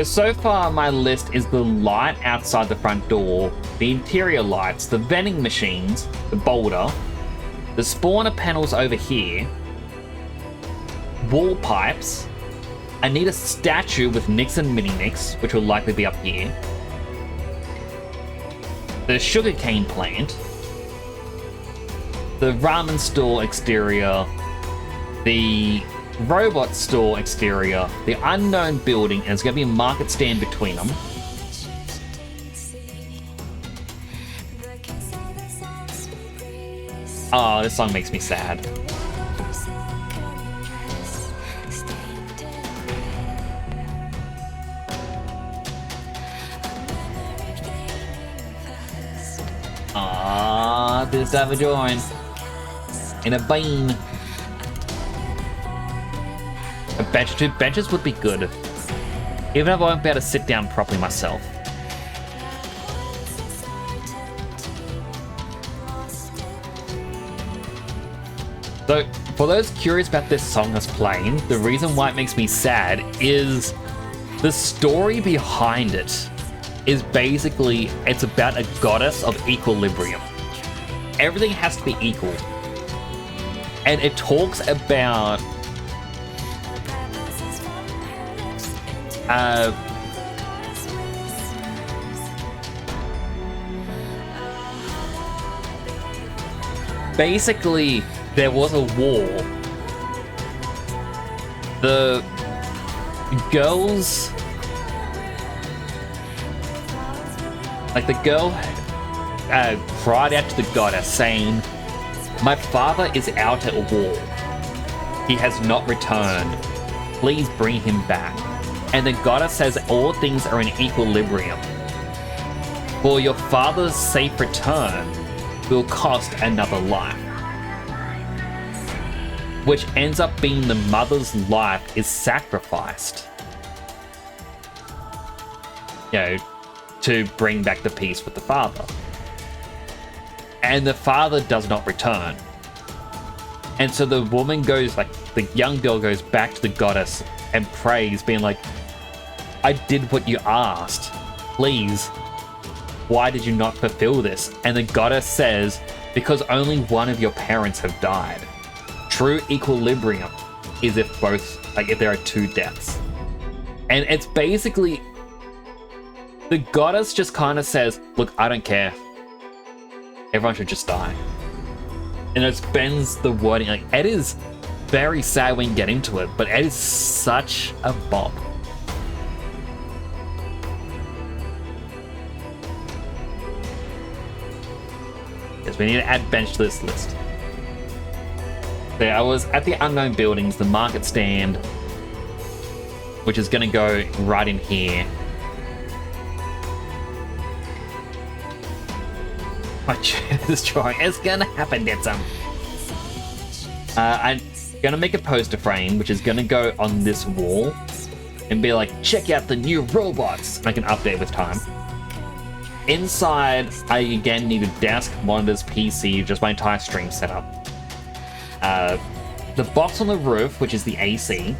So far my list is the light outside the front door, the interior lights, the vending machines, the boulder, the spawner panels over here, wall pipes. I need a statue with Nix and Mini Nix, which will likely be up here. The sugarcane plant, the ramen store exterior, the robot store exterior, the unknown building, and there's going to be a market stand between them. Oh, this song makes me sad. Ah, this time of join in a bean. A bench, 2 benches would be good, even if I won't be able to sit down properly myself. So, for those curious about this song that's playing, the reason why it makes me sad is the story behind it is basically, it's about a goddess of equilibrium. Everything has to be equal. And it talks about basically, there was a war. The girls, like the girl, cried out to the goddess saying, "My father is out at war. He has not returned. Please bring him back." And the goddess says all things are in equilibrium. For your father's safe return will cost another life. Which ends up being the mother's life is sacrificed, you know, to bring back the peace with the father. And the father does not return. And so the woman goes, like, the young girl goes back to the goddess and prays, being like, "I did what you asked. Please, why did you not fulfill this?" And the goddess says, "Because only one of your parents have died. True equilibrium is if both, like, if there are 2 deaths." And it's basically, the goddess just kind of says, "Look, I don't care. Everyone should just die." And it bends the wording. Like, it is very sad when you get into it, but it is such a bop. Yes, we need to add bench to this list. So I was at the unknown buildings, the market stand, which is going to go right in here. My chair is drawing. It's going to happen, Netsum. I'm going to make a poster frame, which is going to go on this wall and be like, "Check out the new robots." And I can update with time. Inside, I again need a desk, monitors, PC, just my entire stream setup. The box on the roof, which is the AC.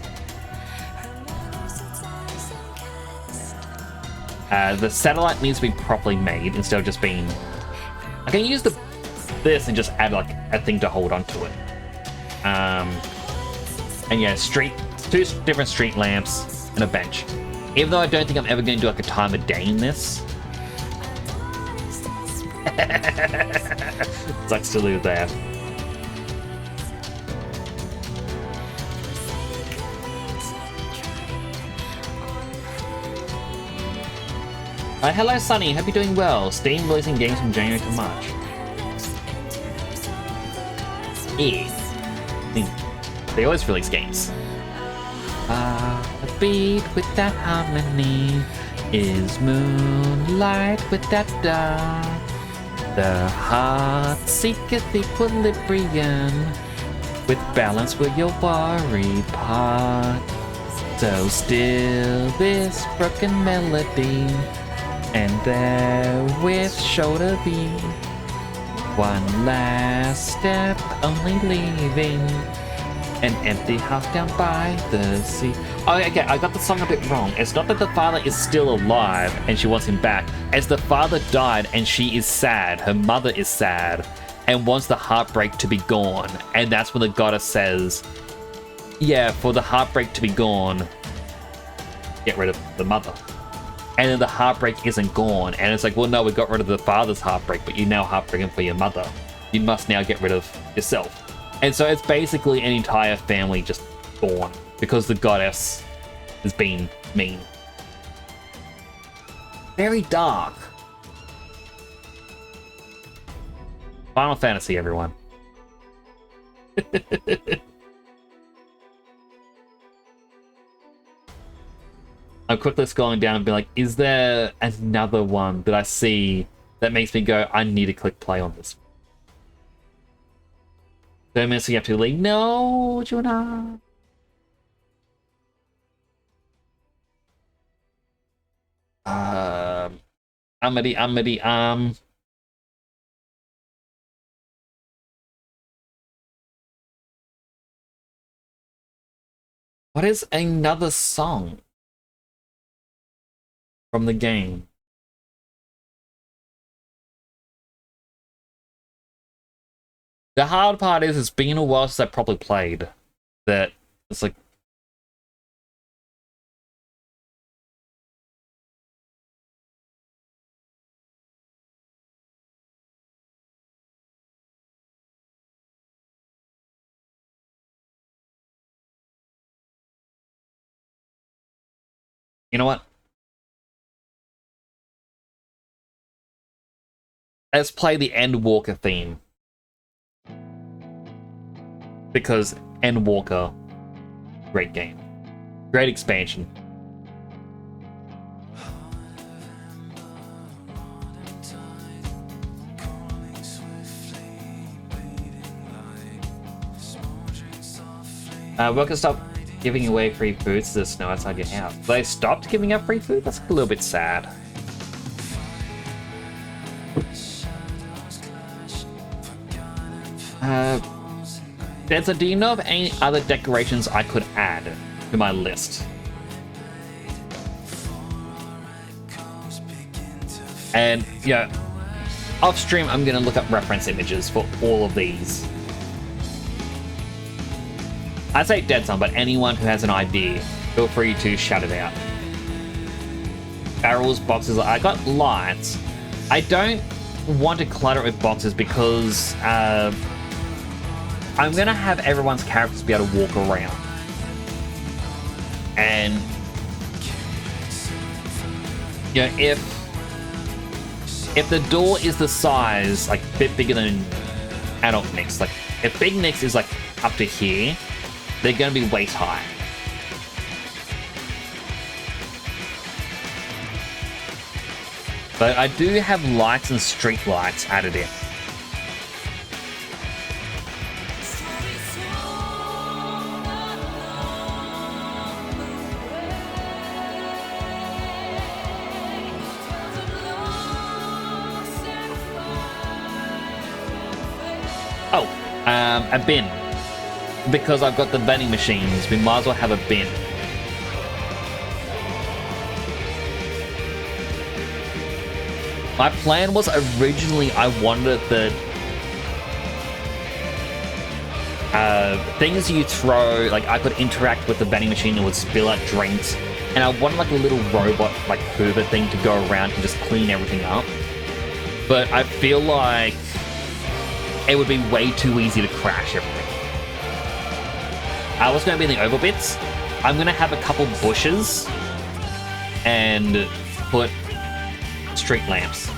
The satellite needs to be properly made instead of just being... I can use this and just add like a thing to hold onto it. And yeah, 2 different street lamps and a bench. Even though I don't think I'm ever going to do like a time of day in this. Sucks to lose there. Hello Sunny, hope you're doing well. Steam releasing games from January to March. Yeah. They always release games. The beat with that harmony is moonlight with that dark. The heart seeketh equilibrium. With balance will your worry part. So still this broken melody, and therewith shoulder be one last step, only leaving an empty house down by the sea. Oh, okay, I got the song a bit wrong. It's not that the father is still alive and she wants him back. It's the father died and she is sad. Her mother is sad and wants the heartbreak to be gone. And that's when the goddess says, yeah, for the heartbreak to be gone, get rid of the mother. And then the heartbreak isn't gone. And it's like, well, no, we got rid of the father's heartbreak, but you're now heartbreaking for your mother. You must now get rid of yourself. And so it's basically an entire family just gone because the goddess has been mean. Very dark. Final Fantasy, everyone. I'm quickly scrolling down and be like, is there another one that I see that makes me go, I need to click play on this? Don't miss, you have to leave. No, Jonah. What is another song from the game? The hard part is it's been a while since I probably played. That it's like, you know what? Let's play the Endwalker theme. Because Endwalker, great game. Great expansion. Workers stopped giving away free food to the snow outside your house. They stopped giving out free food? That's a little bit sad. Denza, do you know of any other decorations I could add to my list? And, yeah, off stream, I'm going to look up reference images for all of these. I say Dead Sun, but anyone who has an idea, feel free to shout it out. Barrels, boxes, I got lights. I don't want to clutter it with boxes because I'm going to have everyone's characters be able to walk around. And, you know, if the door is the size, like, a bit bigger than adult Nyx, like, if Big Nyx is, like, up to here, they're going to be waist high. But I do have lights and street lights added in. Oh, a bin. Because I've got the vending machines, we might as well have a bin. My plan was originally I wanted the things you throw, like I could interact with the vending machine and would spill out drinks, and I wanted like a little robot, like Hoover thing to go around and just clean everything up. But I feel like it would be way too easy to crash everything. What's going to be in the oval bits? I'm going to have a couple bushes and put street lamps.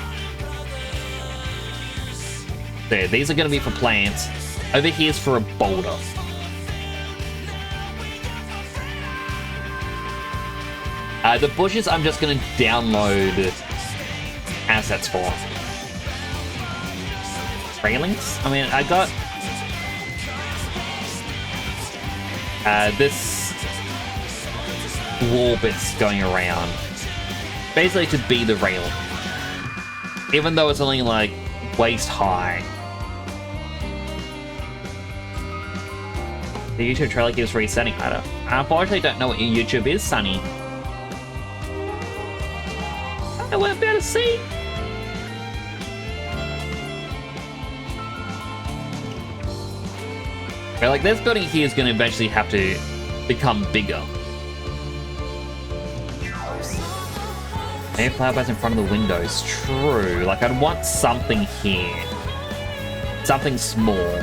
There, these are going to be for plants. Over here is for a boulder. The bushes I'm just going to download assets for. Railings? I mean, I got this wall bits going around. Basically to be the railing. Even though it's only like waist high. The YouTube trailer keeps resetting. I unfortunately don't know what your YouTube is, Sonny. I won't be able to see. But like this building here is going to eventually have to become bigger. Maybe flower beds in front of the windows. True. Like I'd want something here. Something small.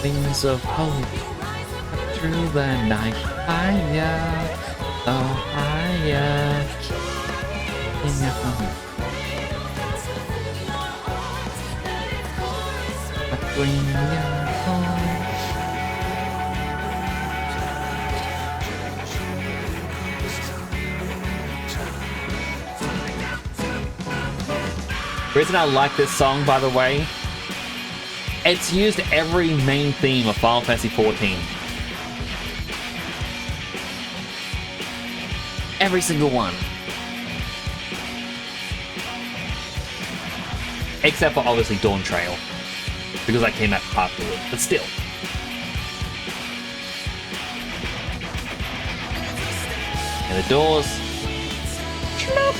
Wings of hope through the night. Higher. Oh, higher. In your home. Bring you home. The reason I like this song, by the way, it's used every main theme of Final Fantasy XIV. Every single one. Except for obviously Dawn Trail. Because I came out afterward, but still. And the doors. Schlup.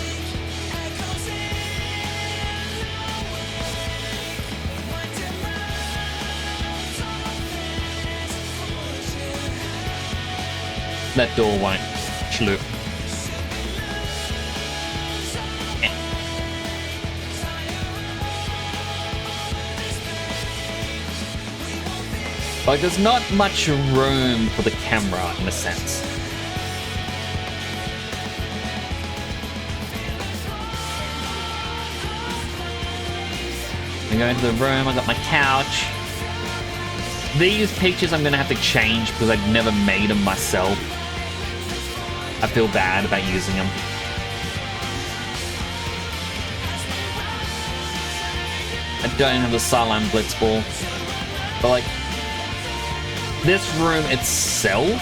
That door won't schloop. Like, there's not much room for the camera, in a sense. I go into the room, I got my couch. These pictures I'm gonna have to change because I've never made them myself. I feel bad about using them. I don't have the Sideline Blitzball. But like, this room itself,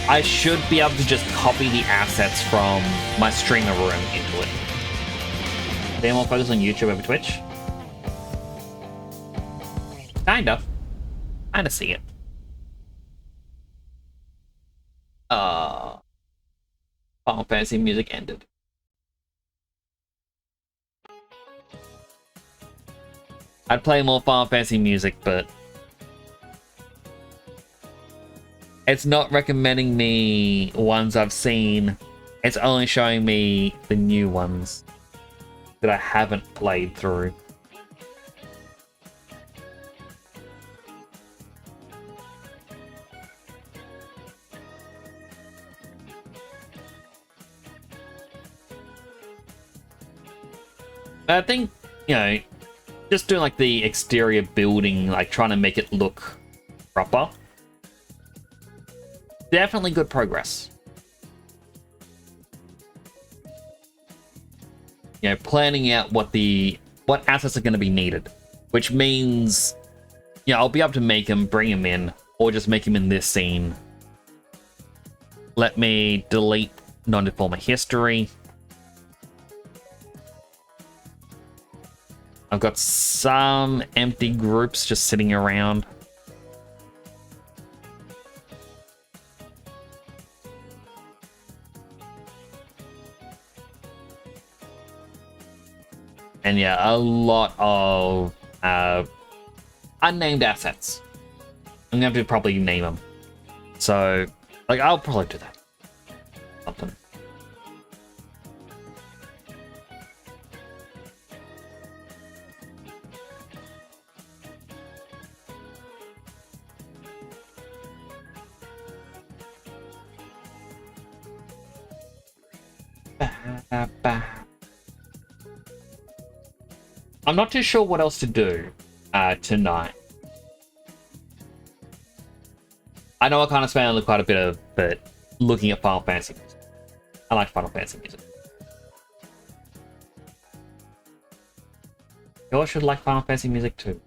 I should be able to just copy the assets from my streamer room into it. Are you more focused on YouTube over Twitch? Kinda see it. Final Fantasy music ended. I'd play more Final Fantasy music, but it's not recommending me ones I've seen. It's only showing me the new ones that I haven't played through. I think, you know, just doing like the exterior building, like trying to make it look proper. Definitely good progress. You know, planning out what assets are going to be needed, which means, you know, I'll be able to make them, bring them in, or just make them in this scene. Let me delete non-deformer history. I've got some empty groups just sitting around. And yeah, a lot of unnamed assets. I'm gonna have to probably name them. So, like, I'll probably do that. Something. I'm not too sure what else to do tonight. I know I kind of spent quite a bit of but looking at Final Fantasy music. I like Final Fantasy music. You all should like Final Fantasy music too.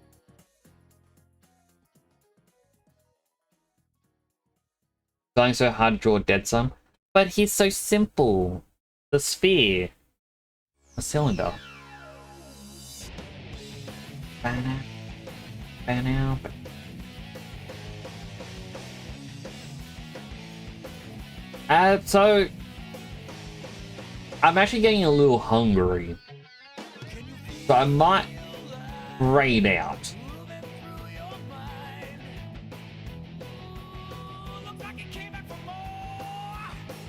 Going so hard to draw Dead Sun, but he's so simple. The sphere, a cylinder. Ba-na, ba-na, ba- So I'm actually getting a little hungry, so I might raid out.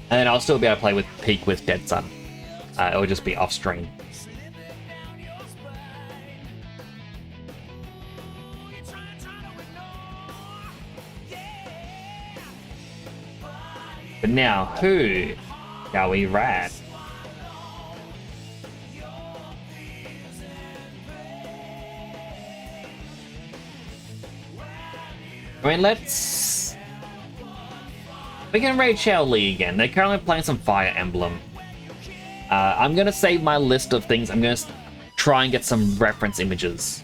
And then I'll still be able to play with Peak with Dead Sun. It'll just be off stream. But now, who shall we raid? I mean, we can raid Shao Li again. They're currently playing some Fire Emblem. I'm gonna save my list of things. I'm gonna try and get some reference images.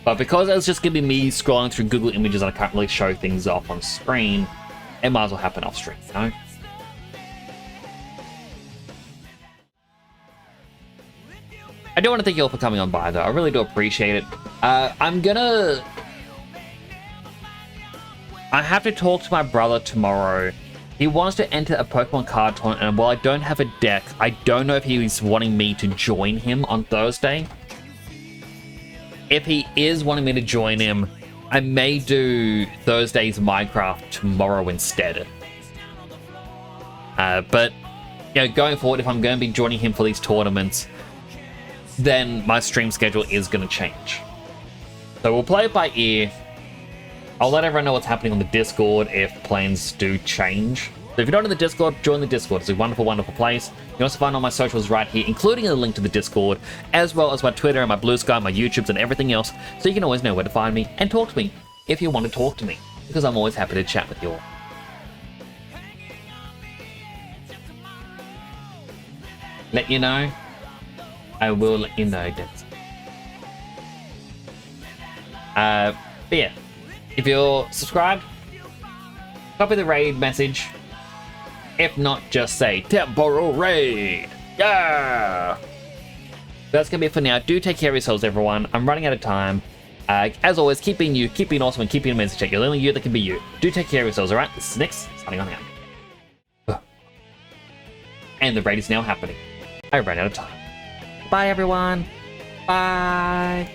But because it's just gonna be me scrolling through Google Images and I can't really show things off on screen, it might as well happen off stream, you know? I do want to thank you all for coming on by, though. I really do appreciate it. I have to talk to my brother tomorrow. He wants to enter a Pokemon card tournament, and while I don't have a deck, I don't know if he's wanting me to join him on Thursday. If he is wanting me to join him, I may do Thursday's Minecraft tomorrow instead. But, you know, going forward, if I'm going to be joining him for these tournaments, then my stream schedule is going to change. So we'll play it by ear. I'll let everyone know what's happening on the Discord if plans do change. So if you're not in the Discord, join the Discord. It's a wonderful, wonderful place. You can also find all my socials right here, including a link to the Discord, as well as my Twitter and my Blue Sky, my YouTubes, and everything else, so you can always know where to find me and talk to me if you want to talk to me, because I'm always happy to chat with you all. Let you know. I will let you know, Debs. But yeah, if you're subscribed, copy the raid message. If not, just say temporal raid. Yeah. That's gonna be it for now. Do take care of yourselves, everyone. I'm running out of time. As always, keep being you, keep being awesome, and keep being amazing. Check. You're the only you that can be you. Do take care of yourselves, alright? This is Nyx, signing on out. And the raid is now happening. I ran out of time. Bye, everyone. Bye.